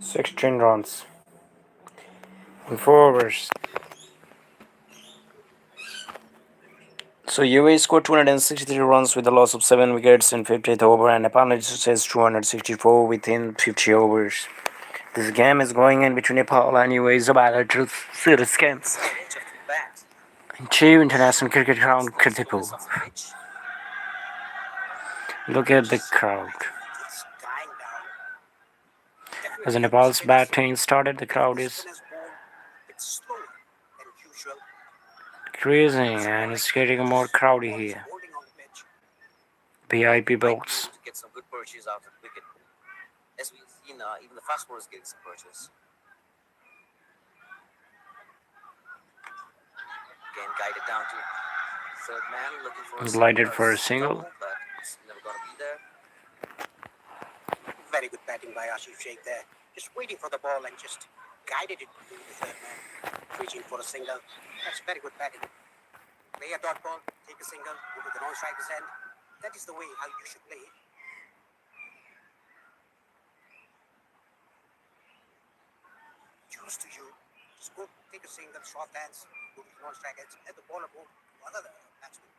Sixteen runs in 4 overs. So UAE scored 263 runs with a loss of 7 wickets in 50th over, and Nepal says 264 within 50 overs. This game is going in between Nepal and UAE's bilateral series games in Chief International Cricket Ground, Kirtipur. Look at the crowd. As Nepal's batting started, the crowd is increasing and it's getting more crowdy here. VIP boats. To get some good purchase out of the wicket. As we've seen, even the fast bowlers getting some purchase. Again, guided down to third man, looking for a Glided for a single. double, but it's never going to be there. Very good batting by Ashif Sheikh there. Just waiting for the ball and just guided it to the third man. Reaching for a single. That's very good batting. Play a dot ball, take a single, go to the non-striker's end. That is the way how you should play. Choose to you. Just go take a single, short hands, go to the non-striker's, let the ball go to another batsman.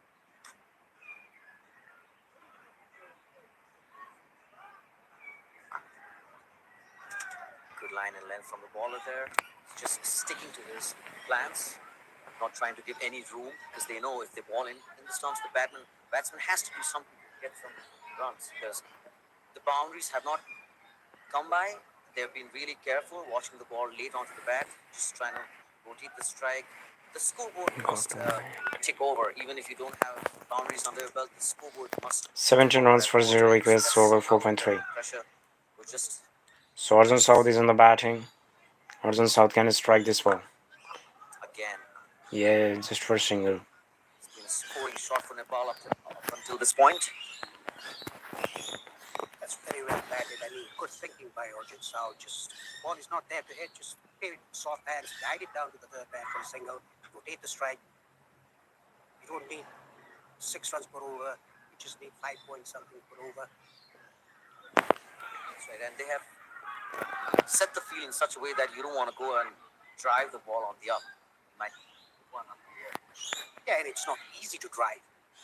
Good line and length from the baller there. Just sticking to his plans, not trying to give any room because they know if they ball in the stumps, the batsman has to do something to get some runs because the boundaries have not come by. They've been really careful, watching the ball late onto the bat, just trying to rotate the strike. The scoreboard must tick over, even if you don't have boundaries under your belt. The scoreboard must 17 runs for 0 wickets over 4.3. pressure. We're just So Arjun South is on the batting. Arjun South can strike this ball. again. Yeah, just for single. It's been a scoring shot for Nepal up until this point. That's very well batted. I mean, good thinking by Arjun Sao. Just ball is not there to hit. Just play it soft hands, guide it down to the third man for a single, rotate the strike. You don't need 6 runs per over. You just need 5 point something per over. That's right. And they have set the field in such a way that you don't want to go and drive the ball on the up. You might put one up in the air. Yeah, and it's not easy to drive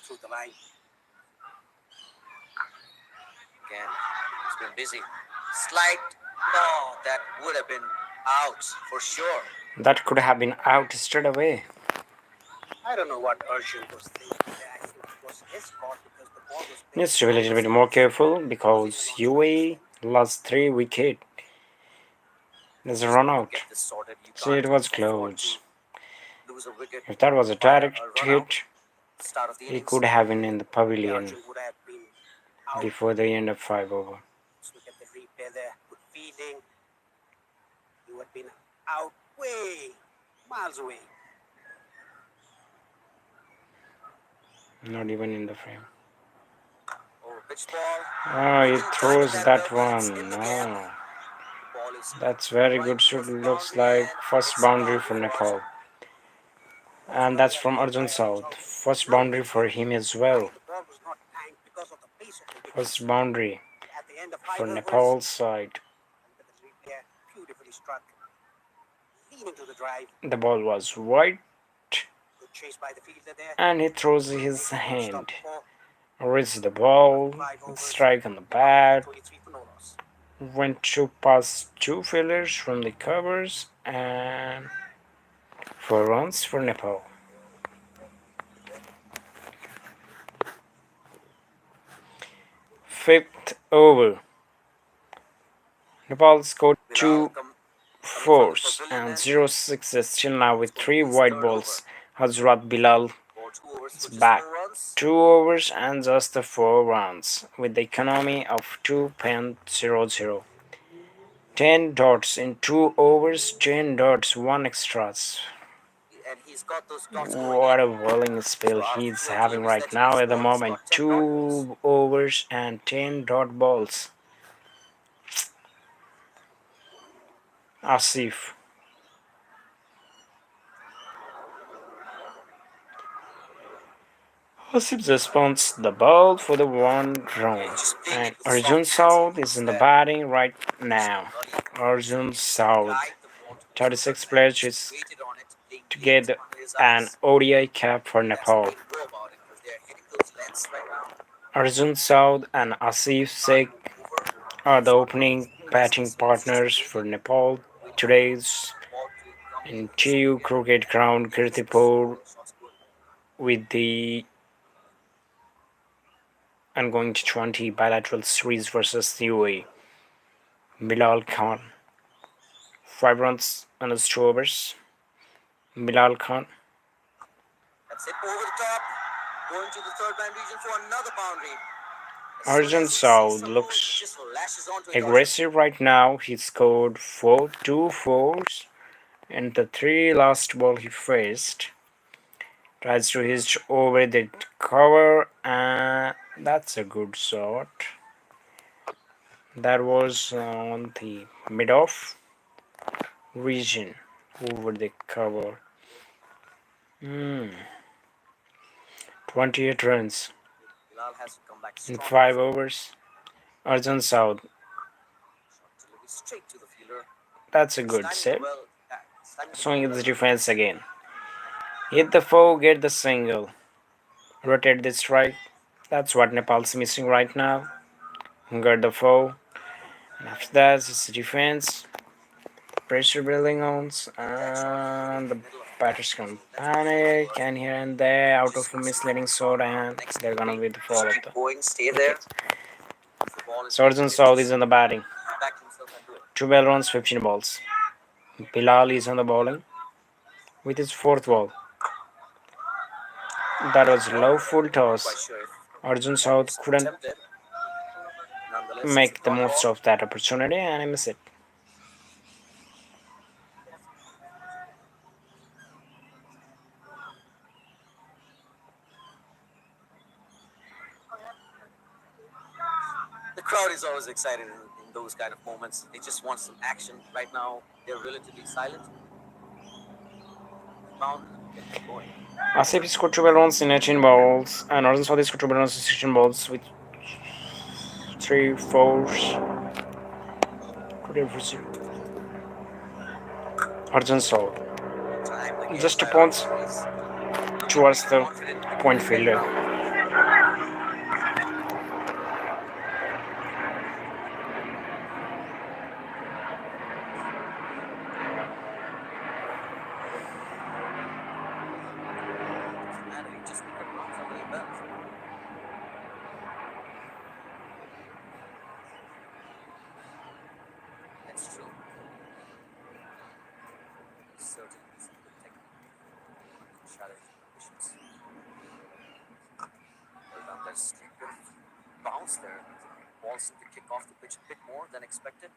through the line. Again, it's been busy. Slight. No, that would have been out for sure. That could have been out straight away. I don't know what Arjun was thinking. I think it was his call because the ball was big. Needs to be a little bit more careful because UAE lost 3 wickets. There's a run out. See, it was close. Lose a wicket If that was a by direct run out. hit, Start of the he innings. could have been in the pavilion Arjun would have been out. before the end of 5 over. Let's look at the replay there. Good feeling. You had been out way miles away. Not even in the frame. Oh, pitch ball. Oh, he Didn't throws target that well. It's one. in the No. gap. Ball is That's very right good. Shoot towards the looks boundary like and first it's a boundary for boundary Nepal. Arjun. And that's from Arjun South. First boundary for him as I well. think the ball was not timed because of the pace of the wicket. First boundary At the end of for 5 overs, Nepal's side. look at the replay. Beautifully struck. Leaning to the drive. The ball was wide Good chase by the fielder there. and he throws his Make a good hand. stop before Reaches the ball, 5 overs. strike on the Nepal had bat. 23 for no loss. Went to past 2 fielders from the covers and 4 runs for Nepal. Fifth over. Nepal scored 2 fours and 0 sixes still now with 3 white balls. Hazrat Bilal is back. 2 overs and just the 4 runs with the economy of 2.00. 10 dots in 2 overs, 10 dots, 1 extras. And he's got those dots going What in. a bowling spell So out of he's 20 having overs right that he now has at the scored, he's moment. got 10 dot balls. 2 overs and 10 dot balls. Asif. Asif responds the ball for the 1 run. Just playing And it with Arjun soft hands. Saud is in the batting right now. Arjun Saud. Guide the ball to 36 the players just is waited on it, playing to games get under his an eyes. ODI cap for That's the Nepal. way to go about it because they're hitting those lengths right now. Arjun Saud and Asif Sheikh Over. are the Stop opening balls. batting partners for Nepal. Today's Ball to come in in. TU cricket ground Kirtipur with the ongoing T20 bilateral series versus the UAE. Bilal Khan. 5 runs and his 2 overs. Bilal Khan. That's it over the top. Going to the third man region for another boundary. As soon Arjun as he sees Saud some looks movement, he just lashes onto it. aggressive right now. He scored 2 fours in the 3 last ball he faced. Tries to hit over the cover and that's a good shot. That was on the mid-off region over the cover. Hmm. 28 runs Bilal has to come back in strong. 5 overs. Arjun South. Delivery straight to the fielder. That's a It's good timing it set. well. It's timing the Swing ball the well. defense again. Hit the four, get the single. Rotate the strike. That's what Nepal's missing right now. Got the four. And after that, it's defense. Pressure building on. And the batters can panic. And here and there, out of a misleading shot, and they're gonna be the fall of Keep the going, stay there. wickets. If the ball is So Arjun South is on the batting. back himself and do it. 12 runs, 15 balls. Bilal is on the bowling with his fourth ball. That was low full Quite toss. sure if Arjun South couldn't attempted. Nonetheless, it's a make the draw most ball. of that opportunity and he missed it. The crowd is always excited in those kind of moments. They just want some action. Right now, they're relatively silent. Bound to get going. Asif scored 12 runs in 18 balls and Arjun South scored 12 runs in 16 balls with 3 fours. Arjun South Time again just a by point Arjun. He's towards the confident to point get fielder. now. And he just picked up runs under the belt. That's true. Certainly some good technique. Challenge conditions. Well done. There's a bit of bounce there. The ball seemed to kick off the pitch a bit more than expected.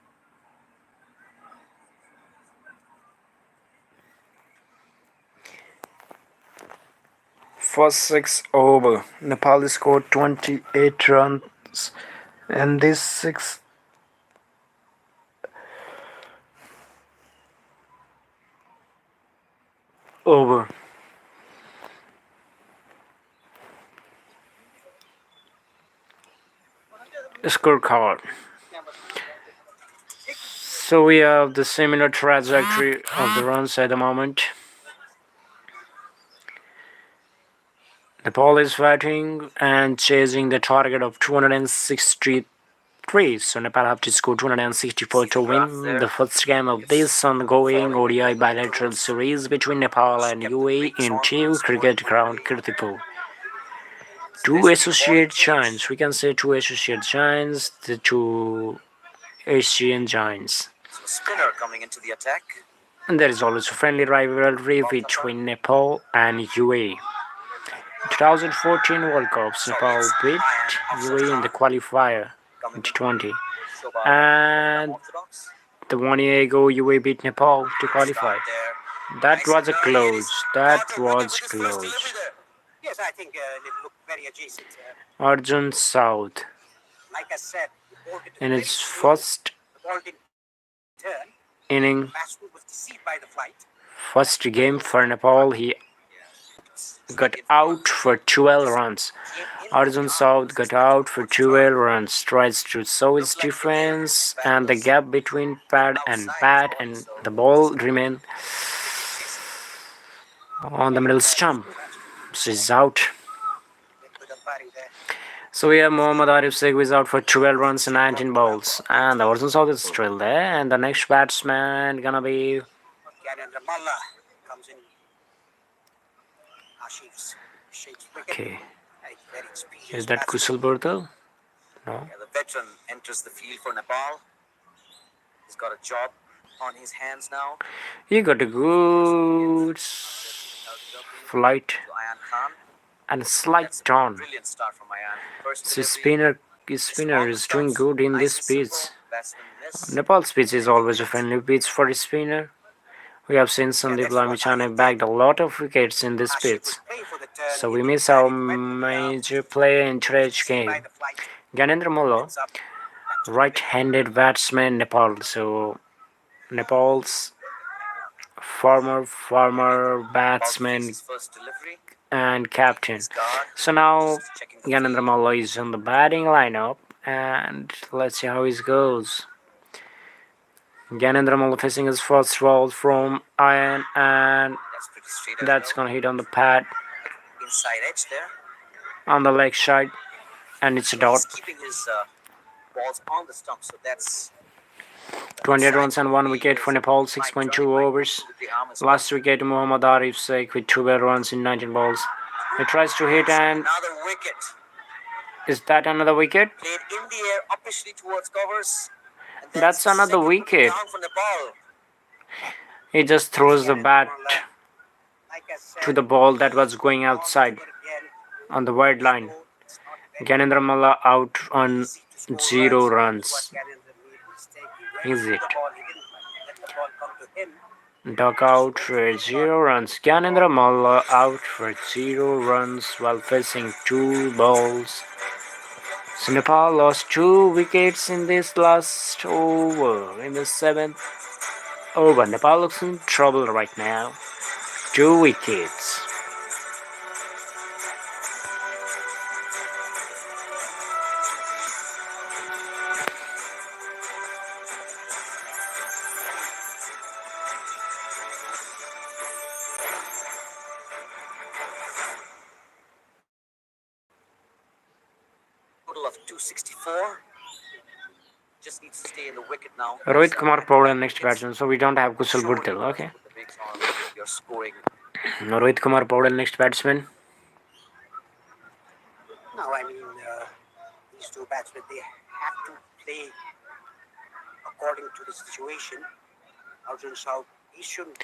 First 6 over. Nepal scored 28 runs and this 6 over. Scorecard. So we have the similar trajectory of the runs at the moment. Nepal is fighting and chasing the target of 263. So Nepal have to score 264 to win the first game of this ongoing ODI bilateral series between Nepal and UAE in Teal Cricket Ground, Kirtipur. Two associate giants, we can say two associate giants, the two Asian giants. So spinner coming into the attack. And there is always a friendly rivalry between Nepal and UAE. 2014 World Cups, Nepal beat UAE in the qualifier in T20. And the 1 year ago, UAE beat Nepal to qualify. That was a close. That was close. Yes, I think it looked very adjacent. Arjun South Like I said, the ball hit in very its slow. first The ball didn't turn. inning, Batsman was deceived by the flight. first game for Nepal, he got out for 12 runs. Arjun South got out for 12 runs, tries to show his defense and the gap between pad and bat, and the ball remained on the middle stump. So he's out. Good umpiring there. So we have Mohammad Arif Sheikh who is out for 12 runs and 19 balls, and the Arjun South is still there, and the next batsman gonna be Cannon Ramallah comes in. Ashif's shapes wicket. okay. Very experienced Is that batsman. Kusal Burdal? No. Yeah, the veteran enters the field for Nepal. He's got a job on his hands now. He got a good flight To Ayan Khan. and a slight That's a turn. brilliant start from Ayan. First So delivery. his spinner is doing good in this pitch. Batsman miss. Nepal's pitch is always a friendly pitch for a spinner. We have seen Sandeep Lamichhane bagged a lot of wickets in this pitch. Paying for the turn. So we miss our major player in today's game. By the flight. Gyanendra Mullo, right-handed batsman Nepal. So Nepal's former About to face batsman his first delivery. and Taking captain. his guard. So now Just checking the Gyanendra field. Malla is on the batting lineup, and let's see how it goes. Gyanendra Malla facing his first ball from iron, and That's pretty straight as that's well. gonna hit on the pad Inside edge there. on the leg side, and it's a So he's dot. keeping his balls on the stump. So that's 28 sign runs and for 1 me. wicket for Nepal, 6.2 overs. Last wicket, Mohammad Arif Sheikh with 2 bad runs in 19 balls. He tries to hit, and Another wicket. is that another wicket? Played in the air, uppishly towards covers. And then That's another second wicket. down for Nepal. He just throws the bat Like I said, to the ball that was going outside on the wide line. Gyanendra Malla out on 0 runs. Is it? Duck out for 0 runs. Gyanendra Malla out for 0 runs while facing 2 balls. So Nepal lost 2 wickets in this last over. In the 7th over, Nepal looks in trouble right now. 2 wickets. Total of 264. Just needs to stay in the wicket now. Rohit Kumar Back-to-back Paul next wickets. batsman, so we don't have Kushal Surely Burdal. you wanna Okay. put the brakes on if you're scoring. Rohit Kumar Paul next batsman. no, I mean, these two batsmen, they have to play according to the situation. Arjun South, he shouldn't.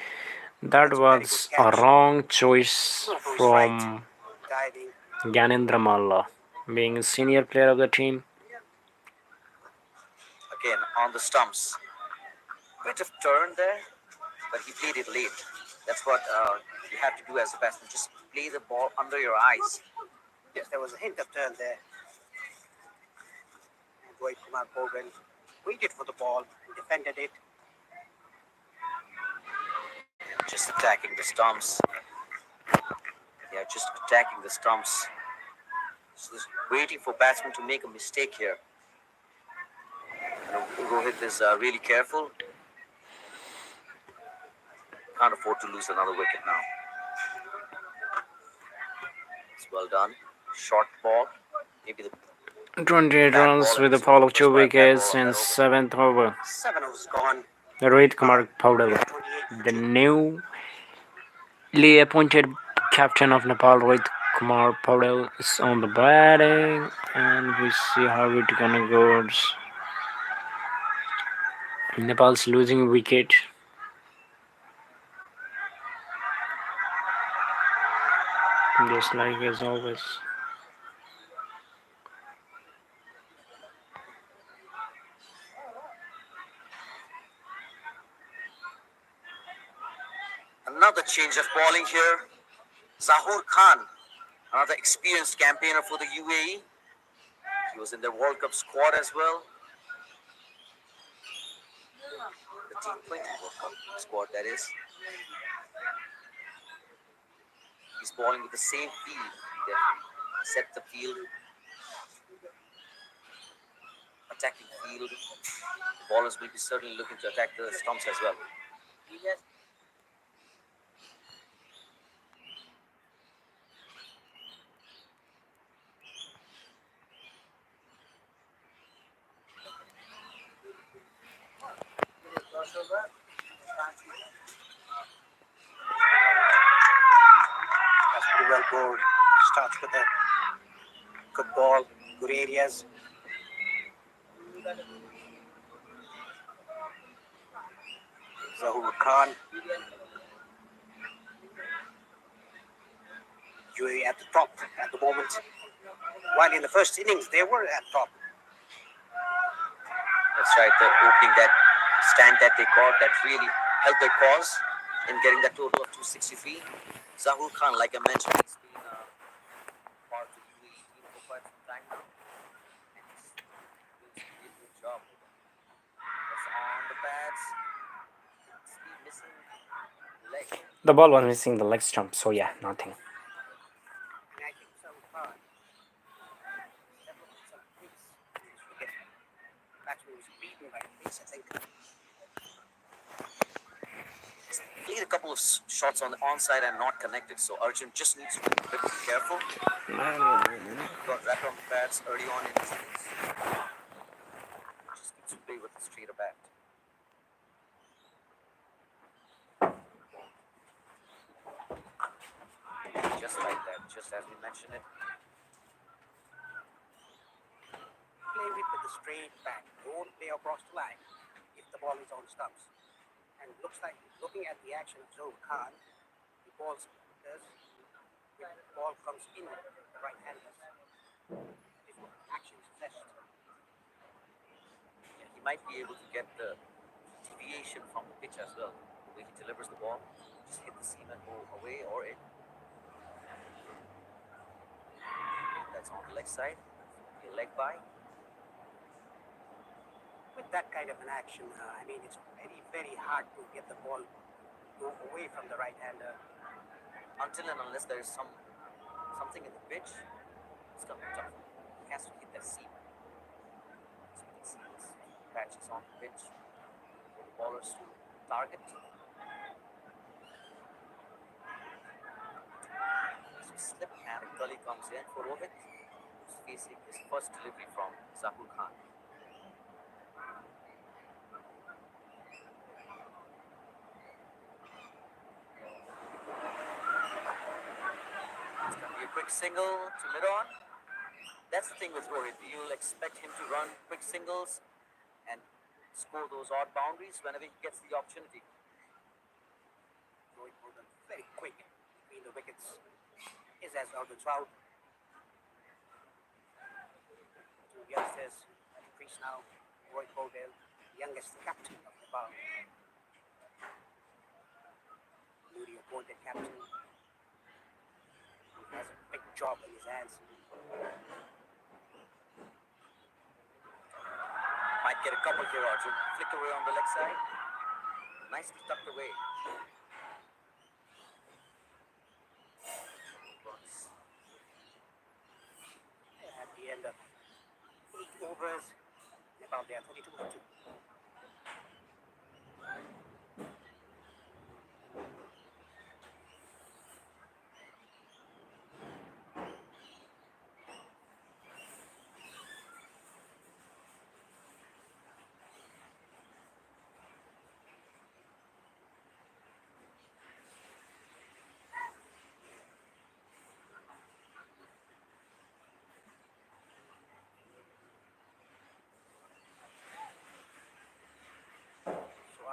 That That's a very was good a catch. wrong choice No, goes right. from Diving. Gyanendra Malla, being a senior player of the team. Again, on the stumps. Bit of turn there, but he played it late. That's what you have to do as a batsman. Just play the ball under your eyes. Yes, there was a hint of turn there. And Rohit Kumar Bogan waited for the ball, defended it. Just attacking the stumps. Yeah, just attacking the stumps. So just waiting for batsmen to make a mistake here. Rohit is really careful. Can't afford to lose another wicket now. It's well done. Short ball. Maybe the 28 bad runs ball, and with a this fall was of the 2 first bad ball wickets of in that over. 7th over. 7 overs gone. Rohit Kumar Paudel, 28 the newly appointed captain of Nepal, Rohit Kumar Paudel, is on the batting, and we see how it gonna go. Nepal's losing a wicket. Just like as always. Another change of bowling here. Zahur Khan, another experienced campaigner for the UAE. He was in the World Cup squad as well. The T20 World Cup squad, that is. He's bowling with the same field. They set the field. Attacking field. The bowlers will be certainly looking to attack the stumps as well. That's pretty well bowled. Starts with a good ball, good areas. Zahur Khan. UAE at the top at the moment. While in the first innings, they were at top. That's right, the opening that stand that they got that really helped their cause in getting that total of 263. Zahur Khan, like I mentioned, he's been part of the UAE team for quite some time now. And he's doing some really good job. That's on the pads. Speed missing. leg. The ball was missing the leg stump, so yeah, nothing. And I think some developed some pace in this wicket. Batsman was beaten by pace, I think. Played a couple of shots on the onside and not connected, so Arjun just needs to be a bit careful. Got wrapped on the pads early on in his innings. Just needs to play with a straighter bat. Just like that, just as we mentioned it. Play with the straight bat. Don't play across the line if the ball is on stumps. And looks like looking at the action of Zohar Khan, the ball comes in the right handers. That is what action suggests. Yeah, he might be able to get the deviation from the pitch as well. The way he delivers the ball, just hit the seam and go away or in. That's on the leg side. A leg by. With that kind of an action, I mean, it's very, very hard to get the ball go away from the right hander. Until and unless there is something in the pitch, it's going to be tough. He has to hit that seam. So you can see this patches on the pitch for the bowlers to target. So slip and a gully comes in for Rohit, who's facing his first delivery from Zahur Khan. It's going to be a quick single to mid-on. That's the thing with Rohit. You'll expect him to run quick singles and score those odd boundaries whenever he gets the opportunity. Rohit Bogan very quick between the wickets. Is as Arjun's out. Two youngsters at the crease now. Rohit Bogan, youngest captain of Nepal. Newly appointed captain. He has a big job in his hands. Might get a couple here, Arjun. Flick away on the leg side. Nicely tucked away. At the end of 8 overs, Nepal they are 32 for 2.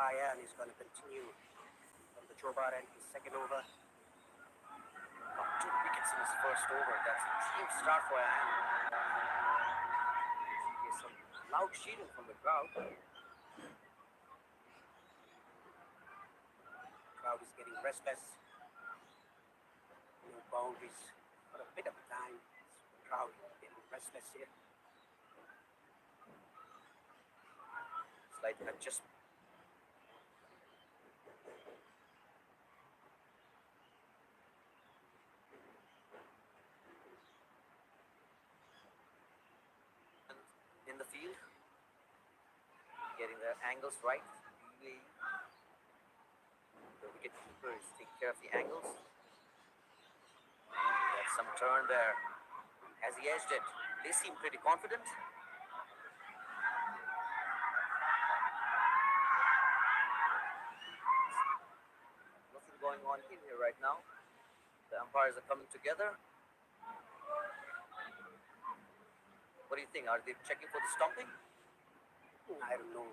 Ayan is going to continue from the Chobar end, his second over. Got 2 wickets in his first over. That's a team start for Ayan. There's some loud cheering from the crowd. Crowd is getting restless. No boundaries for a bit of time. Crowd getting restless here. Slight adjustment. In the field, getting the angles right. UAE. The wicket keeper is taking care of the angles. That's some turn there. Has he edged it? They seem pretty confident. Nothing going on in here right now. The umpires are coming together. What do you think? Are they checking for the stumping? I don't know.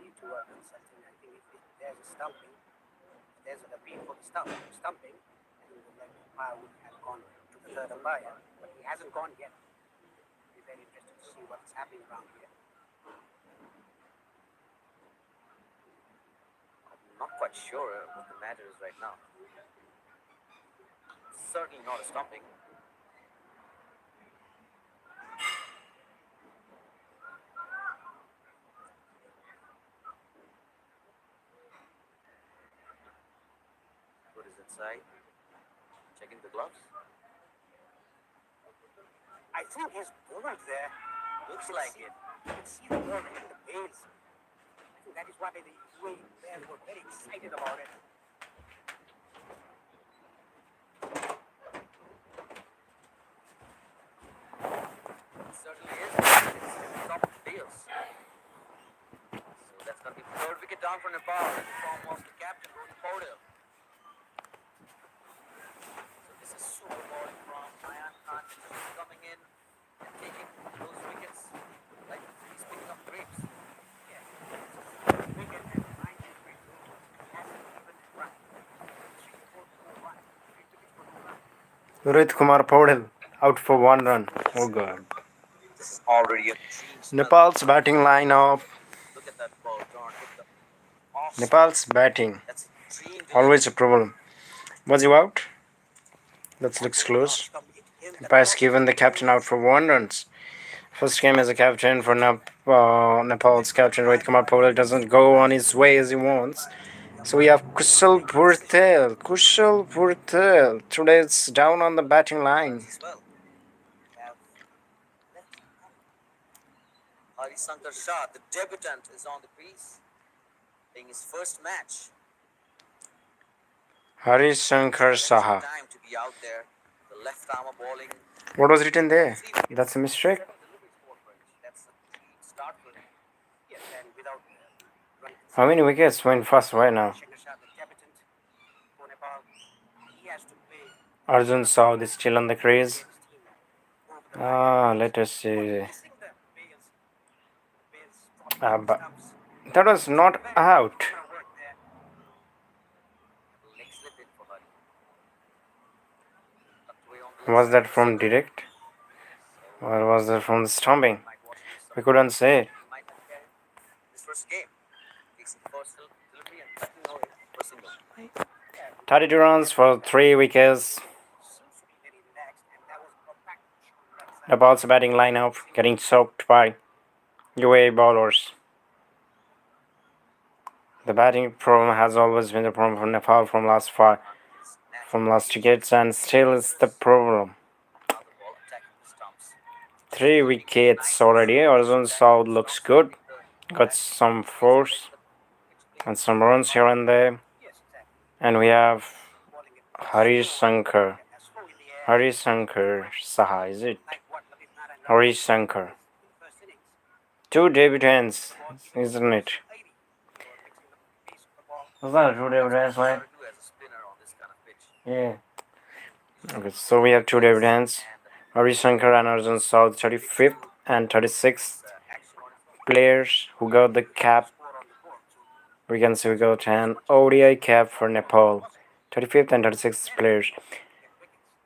You two are consulting. I think if there's a stumping, if there's an appeal for the stumping, then the umpire would have gone to the third umpire, but he hasn't gone yet. Be very interested to see what's happening around here. I'm not quite sure what the matter is right now. Certainly not a stumping. outside, checking the gloves. I think he's bowled there. Looks like it. You can see the ball hitting the bails. I think that is why the UAE players were very excited about it. It certainly is. It's top of the deals. So that's going to be third wicket down for Nepal. In the form of the captain, Rohit Paudel. So this is super bowling from Ayan Khan, just coming in and taking those wickets like he's picking up grapes. Yeah. Wicket and 93 run. Hasn't even run. 3 4 run. 3 wickets for no run. Rohit Kumar Paudel out for 1 run. Oh god. This is already a dream spell. Nepal's batting lineup. Look at that ball, John. Hit the off. Nepal's batting. That's a dream. Always a problem. Was you out? That looks close. Has given the captain out for 1 run. First game as a captain for Nepal's captain Rohit Kumar Paudel doesn't go on his way as he wants. So we have Kushal Bhurtel. Kushal Bhurtel. Today it's down on the batting line. As well. Hari Shankar Shah, the debutant, is on the crease, playing his first match. Hari Shankar Saha. Time to be out there. The left arm bowling. What was written there? That's a mistake. That's a start for him. Yes, and without running. How many wickets went first right now? Shankar Shah, the debutant for Nepal, he has to play Arjun Saud is still on the crease. his team over the Let us see. missing the bails. The bails dropping But stumps. that was not out. Gonna work there. Leg slip in for Hari. Tucked away on the Was that from direct? Or was that from the stumping? We couldn't say. might have carried his first game. Takes the first delivery and cutting away for single. 32 runs for 3 wickets. Seems to be very relaxed, and that was a back shot. Nepal's batting lineup getting soaked by UAE bowlers. The batting problem has always been the problem for Nepal from last decades, and still is the problem. Now the ball attacking the stumps. 3 wickets already. Arjun Saud looks good. Got some force and some runs here and there. And we have Hari Shankar. Hari Shankar Saha, is it? Hari Shankar. 2 debutants, isn't it? Was that 2 debutants, right? Do as a spinner on this kind of pitch. Yeah. Okay, so we have 2 debutants. Hari Shankar and Arjun Saud, 35th and 36th players who got the cap. We can see we got an ODI cap for Nepal. 35th and 36th players.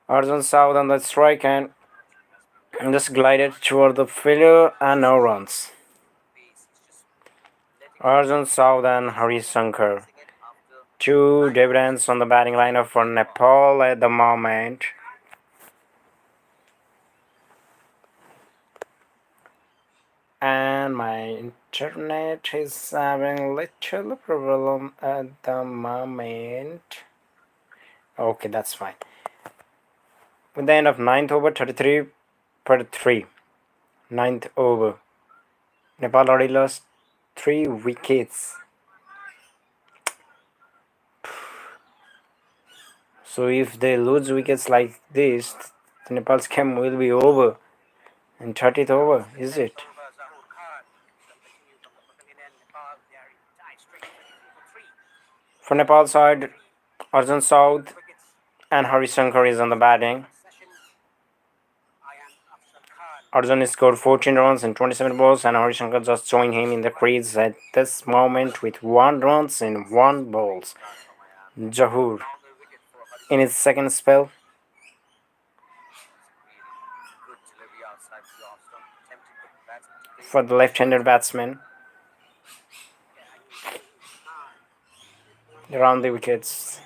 Arjun Saud on the strike and just glided toward the fielder and no runs. Arjun Saud and Hari Shankar. 2 debutants on the batting lineup for Nepal at the moment. And my internet is having little problem at the moment. Okay, that's fine. With the end of 9th over, 33 per 3. 9th over. Nepal already lost 3 wickets. So if they lose wickets like this, the Nepal's game will be over. In 30th over, is it? For Nepal side, Arjun Saud and Hari Shankar is on the batting. Arjun scored 14 runs in 27 balls, and Hari Shankar just joined him in the crease at this moment with 1 run in 1 ball. Jahur in his second spell. Good delivery outside the off stump, tempting the batsman to play. For the left-handed batsman. Around the wickets.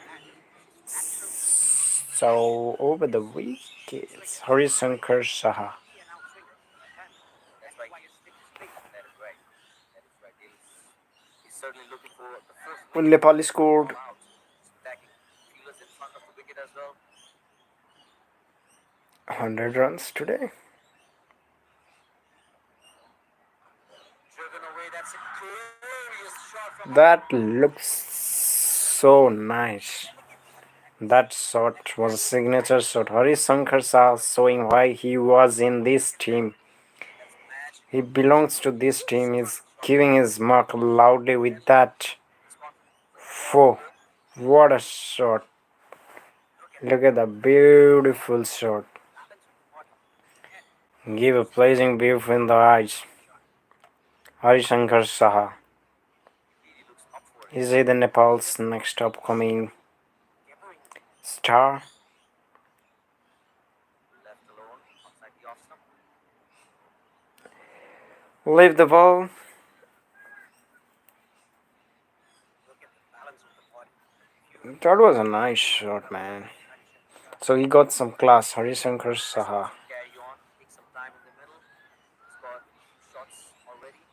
So over the wickets, Hari Shankar Saha. That's right. That is right. That is right. He's certainly looking for the first Nepal scored out. Attacking. Fielders in front of wicket as well. 100 runs today. Driven away. That's a glorious shot from That looks so nice. That shot was a signature shot. Hari Shankar Shah showing why he was in this team. He belongs to this team. He's giving his mark loudly with that four. What a shot. Look at the beautiful shot. Give a pleasing view in the eyes. Hari Shankar Saha. Is he the Nepal's next upcoming star? left alone outside the off stump. Leave the ball. Look at the balance of the body. That was a nice shot, man. So he got some class, Hari Shankar Saha. Carry on, take some time in the middle. He's got shots already.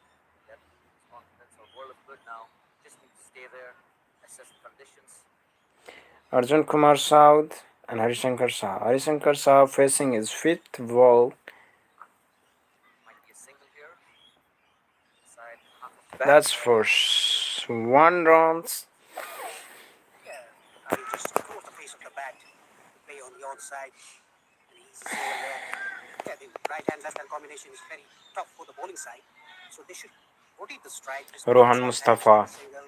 That his confidence a world of good now. Just need to stay there, assess the conditions. Arjun Kumar Saud and Hari Shankar Saha. Hari Shankar Saha facing his fifth ball. Might be a single here. Inside half of the bat. That's for 1 runs. Yeah, he just controls the pace of the bat. Play on the onside. And he's a single there. Yeah, the right hand left hand combination is very tough for the bowling side. So they should rotate the strike. Just Rohan short Mustafa hand, single,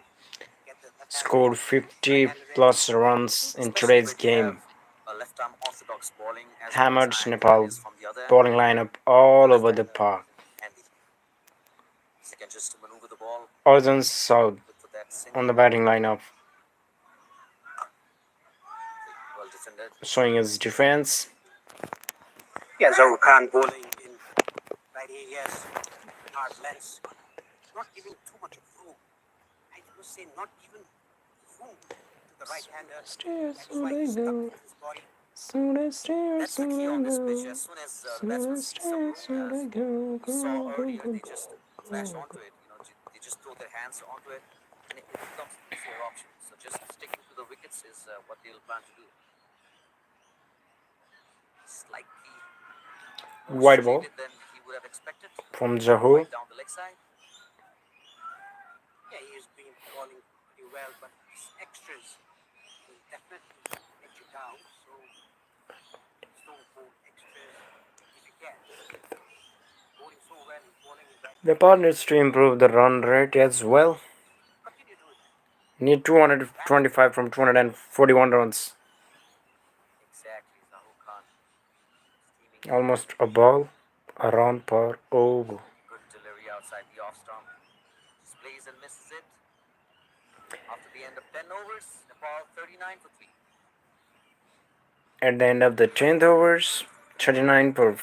get the left-handed scored in, 50 right-handed in. plus runs in Especially today's when you have game. a left arm orthodox bowling as well Hammered as Nepal is from the other end. bowling lineup all over the park. Handy. He can just maneuver the ball. Arjun Saud Look for that single. on the batting lineup, Well defended. showing his defense. Yeah, Zaur Khan bowling in right areas, hard lengths, not giving too much of room. I must say, not even room to the right-hander. That's why he's stuck with his body. That's the key on this pitch. As soon as the batsman sees some room, as we saw earlier, they just flash onto it. You know, they just throw their hands onto it, and it becomes an easier option. So just sticking to the wickets is what they'll plan to do. Slightly more Wide ball straighted than he would have expected. from Jahu. Right down the leg side. Yeah, he has been bowling pretty well, but his extras will definitely let you down. So please don't bowl extras if you can. Bowling so well, bowling in right. Nepal needs to improve the run rate as well. Continue doing that. Need 225 from 241 runs. Exactly, Zahur Khan. Steaming. Almost a ball, a run per over. Good delivery outside the off stump. Just plays and misses it. After the end of 10 overs, Nepal 39 for 3. At the end of the 10th overs, 39 per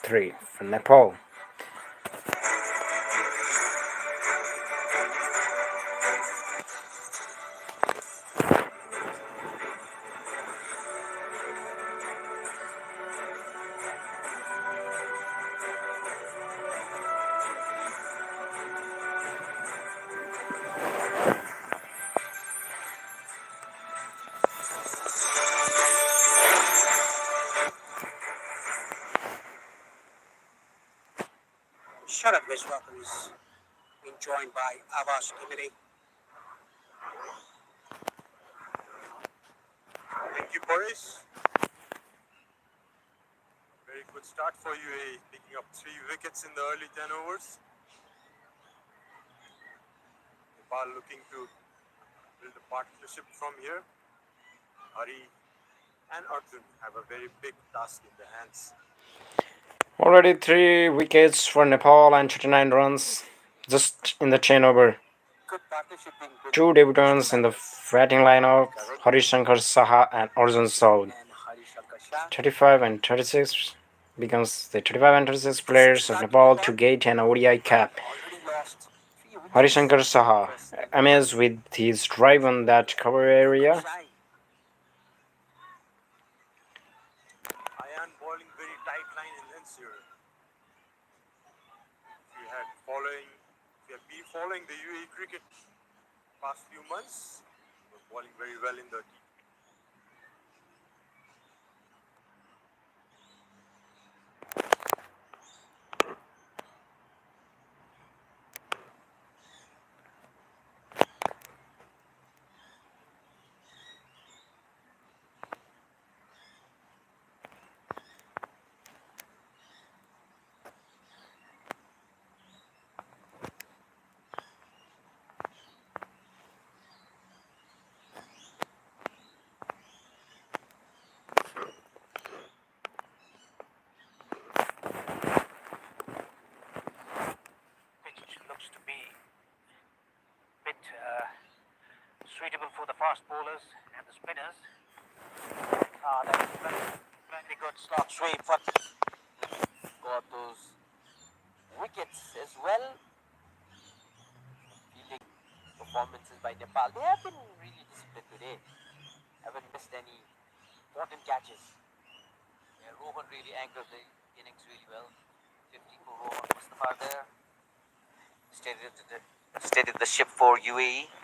3 for Nepal. Sharad Vishwakarma is being joined by Avash Gimere. Thank you, Boris. Very good start for UAE, picking up 3 wickets in the early 10 overs. Nepal looking to build a partnership from here. Hari and Arjun have a very big task in their hands. Already 3 wickets for Nepal and 39 runs just in the 10 over. Good partnership being built. 2 debutants in the batting lineup, Hari Shankar Saha and Arjun Saud. And Hari Shankar Shah. 35 and 36 becomes the 35 and 36 players of Nepal to get an ODI cap. Already lost 3 wickets. Hari Shankar Saha, amazed with his drive on that cover area. Ayan bowling very tight line in lengths here. If you have been following the UAE cricket past few months, he was bowling very well in the suitable for the fast bowlers and the spinners. That's very good slot sweep for got those wickets as well. Fielding performances by Nepal. They have been really disciplined today. Haven't missed any important catches. Yeah, Rohan really anchored the innings really well. 50 for Rohan Mustafa there. Steadied the ship for UAE.